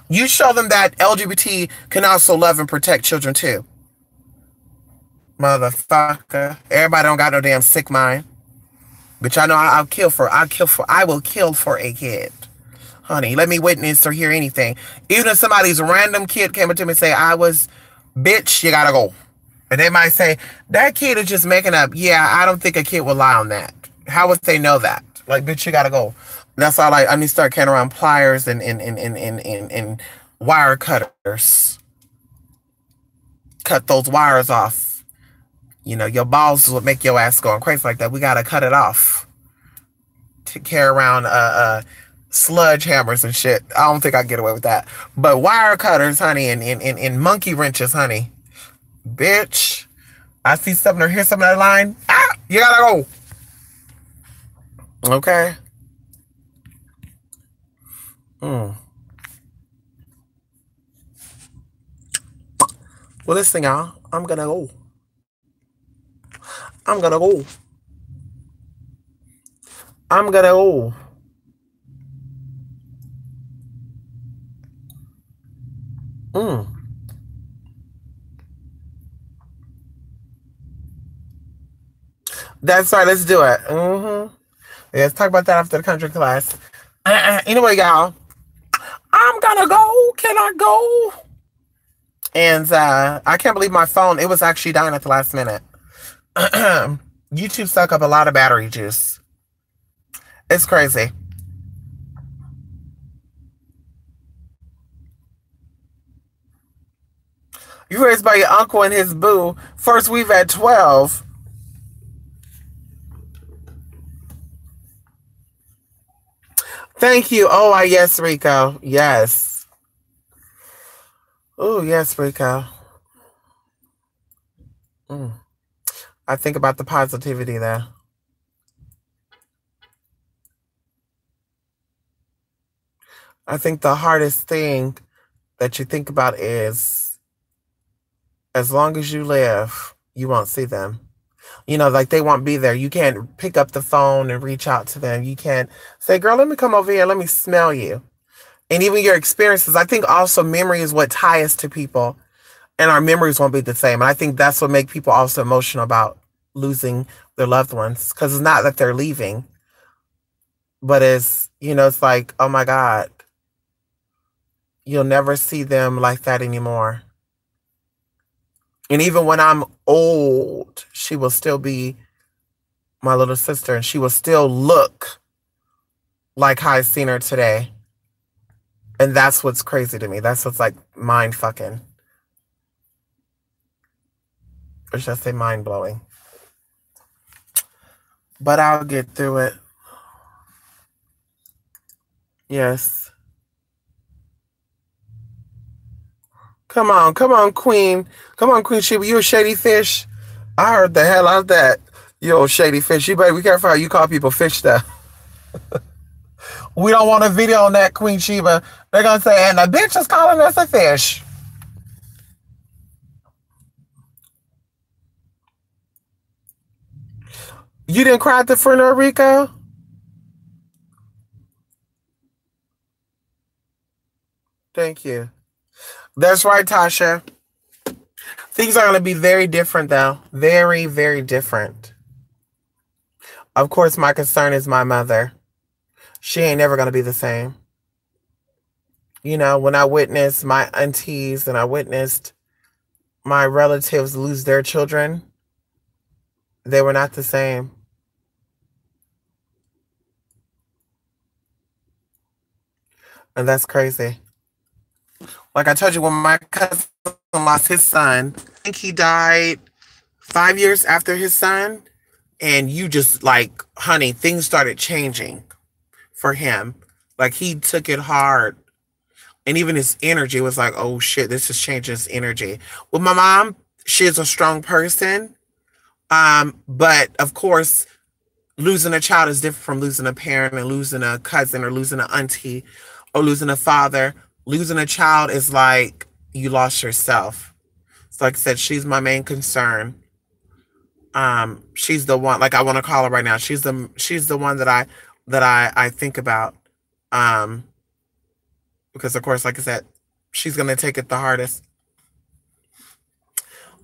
You show them that LGBT can also love and protect children too. Motherfucker. Everybody don't got no damn sick mind. But y'all know I will kill for a kid. Honey, let me witness or hear anything. Even if somebody's random kid came up to me and say, bitch, you gotta go. And they might say, that kid is just making up. Yeah, I don't think a kid would lie on that. How would they know that? Like, bitch, you gotta go. That's all I need to start carrying around pliers and wire cutters. Cut those wires off. You know, your balls would make your ass going crazy like that. We gotta cut it off. To carry around sludge hammers and shit. I don't think I can get away with that. But wire cutters, honey, and monkey wrenches, honey. Bitch. I see something or hear something on that line. You gotta go. Okay. Well, listen, y'all. I'm gonna go. I'm gonna go. I'm gonna go. That's right. Let's do it. Yeah, let's talk about that after the country class. Anyway, y'all. I'm gonna go. Can I go? And I can't believe my phone. It was actually dying at the last minute. YouTube suck up a lot of battery juice. It's crazy. You raised by your uncle and his boo. First we've at 12. Thank you. Oh, yes, Rico. Yes. Oh, yes, Rico. I think about the positivity there. I think the hardest thing that you think about is as long as you live, you won't see them. You know, like they won't be there. You can't pick up the phone and reach out to them. You can't say, girl, let me come over here. Let me smell you. And even your experiences, I think also memory is what ties us to people. And our memories won't be the same. And I think that's what makes people also emotional about losing their loved ones. Because it's not that they're leaving. But it's, you know, it's like, oh my God. You'll never see them like that anymore. And even when I'm old, she will still be my little sister. And she will still look like how I've seen her today. And that's what's crazy to me. That's what's like mind fucking. Or should I say mind blowing? But I'll get through it. Yes. Come on, Queen. Come on, Queen Sheba. You a shady fish? I heard the hell out of that. You old shady fish. You better be careful how you call people fish stuff. We don't want a video on that, Queen Sheba. They're going to say, and the bitch is calling us a fish. You didn't cry at the funeral, Rico? Thank you. That's right, Tasha. Things are going to be very different, though. Very, very different. Of course, my concern is my mother. She ain't never going to be the same. You know, when I witnessed my aunties and I witnessed my relatives lose their children, they were not the same. And that's crazy. Like I told you, when my cousin lost his son, I think he died 5 years after his son. And you just like, honey, things started changing for him. Like he took it hard. And even his energy was like, oh shit, this is changing his energy. With my mom, she is a strong person. But of course, losing a child is different from losing a parent and losing a cousin or losing an auntie or losing a father. Losing a child is like you lost yourself. So like I said, she's my main concern. She's the one, like I want to call her right now. She's the one that I think about. Um, because of course, like I said, she's gonna take it the hardest.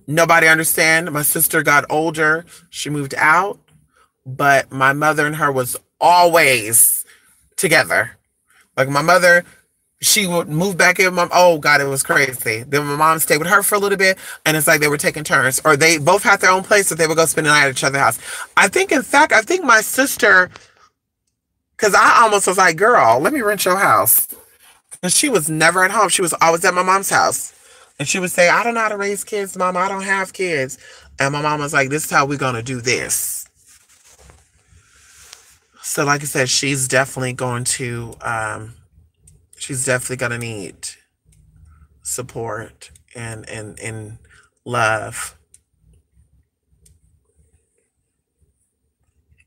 Nobody understand. My sister got older. She moved out, but my mother and her was always together. Like my mother, she would move back in. Mom, oh God, it was crazy. Then my mom stayed with her for a little bit, and it's like they were taking turns, or they both had their own place that they would go spend the night at each other's house. I think, in fact, I think my sister, because I almost was like, girl, let me rent your house. And she was never at home. She was always at my mom's house. And she would say, I don't know how to raise kids, Mama. I don't have kids. And my mom was like, this is how we're going to do this. So like I said, she's definitely going to need support and love.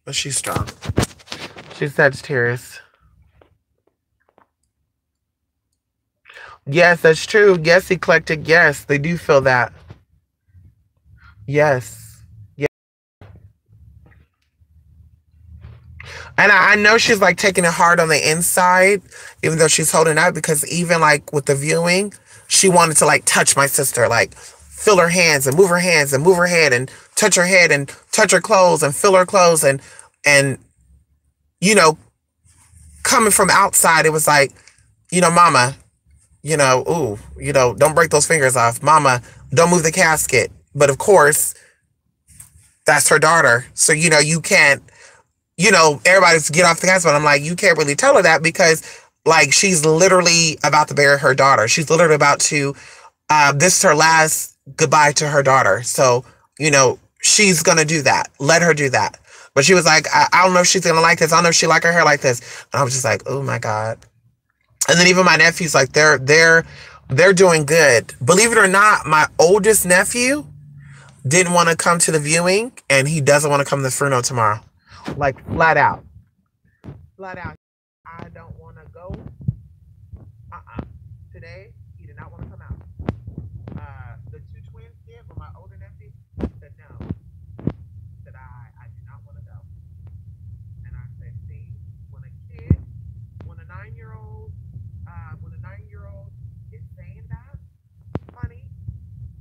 But she's strong. She's Sagittarius. Yes, that's true. Yes, eclectic. Yes, they do feel that. Yes. Yeah. And I know she's like taking it hard on the inside, even though she's holding out, because even like with the viewing, she wanted to like touch my sister, like feel her hands and move her hands and move her head and touch her head and touch her clothes and feel her clothes and you know, coming from outside, it was like, mama, ooh, don't break those fingers off. Mama, don't move the casket. But of course, that's her daughter. So, you can't, everybody's get off the casket. But I'm like, you can't really tell her that because, like, she's literally about to bury her daughter. She's literally about to, this is her last goodbye to her daughter. So, she's going to do that. Let her do that. But she was like, I don't know if she's going to like this. I don't know if she like her hair like this. And I was just like, oh my God. And then even my nephews, like they're doing good. Believe it or not, my oldest nephew didn't want to come to the viewing, and he doesn't want to come to the funeral tomorrow. Like flat out. Flat out. I don't want to go. Today, he did not want to come out. The two twins did, but my older nephew said no. Said I do not want to go. And I said, see, when a kid, when a 9-year-old, when a 9-year-old is saying that, honey,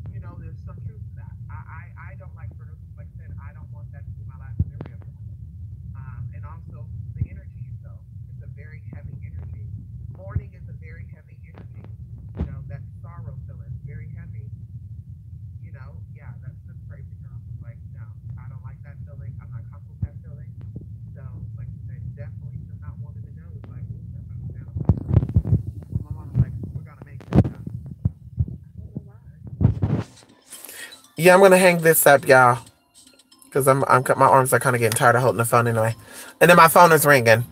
there's some truth to that. I don't like for, like I said, I don't want that to be my last memory of him. And also the energy, though, it's a very heavy energy. Mourning is a very heavy energy. That sorrow feeling, very heavy. Yeah, that's crazy, girl. Like, no, I don't like that feeling. I'm not comfortable with that feeling. So, like I said, definitely does not want to know. It's like, ooh, that's understandable. My mom's like, we're gonna make this up. Yeah, I'm gonna hang this up, y'all, because I'm my arms are kind of getting tired of holding the phone anyway, and then my phone is ringing.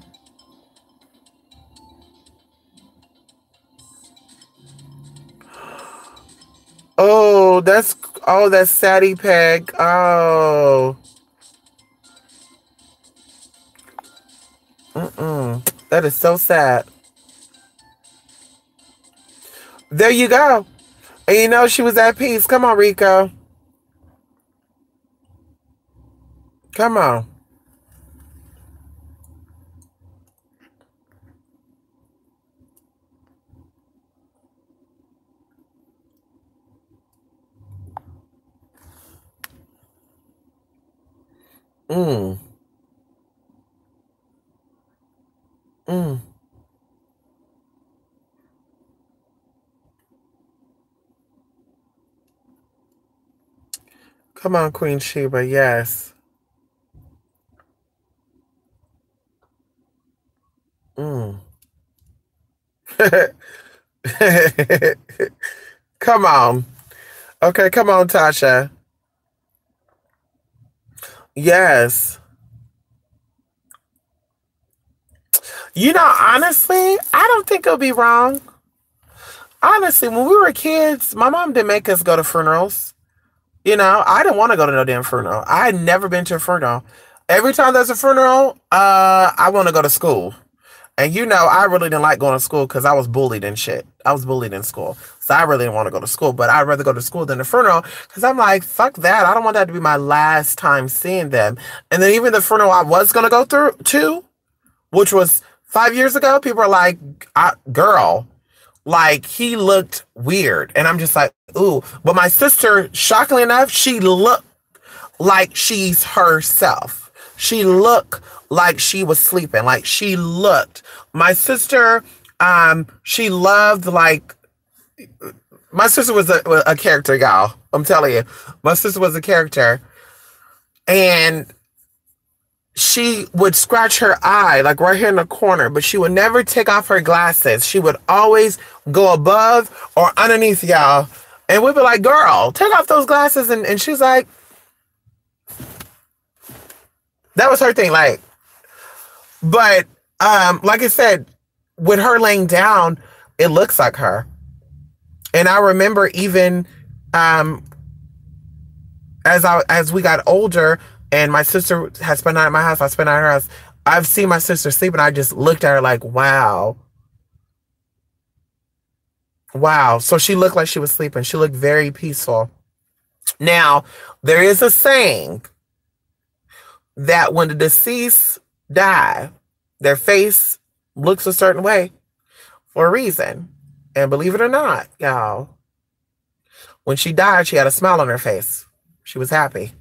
That's Sadie Peg. Oh, that is so sad. There you go. And she was at peace. Come on, Rico. Come on. Mm. Mm. Come on, Queen Sheba. Yes. Mm. Come on. Okay, come on, Tasha. Yes. Honestly, I don't think it'll be wrong. Honestly, when we were kids, my mom didn't make us go to funerals. I didn't want to go to no damn funeral. I had never been to a funeral. Every time there's a funeral, I want to go to school. And I really didn't like going to school because I was bullied and shit. I was bullied in school. So I really didn't want to go to school. But I'd rather go to school than the funeral because I'm like, fuck that. I don't want that to be my last time seeing them. And then even the funeral I was going to go through to, which was 5 years ago, people are like, girl, like he looked weird. And I'm just like, ooh. But my sister, shockingly enough, she looked like she's herself. She looked like she was sleeping. Like she looked. My sister, she loved like, my sister was a character, y'all. I'm telling you. My sister was a character. And she would scratch her eye, like right here in the corner, but she would never take off her glasses. She would always go above or underneath, y'all. And we'd be like, girl, take off those glasses. And she's like, that was her thing. Like, but like I said, with her laying down, it looks like her. And I remember even as we got older and my sister had spent the night at my house, I spent the night at her house, I've seen my sister sleep and I just looked at her like, wow. Wow. So she looked like she was sleeping. She looked very peaceful. Now, there is a saying that when the deceased die, their face looks a certain way for a reason. And believe it or not, y'all, when she died, she had a smile on her face. She was happy.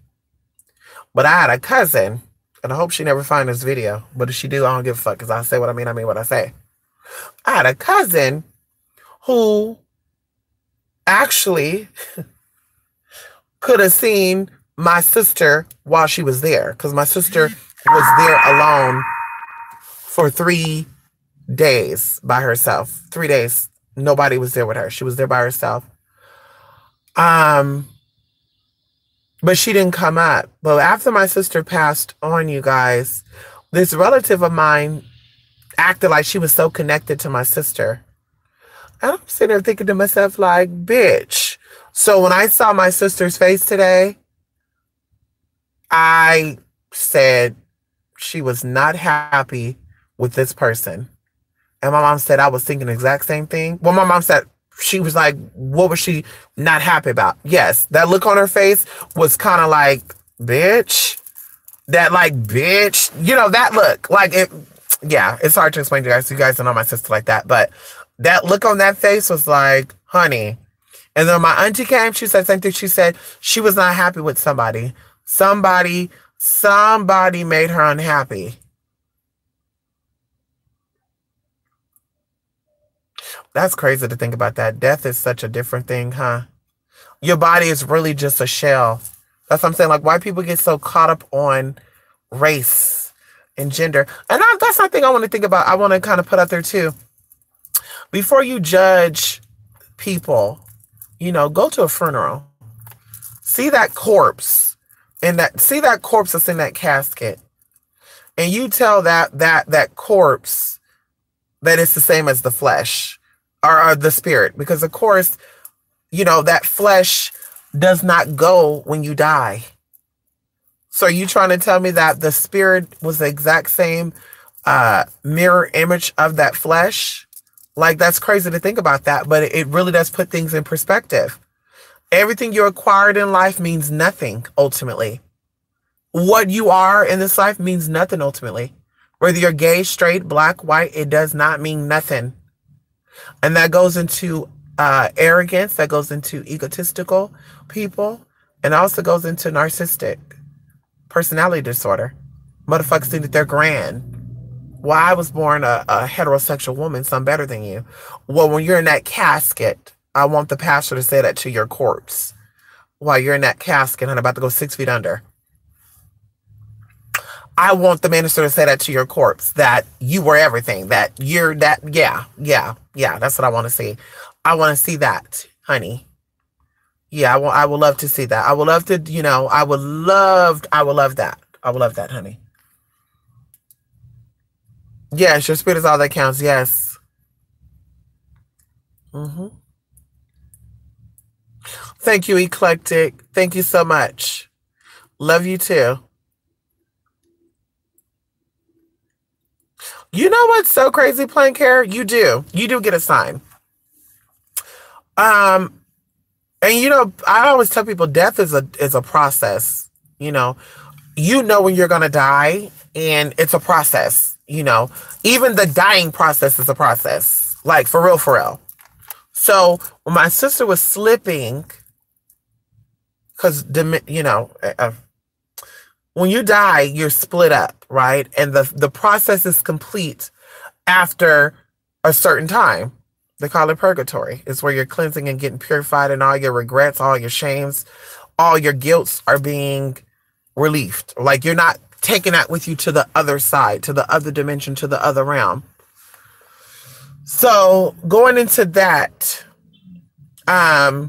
But I had a cousin, and I hope she never finds this video, but if she do, I don't give a fuck, because I say what I mean what I say. I had a cousin who actually could have seen my sister while she was there, because my sister was there alone for 3 days by herself. 3 days. Nobody was there with her. She was there by herself. But she didn't come up. But after my sister passed on, you guys, this relative of mine acted like she was so connected to my sister. And I'm sitting there thinking to myself, like, bitch. So when I saw my sister's face today, I said she was not happy with this person. And my mom said I was thinking the exact same thing. Well, my mom said, she was like, what was she not happy about? Yes, that look on her face was kind of like, bitch. That like, bitch. That look. Like, it. Yeah, it's hard to explain to you guys. You guys don't know my sister like that. But that look on that face was like, honey. And then my auntie came. She said the same thing. She said she was not happy with somebody. Somebody made her unhappy. That's crazy to think about that. Death is such a different thing, huh? Your body is really just a shell. That's what I'm saying. Like, why people get so caught up on race and gender. And that's something I want to think about. I want to kind of put out there too. Before you judge people, go to a funeral. See that corpse see that corpse that's in that casket. And you tell that corpse that it's the same as the flesh. Or the spirit, because of course, that flesh does not go when you die. So are you trying to tell me that the spirit was the exact same mirror image of that flesh? Like, that's crazy to think about that, but it really does put things in perspective. Everything you acquired in life means nothing, ultimately. What you are in this life means nothing, ultimately. Whether you're gay, straight, black, white, it does not mean nothing. And that goes into arrogance, that goes into egotistical people, and also goes into narcissistic personality disorder. Motherfuckers think that they're grand. Well, I was born a heterosexual woman, so I'm better than you. Well, when you're in that casket, I want the pastor to say that to your corpse while you're in that casket and about to go 6 feet under. I want the minister to say that to your corpse, that you were everything, that you're that. Yeah, yeah, yeah. That's what I want to see. I want to see that, honey. Yeah, I would love to see that. I would love to, I would love that. I would love that, honey. Yes, your spirit is all that counts. Yes. Hmm. Thank you, Eclectic. Thank you so much. Love you too. You know what's so crazy, Plain Care? You do. You do get a sign. Um, and I always tell people death is a process. You know when you're gonna die, and it's a process. Even the dying process is a process. Like for real, for real. So when my sister was slipping, because when you die, you're split up, right? And the process is complete after a certain time. They call it purgatory. It's where you're cleansing and getting purified, and all your regrets, all your shames, all your guilts are being relieved. Like you're not taking that with you to the other side, to the other dimension, to the other realm. So going into that, my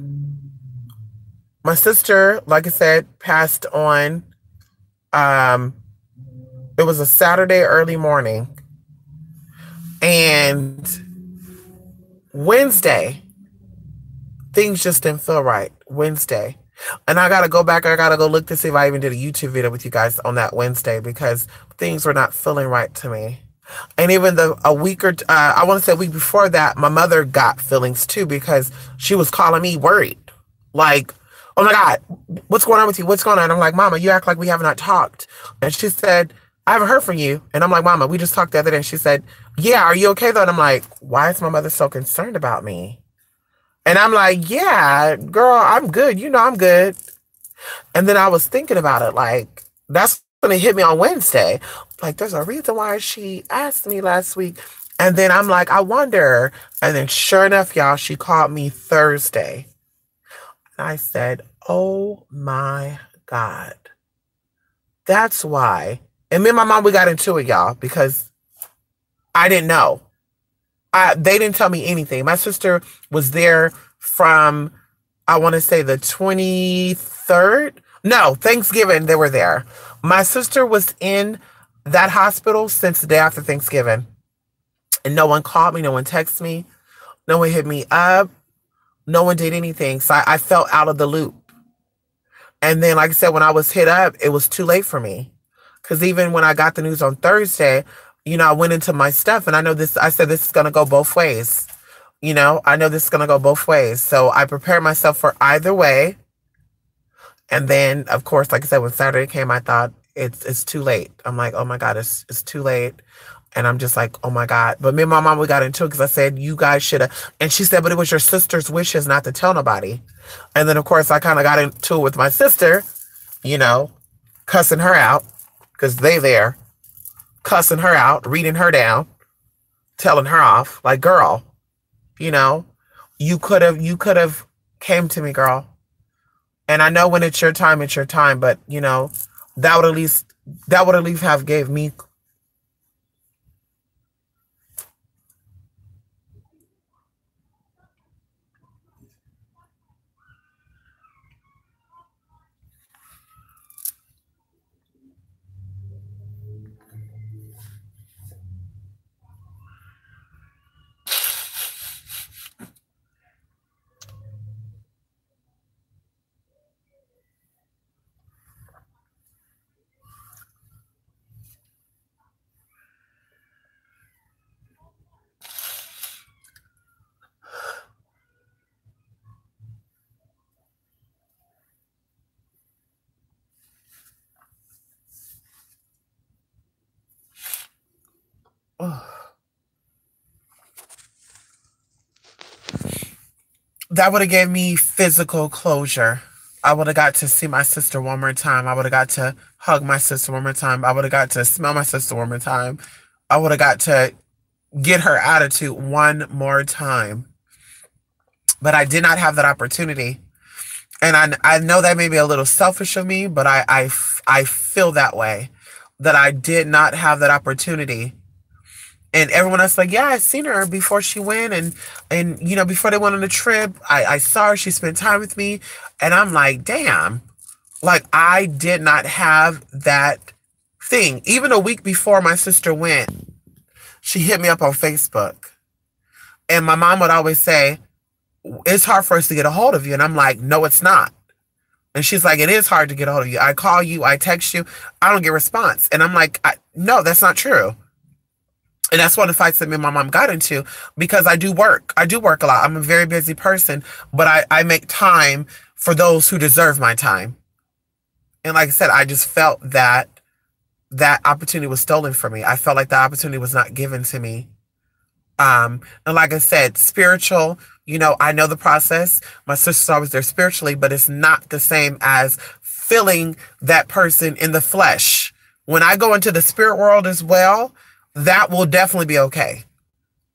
sister, like I said, passed on. It was a Saturday early morning, and Wednesday, things just didn't feel right. Wednesday. And I got to go back. I got to go look to see if I even did a YouTube video with you guys on that Wednesday, because things were not feeling right to me. And even a week or I want to say a week before that, my mother got feelings too, because she was calling me worried. Like, oh my God, what's going on with you? What's going on? I'm like, Mama, you act like we have not talked. And she said, I haven't heard from you. And I'm like, Mama, we just talked the other day. And she said, yeah, are you okay though? And I'm like, why is my mother so concerned about me? And I'm like, yeah, girl, I'm good. I'm good. And then I was thinking about it, like, that's when it hit me on Wednesday. Like, there's a reason why she asked me last week. And then I'm like, I wonder. And then sure enough, y'all, she called me Thursday. And I said, oh my God. That's why. And me and my mom, we got into it, y'all, because I didn't know. They didn't tell me anything. My sister was there from, I want to say the 23rd. No, Thanksgiving, they were there. My sister was in that hospital since the day after Thanksgiving. And no one called me. No one texted me. No one hit me up. No one did anything. So I felt out of the loop. And then, like I said, when I was hit up, it was too late for me. Because even when I got the news on Thursday, I went into my stuff, and I said, this is going to go both ways. I know this is going to go both ways. So I prepared myself for either way. And then, of course, like I said, when Saturday came, I thought it's too late. I'm like, oh my God, it's too late. And I'm just like, oh my God. But me and my mom, we got into it because I said, you guys should have. And she said, but it was your sister's wishes not to tell nobody. And then, of course, I kind of got into it with my sister, cussing her out because they there. Cussing her out, reading her down, telling her off, like, girl, you could have came to me, girl. And I know when it's your time, but that would at least have gave me. That would have gave me physical closure. I would have got to see my sister one more time. I would have got to hug my sister one more time. I would have got to smell my sister one more time. I would have got to get her attitude one more time. But I did not have that opportunity. And I know that may be a little selfish of me, but I feel that way, that I did not have that opportunity. And everyone else like, yeah, I seen her before she went, and you know, before they went on the trip, I saw her, she spent time with me, and I'm like, damn, like I did not have that thing. Even a week before my sister went, she hit me up on Facebook, and my mom would always say, it's hard for us to get a hold of you, and I'm like, no, it's not. And she's like, it is hard to get a hold of you. I call you, I text you, I don't get a response. And I'm like, no, that's not true. And that's one of the fights that me and my mom got into, because I do work. I do work a lot. I'm a very busy person, but I make time for those who deserve my time. And like I said, I just felt that that opportunity was stolen from me. I felt like the opportunity was not given to me. And like I said, spiritual, you know, I know the process. My sister's always there spiritually, but it's not the same as feeling that person in the flesh. When I go into the spirit world as well, that will definitely be okay,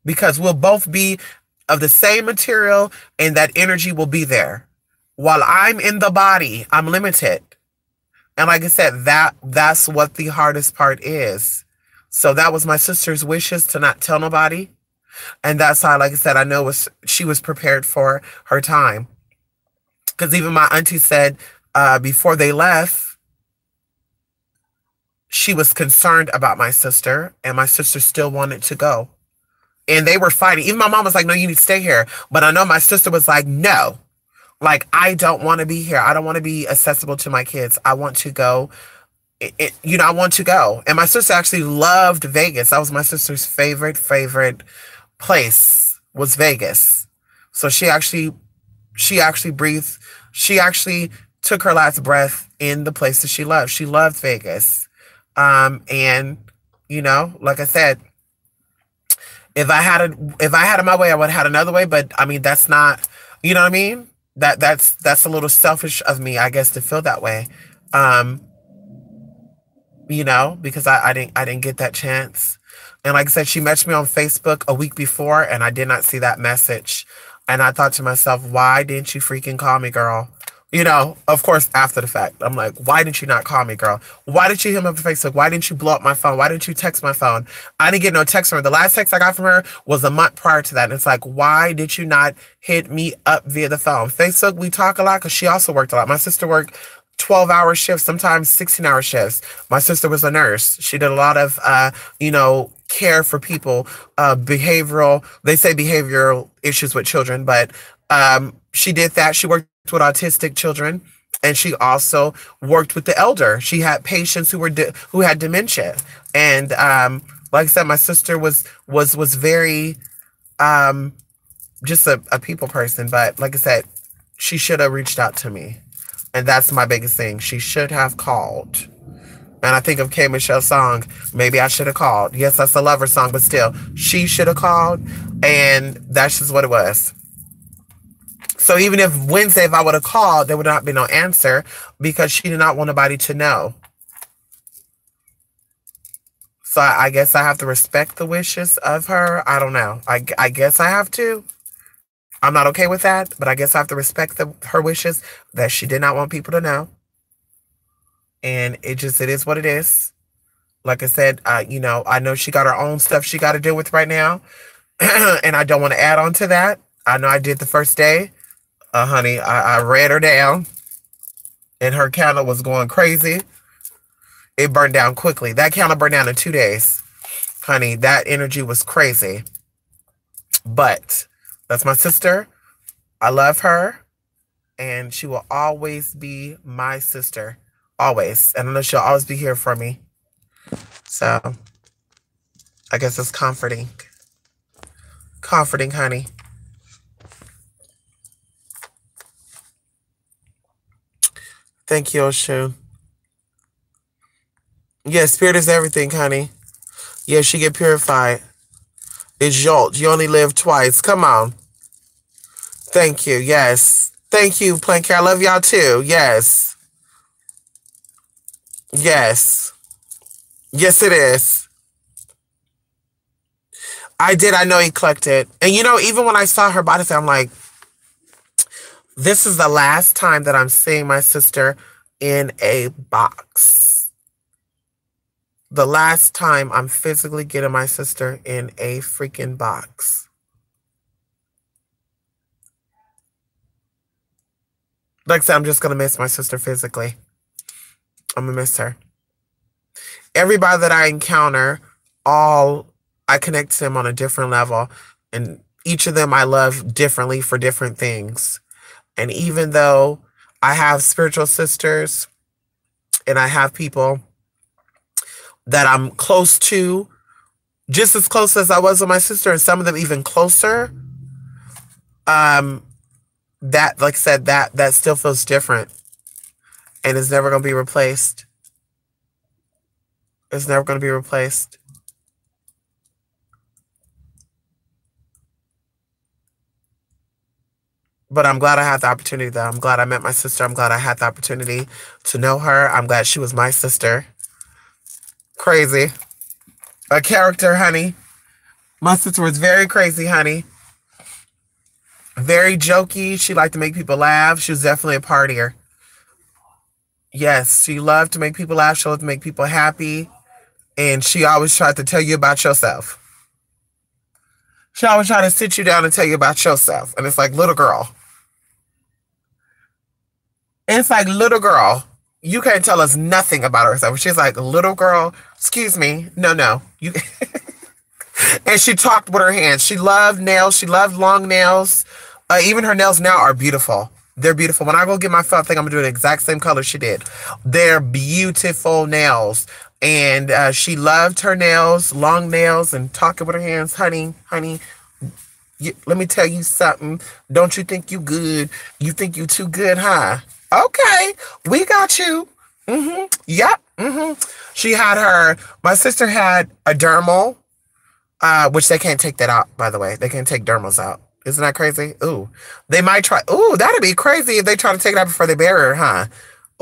because we'll both be of the same material and that energy will be there. While I'm in the body, I'm limited. And like I said, that's what the hardest part is. So that was my sister's wishes, to not tell nobody. And that's how, like I said, I know she was prepared for her time. Because even my auntie said before they left, she was concerned about my sister, and my sister still wanted to go. And they were fighting. Even my mom was like, no, you need to stay here. But I know my sister was like, no, like, I don't want to be here. I don't want to be accessible to my kids. I want to go. You know, I want to go. And my sister actually loved Vegas. That was my sister's favorite place, was Vegas. So she actually breathed. She actually took her last breath in the place that she loved. She loved Vegas. And you know, like I said, if I had it my way, I would have had another way. But I mean, that's not, you know what I mean? That's a little selfish of me, I guess, to feel that way. You know, because I didn't get that chance. And like I said, she messaged me on Facebook a week before, and I did not see that message. And I thought to myself, why didn't you freaking call me, girl? You know, of course, after the fact, I'm like, why didn't you not call me, girl? Why didn't you hit me up on Facebook? Why didn't you blow up my phone? Why didn't you text my phone? I didn't get no text from her. The last text I got from her was a month prior to that. And it's like, why did you not hit me up via the phone? Facebook, we talk a lot, because she also worked a lot. My sister worked 12-hour shifts, sometimes 16-hour shifts. My sister was a nurse. She did a lot of, you know, care for people, behavioral, they say behavioral issues with children, but she did that. She worked with autistic children, and she also worked with the elder. She had patients who had dementia. And like I said, my sister was very just a people person. But like I said, she should have reached out to me. And that's my biggest thing. She should have called. And I think of K. Michelle's song, maybe I should have called. Yes, that's a lover song, but still, she should have called. And that's just what it was. So even if Wednesday, if I would have called, there would not be no answer, because she did not want nobody to know. So I guess I have to respect the wishes of her. I don't know. I guess I have to. I'm not okay with that, but I guess I have to respect her wishes, that she did not want people to know. And it is what it is. Like I said, you know, I know she got her own stuff she got to deal with right now. And I don't want to add on to that. I know I did the first day. Honey, I ran her down, and her candle was going crazy. It burned down quickly. That candle burned down in 2 days. Honey, that energy was crazy. But that's my sister. I love her, and she will always be my sister. Always. And I know she'll always be here for me. So I guess it's comforting. Comforting, honey. Thank you, Oshu. Yeah, spirit is everything, honey. Yeah, she get purified. It's Jolt. You only live twice. Come on. Thank you. Yes. Thank you, Plank Care. I love y'all too. Yes. Yes. Yes, it is. I did. I know he collected. And you know, even when I saw her body, I'm like, this is the last time that I'm seeing my sister in a box. The last time I'm physically getting my sister in a freaking box. Like I said, I'm just going to miss my sister physically. I'm going to miss her. Everybody that I encounter, I connect to them on a different level. And each of them I love differently for different things. And even though I have spiritual sisters and I have people that I'm close to, just as close as I was with my sister, and some of them even closer, that, like I said, that still feels different. And it's never going to be replaced. It's never going to be replaced. But I'm glad I had the opportunity, though. I'm glad I met my sister. I'm glad I had the opportunity to know her. I'm glad she was my sister. Crazy. A character, honey. My sister was very crazy, honey. Very jokey. She liked to make people laugh. She was definitely a partier. Yes, she loved to make people laugh. She loved to make people happy. And she always tried to tell you about yourself. She always tried to sit you down and tell you about yourself. And it's like, little girl. It's like, little girl, you can't tell us nothing about herself. She's like, little girl, excuse me. No. You. And she talked with her hands. She loved nails. She loved long nails. Even her nails now are beautiful. They're beautiful. When I go get my felt thing, I'm going to do the exact same color she did. They're beautiful nails. And she loved her nails, long nails, and talking with her hands. Honey, let me tell you something. Don't you think you good? You think you too good, huh? Okay, we got you. Yep. She had my sister had a dermal, which they can't take that out, by the way. They can't take dermals out. Isn't that crazy? Ooh, they might try. Ooh, that'd be crazy if they try to take it out before they bury her, huh?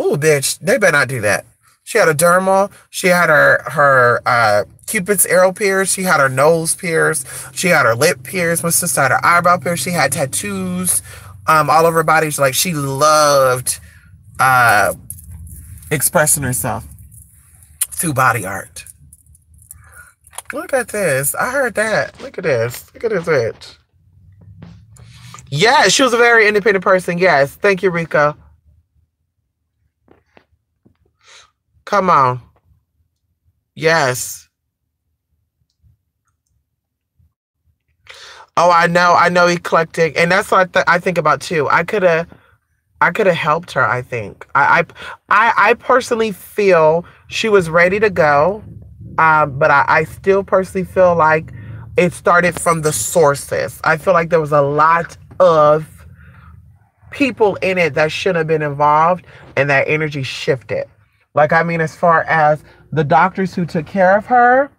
Ooh, bitch, they better not do that. She had a dermal. She had her Cupid's arrow pierced. She had her nose pierced. She had her lip pierced. My sister had her eyebrow pierced. She had tattoos all over her body. Like, she loved expressing herself through body art. Look at this. I heard that. Look at this. Look at this bitch. Yes, she was a very independent person. Yes. Thank you, Rico. Come on. Yes. Oh, I know eclectic. And that's what I think about too. I could have helped her, I think. I personally feel she was ready to go. But I still personally feel like it started from the sources. I feel like there was a lot of people in it that shouldn't have been involved, and that energy shifted. Like, I mean, as far as the doctors who took care of her,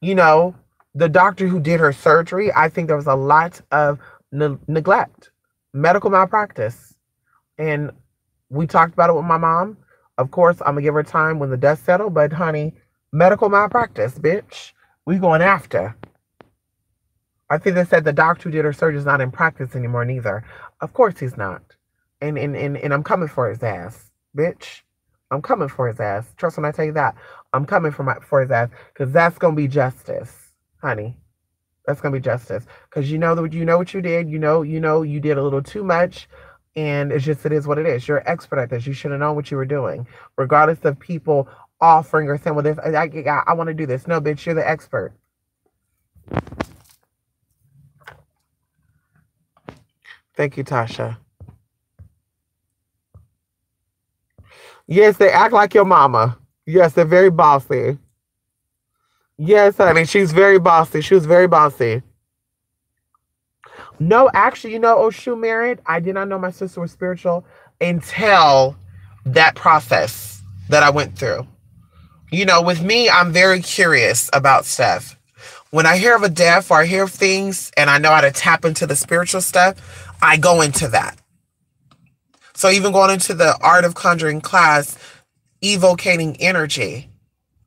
you know, the doctor who did her surgery, I think there was a lot of neglect, medical malpractice. And we talked about it with my mom. Of course, I'm going to give her time when the dust settles. But, honey, medical malpractice, bitch. We going after. I think they said the doctor who did her surgery is not in practice anymore, neither. Of course he's not. And I'm coming for his ass, bitch. I'm coming for his ass. Trust when I tell you that. I'm coming for his ass. Because that's going to be justice, honey. That's going to be justice. Because you know what you did. You know you did a little too much. And it is what it is. You're an expert at this. You should have known what you were doing. Regardless of people offering or saying, well, this, I want to do this. No, bitch, you're the expert. Thank you, Tasha. Yes, they act like your mama. Yes, they're very bossy. Yes, honey, she's very bossy. She was very bossy. No, actually, Oshu married. I did not know my sister was spiritual until that process that I went through. With me, I'm very curious about stuff. When I hear of a death or I hear of things and I know how to tap into the spiritual stuff, I go into that. So even going into the art of conjuring class, evocating energy.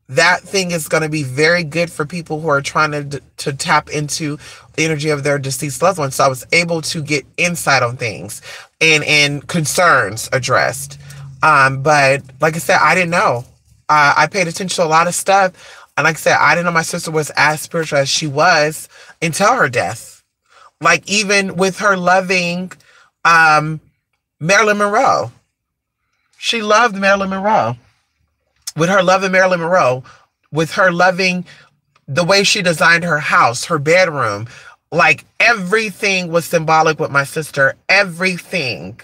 That thing is going to be very good for people who are trying to tap into the energy of their deceased loved ones. So I was able to get insight on things and concerns addressed. But like I said, I didn't know. I paid attention to a lot of stuff. And like I said, I didn't know my sister was as spiritual as she was until her death. Like even with her loving Marilyn Monroe. She loved Marilyn Monroe. With her loving Marilyn Monroe, with her loving the way she designed her house, her bedroom, like everything was symbolic with my sister. Everything.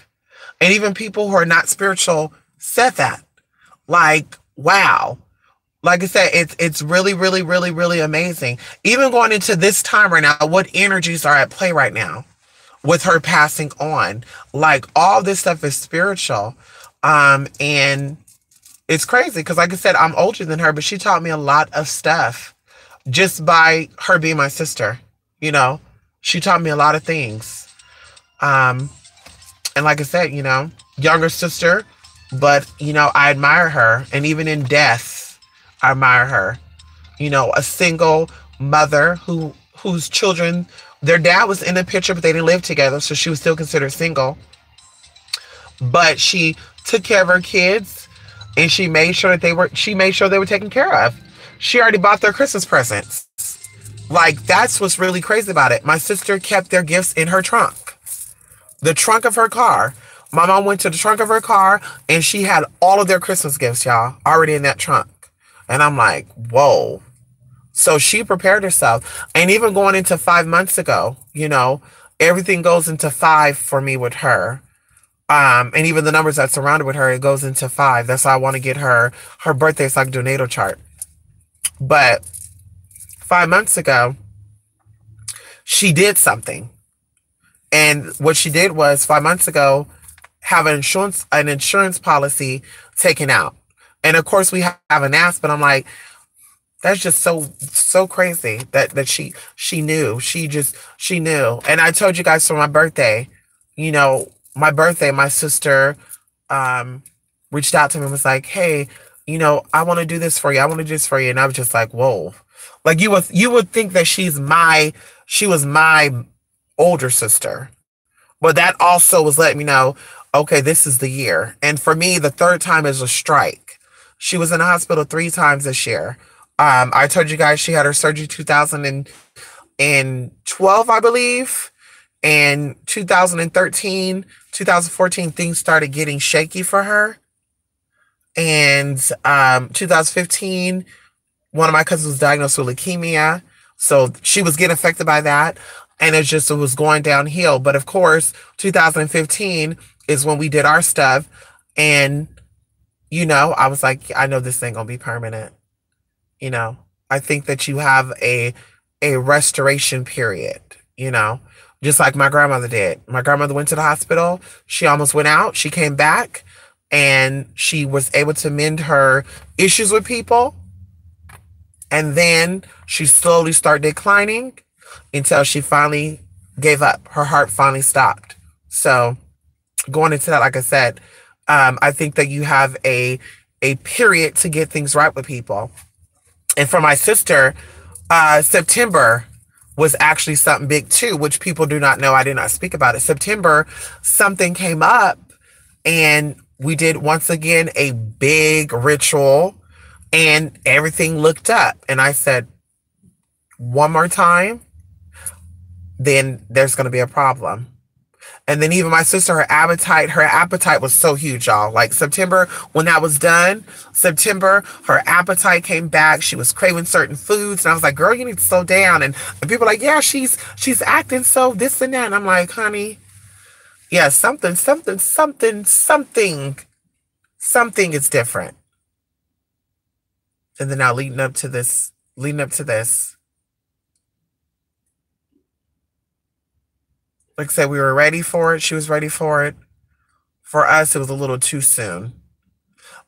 And even people who are not spiritual said that. Like, wow. Like I said, it's really, really, really, really amazing. Even going into this time right now, what energies are at play right now with her passing on? Like all this stuff is spiritual. And it's crazy because like I said, I'm older than her, but she taught me a lot of stuff just by her being my sister. You know, she taught me a lot of things. And like I said, you know, younger sister, but you know, I admire her. And even in death, I admire her. You know, a single mother whose children, their dad was in the picture, but they didn't live together. So she was still considered single. But she took care of her kids and she made sure they were taken care of. She already bought their Christmas presents. Like, that's what's really crazy about it. My sister kept their gifts in her trunk. The trunk of her car. My mom went to the trunk of her car and she had all of their Christmas gifts, y'all, already in that trunk. And I'm like, whoa. So she prepared herself. And even going into 5 months ago, you know, everything goes into 5 for me with her. And even the numbers that surrounded with her, it goes into 5. That's why I want to get her birthday so I can do a natal chart. But 5 months ago, she did something. And what she did was 5 months ago, have an insurance policy taken out. And of course we haven't asked, but I'm like, that's just so crazy that she knew. She knew. And I told you guys for my birthday, you know, my sister reached out to me and was like, hey, you know, I want to do this for you. I want to do this for you. And I was just like, whoa. Like you would think that she was my older sister. But that also was letting me know, okay, this is the year. And for me, the third time is a strike. She was in the hospital 3 times this year. I told you guys she had her surgery 2012, I believe. And 2013, 2014, things started getting shaky for her. And 2015, one of my cousins was diagnosed with leukemia. So she was getting affected by that. And it was going downhill. But of course, 2015 is when we did our stuff. And, you know, I was like, I know this ain't going to be permanent. You know, I think that you have a restoration period, you know, just like my grandmother did. My grandmother went to the hospital. She almost went out. She came back and she was able to mend her issues with people. And then she slowly started declining until she finally gave up. Her heart finally stopped. So going into that, like I said, I think that you have a period to get things right with people. And for my sister, September was actually something big too, which people do not know. I did not speak about it. September, something came up and we did once again a big ritual and everything looked up. And I said, one more time, then there's going to be a problem. And then even my sister, her appetite was so huge, y'all. Like September, when that was done, September, her appetite came back. She was craving certain foods. And I was like, girl, you need to slow down. And people are like, yeah, she's acting so this and that. And I'm like, honey, yeah, something is different. And then now leading up to this, like I said, we were ready for it. She was ready for it. For us, it was a little too soon.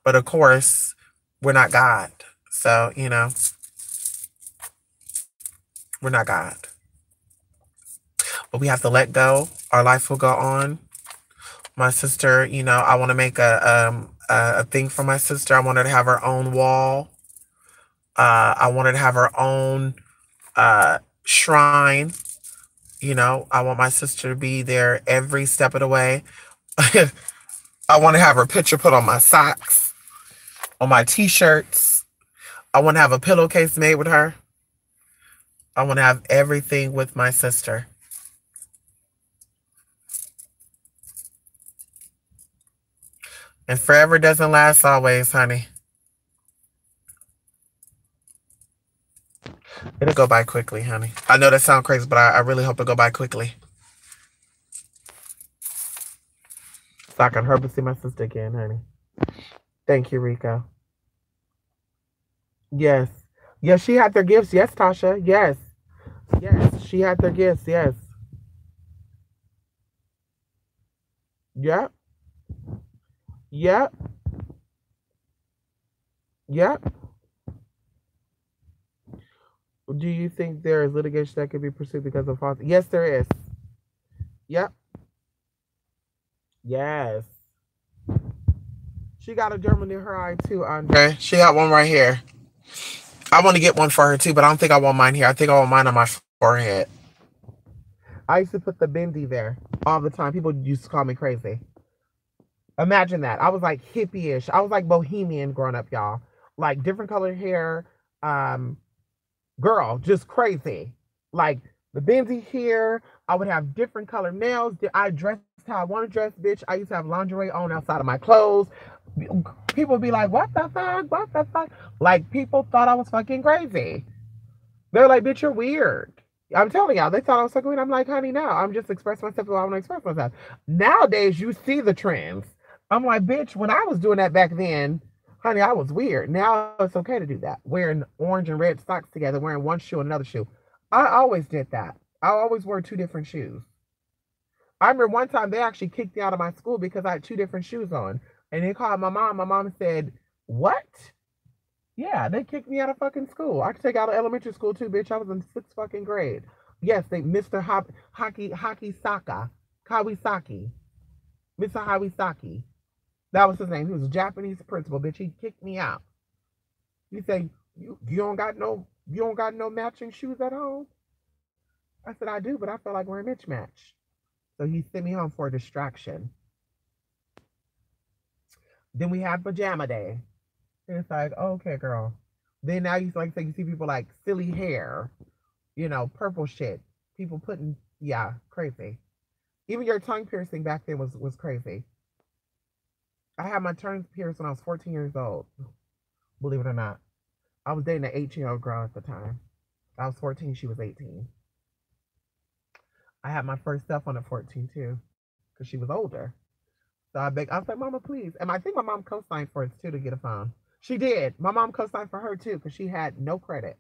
But of course, we're not God. So, you know, we're not God. But we have to let go. Our life will go on. My sister, you know, I want to make a a thing for my sister. I want her to have her own wall. I want her to have her own shrine. You know, I want my sister to be there every step of the way. I want to have her picture put on my socks, on my t-shirts. I want to have a pillowcase made with her. I want to have everything with my sister. And forever doesn't last always, honey. It'll go by quickly, honey. I know that sounds crazy, but I really hope it'll go by quickly. So I can hope to see my sister again, honey. Thank you, Rico. Yes. Yes, she had their gifts. Yes, Tasha. Yes. Yes, she had their gifts. Yes. Yep. Yep. Yep. Do you think there is litigation that could be pursued because of false? Yes, there is. Yep. Yes. She got a German in her eye too, Andre. She got one right here. I want to get one for her too, but I don't think I want mine here. I think I want mine on my forehead. I used to put the bindi there all the time. People used to call me crazy. Imagine that. I was like hippie-ish. I was like bohemian growing up, y'all. Like different colored hair. Girl, just crazy. Like the bindi here. I would have different colored nails. I dressed how I want to dress, bitch. I used to have lingerie on outside of my clothes. People would be like, what the fuck? What the fuck? Like, people thought I was fucking crazy. They're like, bitch, you're weird. I'm telling y'all, they thought I was fucking weird. I'm like, honey, no. I'm just expressing myself the way I want to express myself. Nowadays, you see the trends. I'm like, bitch, when I was doing that back then, honey, I was weird. Now it's okay to do that. Wearing orange and red socks together, wearing one shoe and another shoe. I always did that. I always wore two different shoes. I remember one time they actually kicked me out of my school because I had two different shoes on. And they called my mom. My mom said, what? Yeah, they kicked me out of fucking school. I could take out of elementary school too, bitch. I was in 6th fucking grade. Yes, they Mr. Haki Saka. Kawasaki. Mr. Hawisaki. That was his name. He was a Japanese principal, bitch. He kicked me out. He said, you don't got no matching shoes at home? I said, I do, but I feel like we're a mismatch. So he sent me home for a distraction. Then we had pajama day. And it's like, okay, girl. Then now you like say you see people like silly hair, you know, purple shit. People putting, yeah, crazy. Even your tongue piercing back then was crazy. I had my tongue pierced when I was 14 years old. Believe it or not. I was dating an 18-year-old girl at the time. I was 14, she was 18. I had my first stuff on at 14 too, because she was older. So I was like, Mama, please. And I think my mom co-signed for it too to get a phone. She did. My mom co-signed for her too because she had no credit.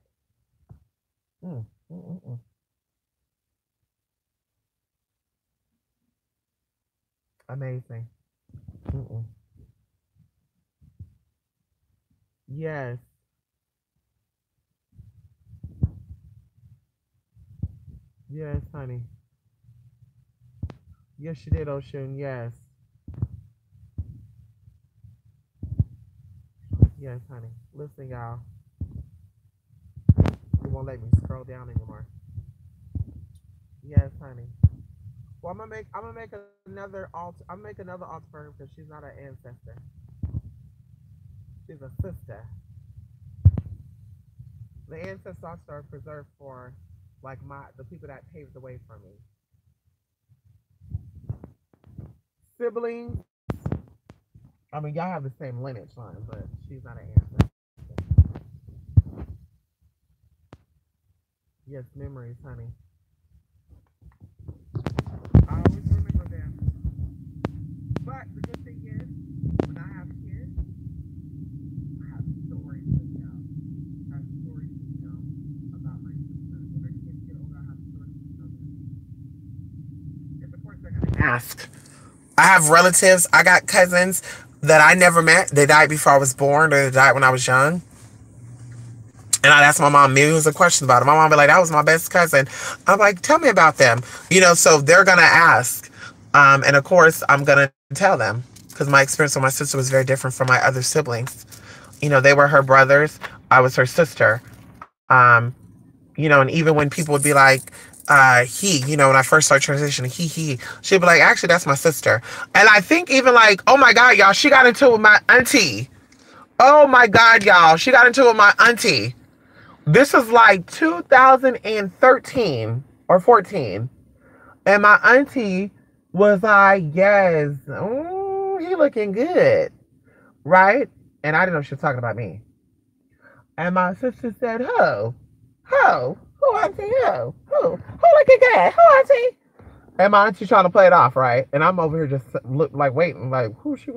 Amazing. Yes. Yes, honey. Yes, she did, Ocean. Yes. Yes, honey. Listen, y'all. You won't let me scroll down anymore. Yes, honey. Well, I'm gonna make another altar. I'm gonna make another altar for her because she's not an ancestor. She's a sister. The ancestors are preserved for like the people that paved the way for me. Siblings. I mean, y'all have the same lineage line, but she's not an ancestor. Yes, memories, honey. I always remember them. But the good thing is, when I have kids, I have stories to tell. I have stories to tell about my sister. When their kids get older, I have stories to tell them. Because of course they're gonna ask. I have relatives. I got cousins that I never met. They died before I was born, or they died when I was young. And I'd ask my mom millions of questions about it. My mom would be like, that was my best cousin. I'm like, tell me about them. You know, so they're going to ask. And of course, I'm going to tell them. because my experience with my sister was very different from my other siblings. You know, they were her brothers. I was her sister. You know, and even when people would be like, he, you know, when I first started transitioning, he, she'd be like, actually, that's my sister. And I think even like, oh my God, y'all, she got into it with my auntie. Oh my God, y'all, she got into it with my auntie. This was like 2013 or 14. And my auntie was like, yes, oh, he looking good, right? And I didn't know she was talking about me. And my sister said, who auntie, who looking good, who auntie? And my auntie trying to play it off, right? And I'm over here just look like waiting, like who's she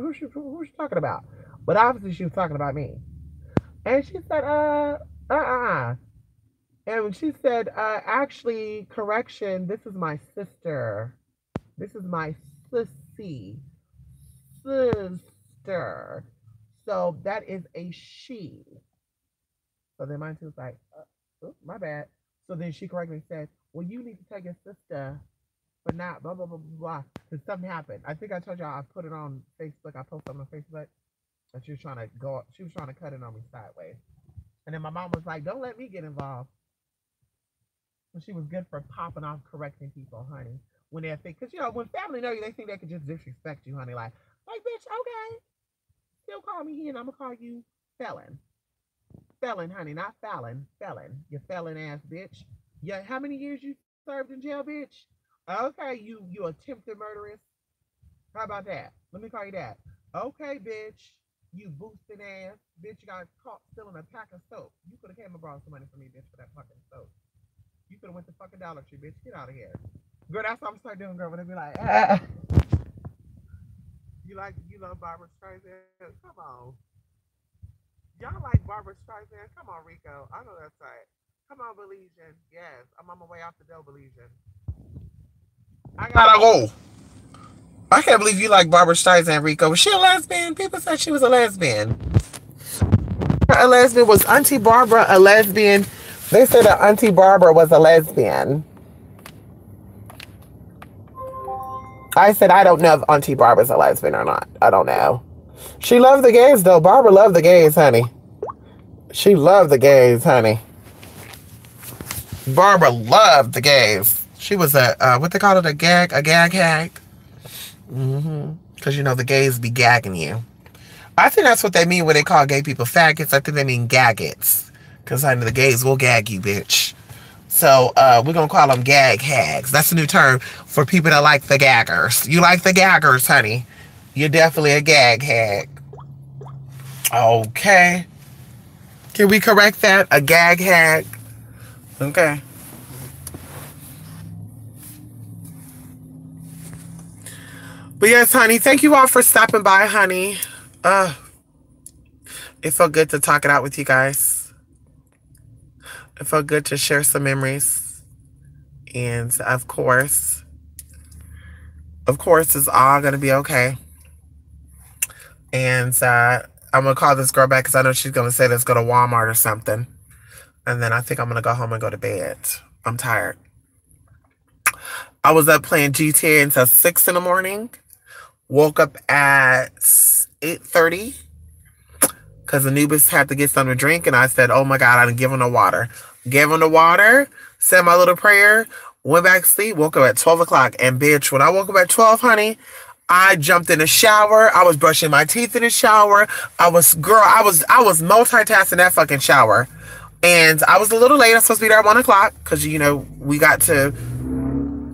talking about? But obviously she was talking about me. And she said, And she said, actually, correction, this is my sister. This is my sissy sister. So that is a she. So then mine too was like, my bad. So then she correctly said, well, you need to tell your sister, but not blah, blah, blah, blah, blah. Because something happened. I think I told y'all I put it on Facebook. I posted something on Facebook. And she was trying to cut it on me sideways. And then my mom was like, don't let me get involved. And she was good for popping off correcting people, honey. When they think, because, you know, when family know you, they think they could just disrespect you, honey. Like, bitch, okay. Still call me he and I'm going to call you felon. Felon, honey, not Fallon. Felon. You felon ass bitch. Yeah, how many years you served in jail, bitch? Okay, you attempted murderess. How about that? Let me call you that. Okay, bitch. You boosting ass. Bitch, you got caught stealing a pack of soap. You could have came and brought some money for me, bitch, for that fucking soap. You could have went to fucking Dollar Tree, bitch. Get out of here. Girl, that's what I'm start doing, girl. When they be like, you love Barbara Streisand? Come on. Y'all like Barbara Streisand? Come on, Rico. I know that's right. Come on, Belizean. Yes, I'm on my way out the door, Belizean. I gotta go. I can't believe you like Barbara Streisand, Rico. Was she a lesbian? People said she was a lesbian. A lesbian. Was Auntie Barbara a lesbian? They said that Auntie Barbara was a lesbian. I said, I don't know if Auntie Barbara's a lesbian or not. I don't know. She loved the gays, though. Barbara loved the gays, honey. She loved the gays, honey. Barbara loved the gays. She was a, what they call it, a gag hag. Because, you know, the gays be gagging you. I think that's what they mean when they call gay people faggots. I think they mean gaggets. Because, honey, the gays will gag you, bitch. So, we're going to call them gag hags. That's a new term for people that like the gaggers. You like the gaggers, honey. You're definitely a gag hag. Okay. Can we correct that? A gag hag? Okay. But yes, honey, thank you all for stopping by, honey. It felt good to talk it out with you guys. It felt good to share some memories. And of course, it's all going to be okay. And I'm going to call this girl back because I know she's going to say let's go to Walmart or something. And then I think I'm going to go home and go to bed. I'm tired. I was up playing GTA until 6 in the morning. Woke up at 8:30 because Anubis had to get something to drink. And I said, oh my God, I didn't give him the water. Gave him the water, said my little prayer, went back to sleep, woke up at 12 o'clock. And bitch, when I woke up at 12, honey, I jumped in the shower. I was brushing my teeth in the shower. I was multitasking that fucking shower. And I was a little late. I was supposed to be there at 1 o'clock because, you know, we got to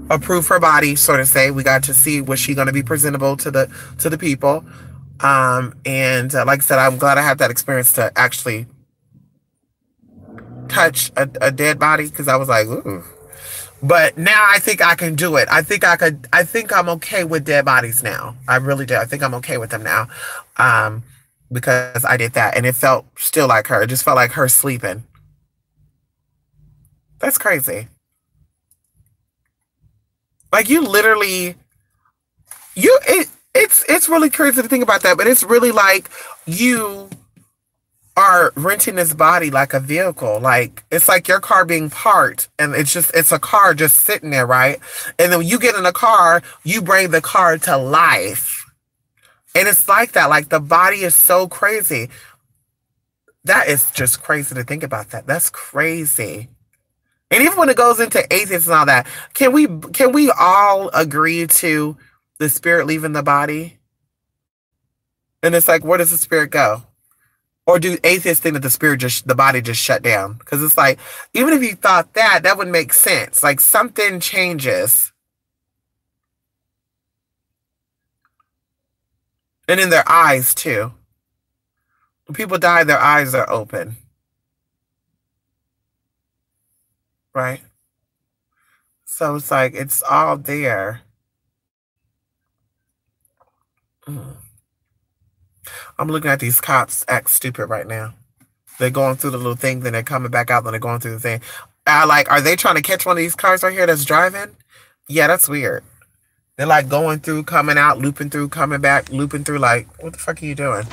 approve her body, sort of say. We got to see was she going to be presentable to the people. And like I said, I'm glad I had that experience to actually touch a dead body because I was like, ooh. But now I think I can do it. I think I'm okay with dead bodies now. I really do. I think I'm okay with them now. Because I did that and it felt still like her. It just felt like her sleeping. That's crazy. Like you literally, it's really crazy to think about that, but it's really like you are renting this body like a vehicle. Like it's like your car being parked and it's a car just sitting there, right? And then when you get in a car, you bring the car to life. And it's like that. Like the body is so crazy. That is just crazy to think about that. That's crazy. And even when it goes into atheists and all that, can we all agree to the spirit leaving the body? And it's like, where does the spirit go? Or do atheists think that the body just shut down? Because it's like, even if you thought that, that would make sense. Like something changes. And in their eyes too. When people die, their eyes are open. Right? So it's like, it's all there. I'm looking at these cops act stupid right now. They're going through the little thing, then they're coming back out, then they're going through the thing. Like, are they trying to catch one of these cars right here that's driving? Yeah, that's weird. They're like going through, coming out, looping through, coming back, looping through. Like, what the fuck are you doing?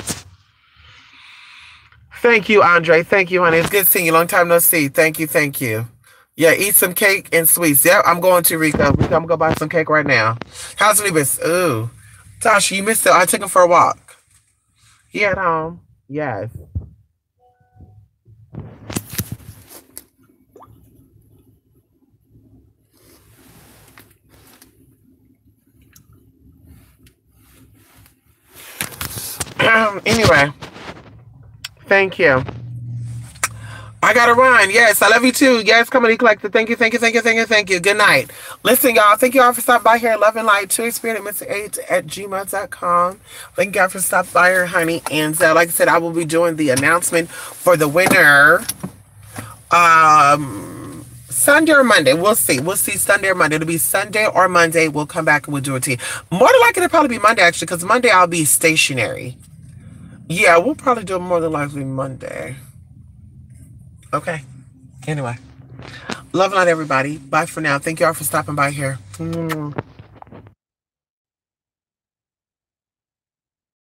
Thank you, Andre. Thank you, honey. It's good seeing you. Long time no see. Thank you, thank you. Yeah, eat some cake and sweets. Yeah, I'm going to Rico. I'm going to go buy some cake right now. How's Libas? Ooh. Tasha, you missed it. I took him for a walk. He at home. Yes. Anyway, thank you. I gotta run. Yes, I love you too. Yes, Comedy Collector. Thank you, thank you, thank you, thank you, thank you. Good night. Listen, y'all. Thank you all for stopping by here. Love and light to Spirit at Mr.8@gmail.com. Thank you all for stopping by here, honey. And like I said, I will be doing the announcement for the winner. Sunday or Monday. We'll see. We'll see Sunday or Monday. It'll be Sunday or Monday. We'll come back and we'll do a tea. More than likely, it'll probably be Monday, actually, because Monday I'll be stationary. Yeah, we'll probably do it more than likely Monday. Okay. Anyway. Love and light, everybody. Bye for now. Thank you all for stopping by here.